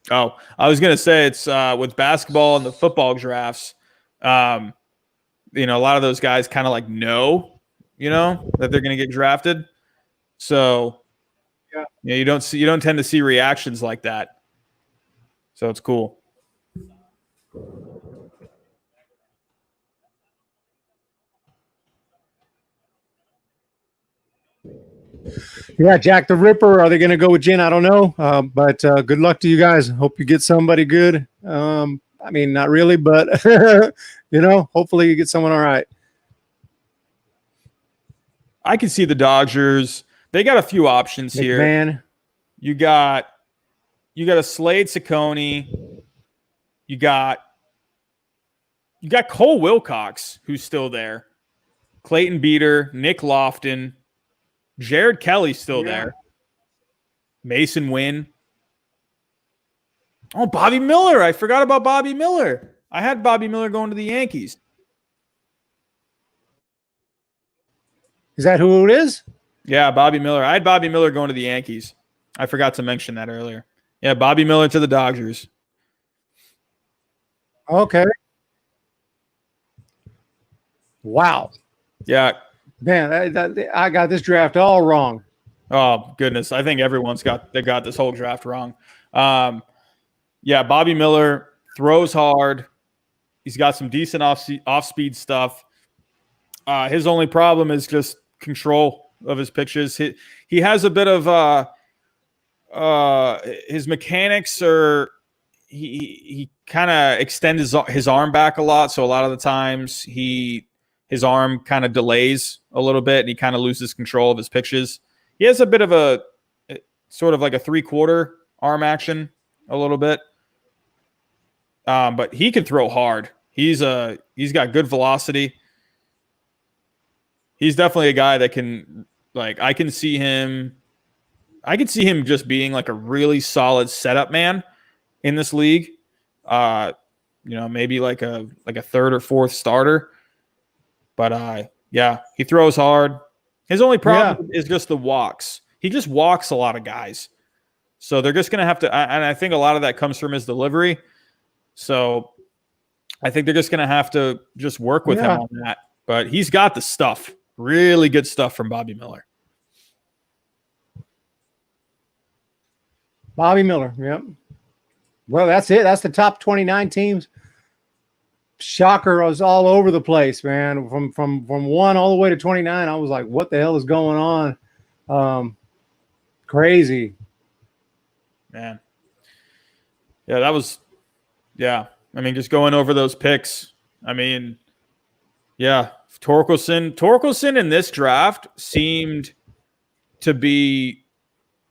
Oh, I was gonna say it's with basketball and the football drafts. A lot of those guys kind of know that they're gonna get drafted. So you don't tend to see reactions like that. So it's cool. Yeah, Jack the Ripper. Are they going to go with Jen? I don't know. But good luck to you guys. Hope you get somebody good. I mean, not really, but hopefully you get someone all right. I can see the Dodgers. They got a few options here. Man, you got a Slade Ciccone. You got Cole Wilcox, who's still there. Clayton Beater, Nick Lofton. Jared Kelly's still there. Mason Wynn. Oh, Bobby Miller. I forgot about Bobby Miller. I had Bobby Miller going to the Yankees. Is that who it is? Yeah, Bobby Miller. I had Bobby Miller going to the Yankees. I forgot to mention that earlier. Yeah, Bobby Miller to the Dodgers. Okay. Wow. Yeah. Man, I got this draft all wrong. Oh, goodness. I think everyone's got this whole draft wrong. Yeah, Bobby Miller throws hard. He's got some decent off-speed stuff. His only problem is just control of his pitches. He has a bit of his mechanics are he kind of extends his arm back a lot. So a lot of the times his arm kind of delays a little bit and he kind of loses control of his pitches. He has a bit of a sort of like a 3/4 arm action a little bit. But he can throw hard. He's got good velocity. He's definitely a guy that can, I can see him just being like a really solid setup man in this league. Maybe like a third or fourth starter. But yeah, he throws hard. His only problem is just the walks. He just walks a lot of guys. So they're just going to have to, and I think a lot of that comes from his delivery. So I think they're just going to have to just work with him on that. But he's got the stuff. Really good stuff from Bobby Miller. Bobby Miller, yep. Well, that's it. That's the top 29 teams. Shocker, I was all over the place, man. From 1 all the way to 29, I was like, what the hell is going on? Crazy. Man. Yeah, that was I mean, just going over those picks. I mean, yeah, Torkelson in this draft seemed to be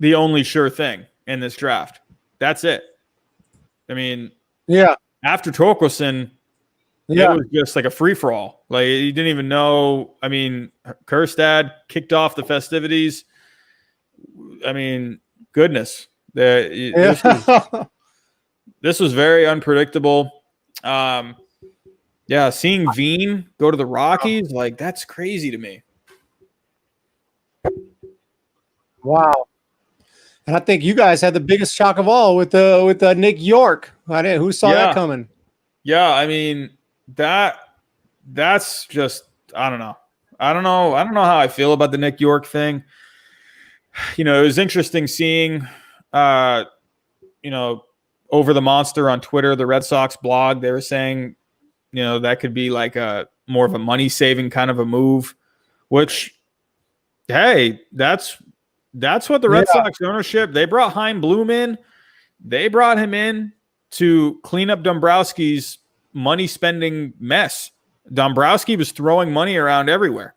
the only sure thing in this draft. That's it. I mean, Yeah. after Torkelson, Yeah. it was just like a free for all. Like you didn't even know. I mean, Kjerstad kicked off the festivities. I mean, goodness, Yeah. this was very unpredictable. Yeah, seeing Veen go to the Rockies, like that's crazy to me. Wow. And I think you guys had the biggest shock of all with the Nick York. Who saw that coming? Yeah, I mean that's just I don't know. I don't know how I feel about the Nick York thing. You know, it was interesting seeing you know, Over the Monster on Twitter, the Red Sox blog, they were saying, you know, that could be like a more of a money saving kind of a move, which hey, that's what the Red Sox ownership, they brought Chaim Bloom in. They brought him in to clean up Dombrowski's money spending mess. Dombrowski was throwing money around everywhere,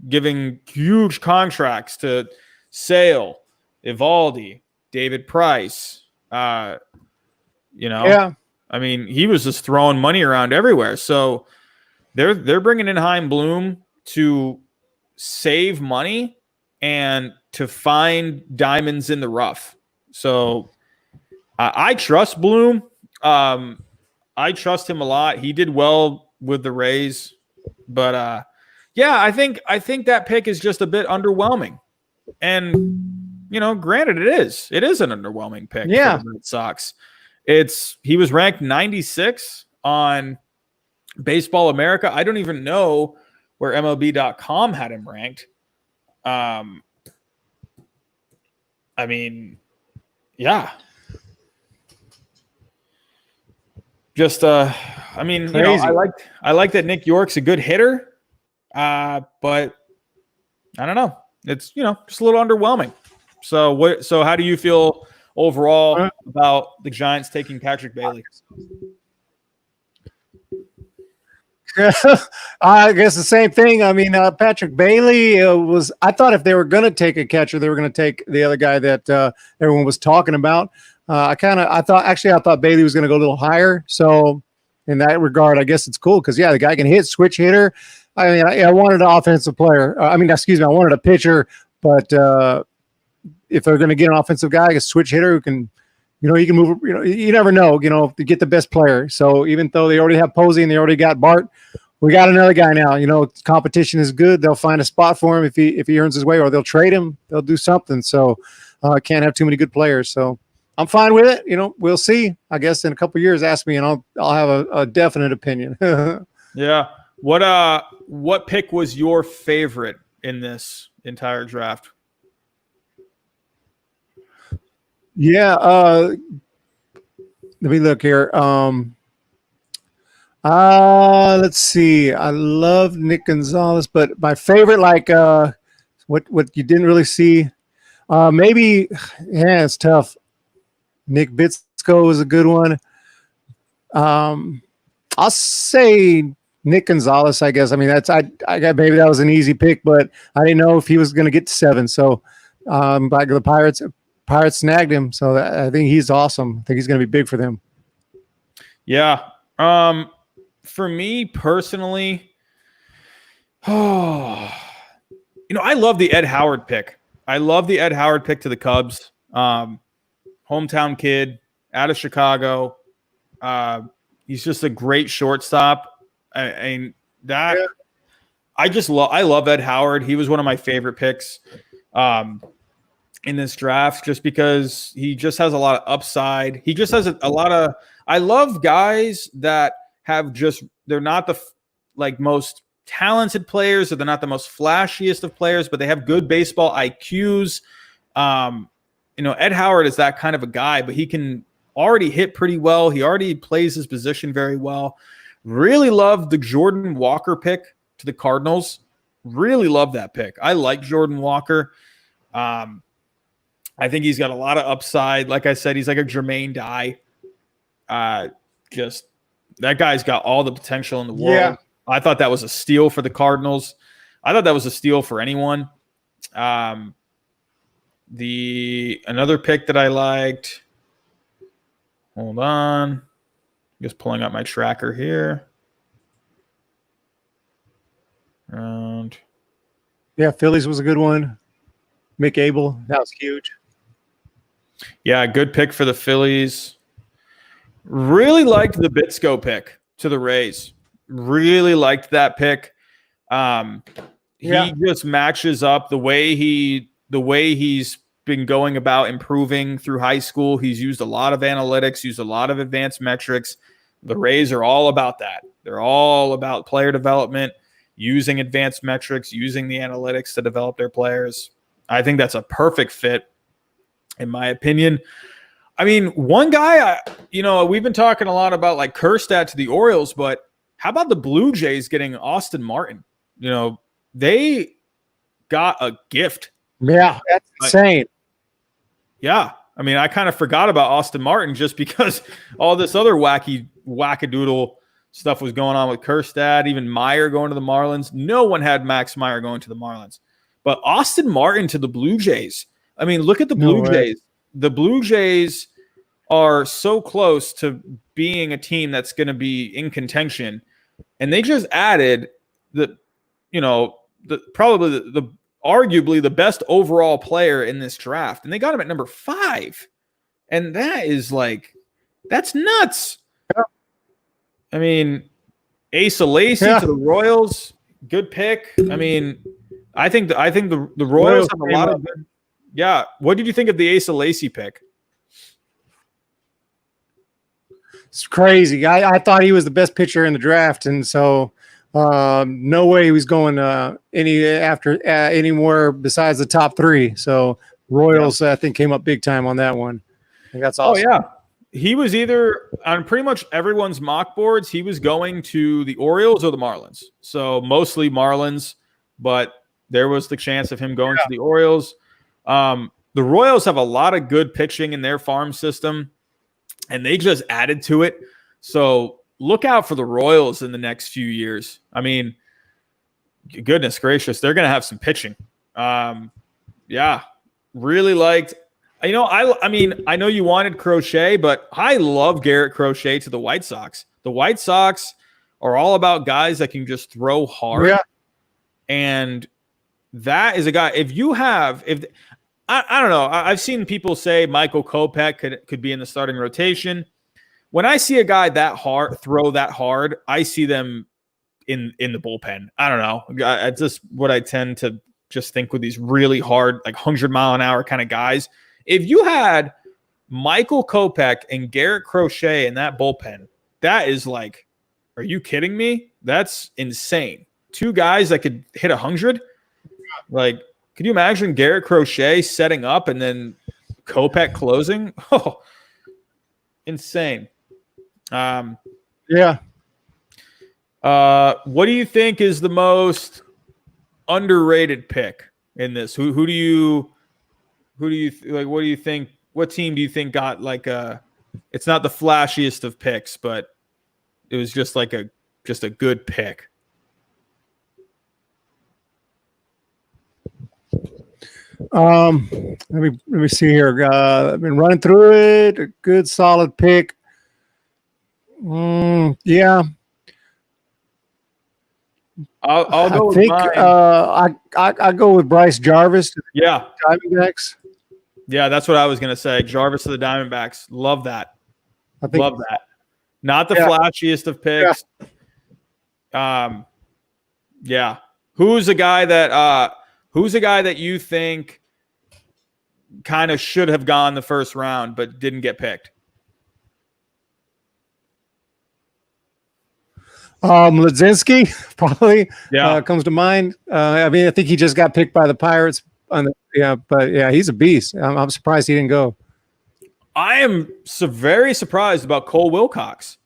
giving huge contracts to Sale, Evaldi, David Price. You know, Yeah. I mean, he was just throwing money around everywhere. So they're bringing in Chaim Bloom to save money and to find diamonds in the rough. So I trust Bloom. I trust him a lot. He did well with the Rays, but yeah, I think that pick is just a bit underwhelming. And you know, granted, it is an underwhelming pick for the Red Sox. He was ranked 96 on Baseball America. I don't even know where MLB.com had him ranked. I mean, yeah. Just I mean, you know, I like that Nick York's a good hitter. But I don't know. It's, you know, just a little underwhelming. So how do you feel overall about the Giants taking Patrick Bailey? I guess the same thing. I mean, Patrick Bailey I thought if they were going to take a catcher, they were going to take the other guy that everyone was talking about. I thought Bailey was going to go a little higher. So in that regard, I guess it's cool because, yeah, the guy can hit, switch hitter. I mean, I wanted an offensive player. I wanted a pitcher, but if they're going to get an offensive guy, a switch hitter who can, you know, he can move, you know, you never know, you know, to get the best player. So even though they already have Posey and they already got Bart, we got another guy now. You know, competition is good. They'll find a spot for him if he earns his way, or they'll trade him. They'll do something. So can't have too many good players. So I'm fine with it. You know, we'll see. I guess in a couple of years, ask me, and I'll have a definite opinion. Yeah. What pick was your favorite in this entire draft? Yeah. Let me look here. Let's see. I love Nick Gonzalez, but my favorite, like, what you didn't really see, maybe, yeah, it's tough. Nick Bitsko is a good one. I'll say Nick Gonzalez, I guess. I mean, I got, maybe that was an easy pick, but I didn't know if he was going to get to 7. So, like the Pirates snagged him. So I think he's awesome. I think he's going to be big for them. Yeah. For me personally, you know, I love the Ed Howard pick. I love the Ed Howard pick to the Cubs. Hometown kid out of Chicago. He's just a great shortstop. I love Ed Howard. He was one of my favorite picks in this draft, just because he just has a lot of upside. He just has a lot of. I love guys that have just, they're not the most talented players, or they're not the most flashiest of players, but they have good baseball IQs. You know, Ed Howard is that kind of a guy, but he can already hit pretty well. He already plays his position very well. Really love the Jordan Walker pick to the Cardinals. Really love that pick. I like Jordan Walker. I think he's got a lot of upside. Like I said, he's like a Jermaine Dye. Just that guy's got all the potential in the world. Yeah. I thought that was a steal for the Cardinals. I thought that was a steal for anyone. Another pick that I liked. Hold on. Just pulling up my tracker here. And Yeah, Phillies was a good one. Mick Abel, that was huge. yeah, good pick for the Phillies. Really liked the Bitsko pick to the Rays. Really liked that pick. He just matches up the way he's been going about improving through high school. He's used a lot of analytics, used a lot of advanced metrics. The Rays are all about that. They're all about player development, using advanced metrics, using the analytics to develop their players. I think that's a perfect fit, in my opinion. I mean, one guy, we've been talking a lot about like Kjerstad to the Orioles, but how about the Blue Jays getting Austin Martin? They got a gift. Yeah, that's insane. Yeah. I mean, I kind of forgot about Austin Martin just because all this other wackadoodle stuff was going on with Kjerstad, even Meyer going to the Marlins. No one had Max Meyer going to the Marlins. But Austin Martin to the Blue Jays. I mean, look at the Blue Jays. The Blue Jays are so close to being a team that's going to be in contention. And they just added arguably the best overall player in this draft. And they got him at number 5. And that is that's nuts. Yeah. I mean, Asa Lacy to the Royals, good pick. I mean, I think the Royals have a lot of good. Yeah. What did you think of the Asa Lacy pick? It's crazy. I thought he was the best pitcher in the draft, and so no way he was going anywhere besides the top 3. So Royals, I think, came up big time on that one. I think that's awesome. Oh yeah, he was either on pretty much everyone's mock boards. He was going to the Orioles or the Marlins. So mostly Marlins, but there was the chance of him going to the Orioles. The Royals have a lot of good pitching in their farm system, and they just added to it. So look out for the Royals in the next few years. I mean, goodness gracious, they're going to have some pitching. Yeah, really liked. I mean, I know you wanted Crochet, but I love Garrett Crochet to the White Sox. The White Sox are all about guys that can just throw hard. Yeah. And that is a guy. I don't know. I've seen people say Michael Kopech could be in the starting rotation. When I see a guy throw that hard, I see them in the bullpen. I don't know. It's just what I tend to just think with these really hard, like 100-mile-an-hour kind of guys. If you had Michael Kopech and Garrett Crochet in that bullpen, that is like, are you kidding me? That's insane. 2 guys that could hit 100. Like, could you imagine Garrett Crochet setting up and then Kopech closing? Oh, insane. Yeah. What do you think is the most underrated pick in this? Who do you like? What do you think? What team do you think got it's not the flashiest of picks, but it was just a good pick? Let me see here. I've been running through it. A good solid pick. Yeah. I'll go. I think I go with Bryce Jarvis. Yeah, Diamondbacks. Yeah, that's what I was gonna say. Jarvis to the Diamondbacks. Love that. Love that. Not the flashiest of picks. Yeah. Who's a guy that you think kind of should have gone the first round but didn't get picked? Ledzinski probably comes to mind. I mean, I think he just got picked by the Pirates. He's a beast. I'm surprised he didn't go. I am very surprised about Cole Wilcox.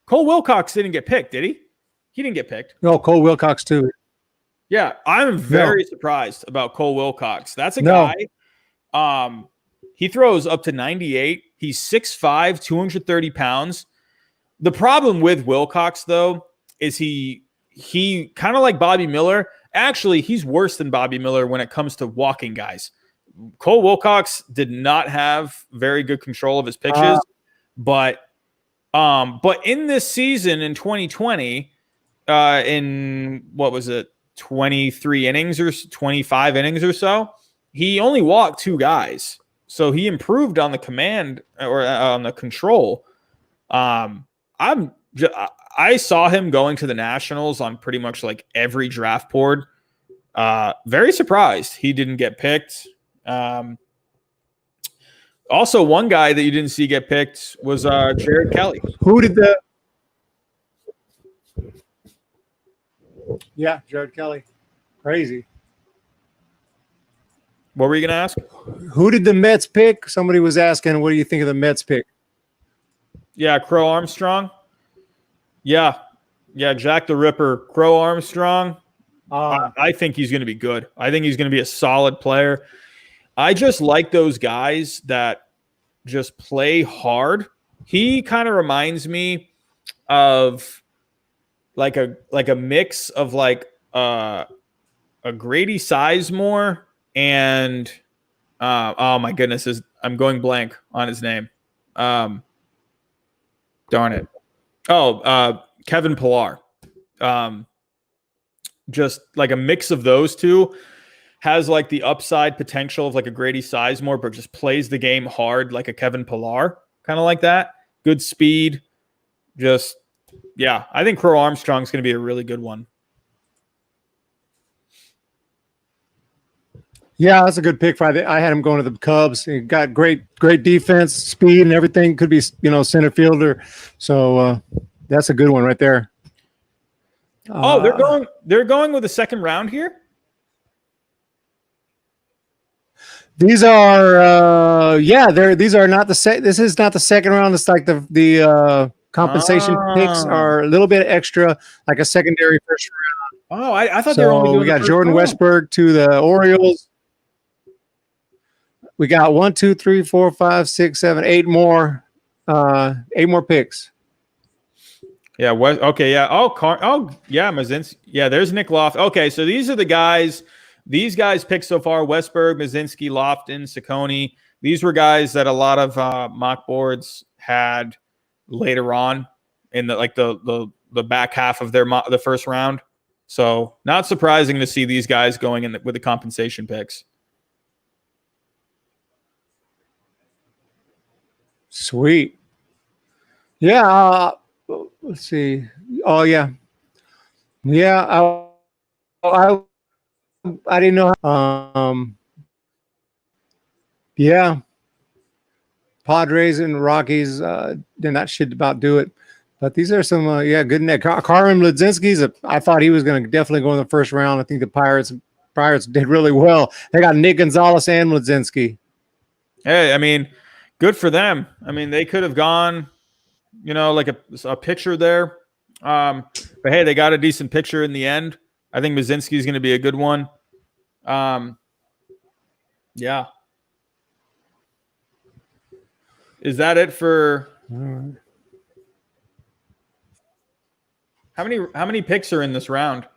Cole Wilcox didn't get picked, did he? He didn't get picked. No, Cole Wilcox too. Yeah, I'm very surprised about Cole Wilcox. That's a guy. He throws up to 98. He's 6'5", 230 pounds. The problem with Wilcox, though, is he kind of like Bobby Miller. Actually, he's worse than Bobby Miller when it comes to walking guys. Cole Wilcox did not have very good control of his pitches. But in this season in 2020, in what was it, 23 innings or 25 innings or so, he only walked 2 guys. So he improved on the command or on the control. I saw him going to the Nationals on pretty much like every draft board. Very surprised he didn't get picked. Also, one guy that you didn't see get picked was Jared Kelly. Who did the? Yeah, Jared Kelly. Crazy. What were you going to ask? Who did the Mets pick? Somebody was asking, what do you think of the Mets pick? Yeah, Crow Armstrong. Yeah, Jack the Ripper, Crow Armstrong. I think he's going to be good. I think he's going to be a solid player. I just like those guys that just play hard. He kind of reminds me of like a mix of like a Grady Sizemore and oh my goodness, I'm going blank on his name. Darn it. Kevin Pillar. Just like a mix of those two. Has like the upside potential of like a Grady Sizemore, but just plays the game hard like a Kevin Pillar, kind of like that. Good speed. Just, yeah, I think Crow Armstrong's going to be a really good one. Yeah, that's a good pick. I had him going to the Cubs. He got great defense, speed, and everything. Could be, center fielder. So that's a good one right there. They're going with the second round here. These are these are not the this is not the second round. It's like the compensation picks are a little bit extra, like a secondary first round. Oh, I thought they were only doing we got Jordan Westberg to the Orioles. We got 1, 2, 3, 4, 5, 6, 7, 8 more 8 more picks. Yeah. Okay. Yeah. Yeah. Mazinski. Yeah. There's Nick Loft. Okay. So these are the guys. These guys picked so far: Westberg, Mazinski, Lofton, Ciccone. These were guys that a lot of mock boards had later on in the back half of the first round. So not surprising to see these guys going in with the compensation picks. Sweet. Yeah. Let's see. Oh yeah. Yeah. I didn't know. Yeah. Padres and Rockies, then that should about do it. But these are some, good net. Carmen Mlodzinski's, I thought he was going to definitely go in the first round. I think the Pirates did really well. They got Nick Gonzalez and Mlodzinski. Hey, I mean, good for them. I mean, they could have gone, like a pitcher there. But hey, they got a decent pitcher in the end. I think Mlodzinski is going to be a good one. Yeah. Is that it for how many picks are in this round?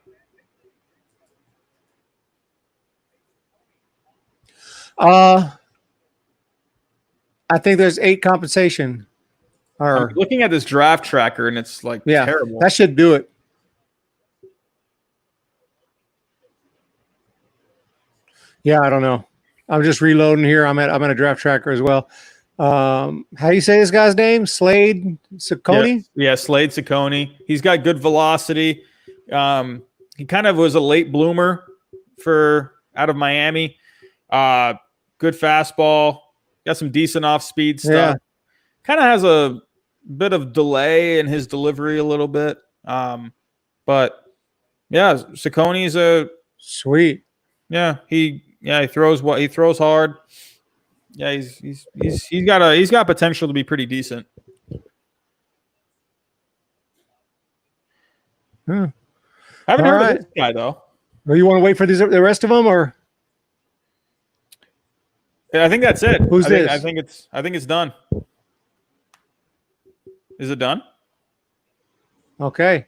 I think there's 8 compensation. I'm looking at this draft tracker and it's like terrible. That should do it. Yeah, I don't know. I'm just reloading here. I'm at a draft tracker as well. How do you say this guy's name? Slade Ciccone? Yeah, Slade Ciccone. He's got good velocity. He kind of was a late bloomer out of Miami. Good fastball. Got some decent off-speed stuff. Yeah. Kind of has a bit of delay in his delivery a little bit. But yeah, Ciccone's a sweet. Yeah, he throws hard. Yeah, he's got potential to be pretty decent. Hmm. I haven't heard of this guy though. Well, you want to wait for the rest of them, or? Yeah, I think that's it. Who's this? I think it's done. Is it done? Okay.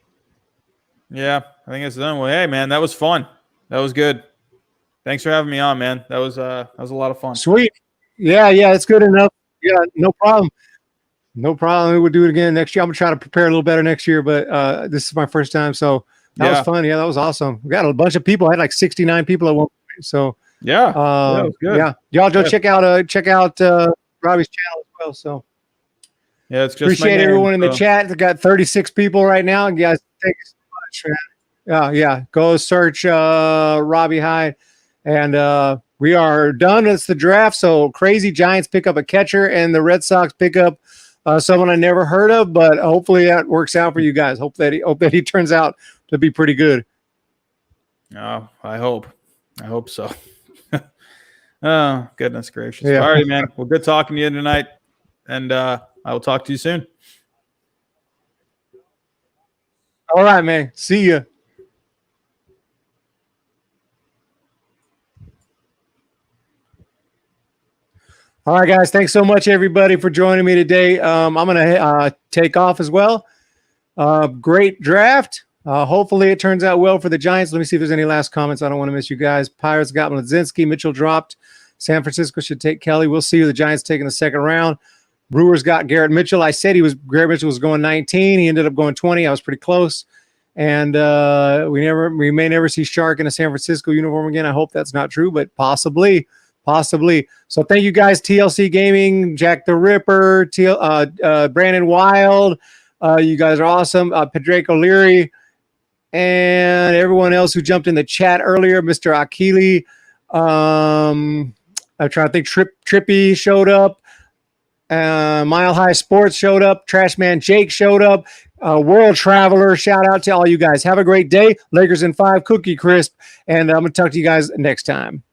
Yeah, I think it's done. Well, hey man, that was fun. That was good. Thanks for having me on, man. That was a lot of fun. Sweet. Yeah, it's good enough. Yeah, no problem. No problem. We'll do it again next year. I'm gonna try to prepare a little better next year, but this is my first time, so that was fun. Yeah, that was awesome. We got a bunch of people. I had like 69 people at one point. So yeah, that was good. Yeah, y'all go check out Robbie's channel as well. So yeah, it's just appreciate everyone in the chat. We got 36 people right now. And guys, thanks so much, man. Yeah. Go search Robbie Hyde, and we are done. It's the draft. So crazy Giants pick up a catcher, and the Red Sox pick up someone I never heard of, but hopefully that works out for you guys. Hope that he turns out to be pretty good. Oh, I hope so. Oh, goodness gracious. Yeah. All right, man. Well, good talking to you tonight, and I will talk to you soon. All right, man. See ya. All right, guys. Thanks so much, everybody, for joining me today. I'm going to take off as well. Great draft. Hopefully it turns out well for the Giants. Let me see if there's any last comments. I don't want to miss you guys. Pirates got Mlazinski. Mitchell dropped. San Francisco should take Kelly. We'll see who the Giants take in the second round. Brewers got Garrett Mitchell. I said Garrett Mitchell was going 19. He ended up going 20. I was pretty close. And we may never see Shark in a San Francisco uniform again. I hope that's not true, but possibly. So thank you guys, TLC Gaming, Jack the Ripper, Brandon Wild. You guys are awesome. Padraig O'Leary, and everyone else who jumped in the chat earlier. Mr. Akili. I'm trying to think. Trippy showed up. Mile High Sports showed up. Trashman Jake showed up. World Traveler. Shout out to all you guys. Have a great day. Lakers in 5. Cookie Crisp. And I'm going to talk to you guys next time.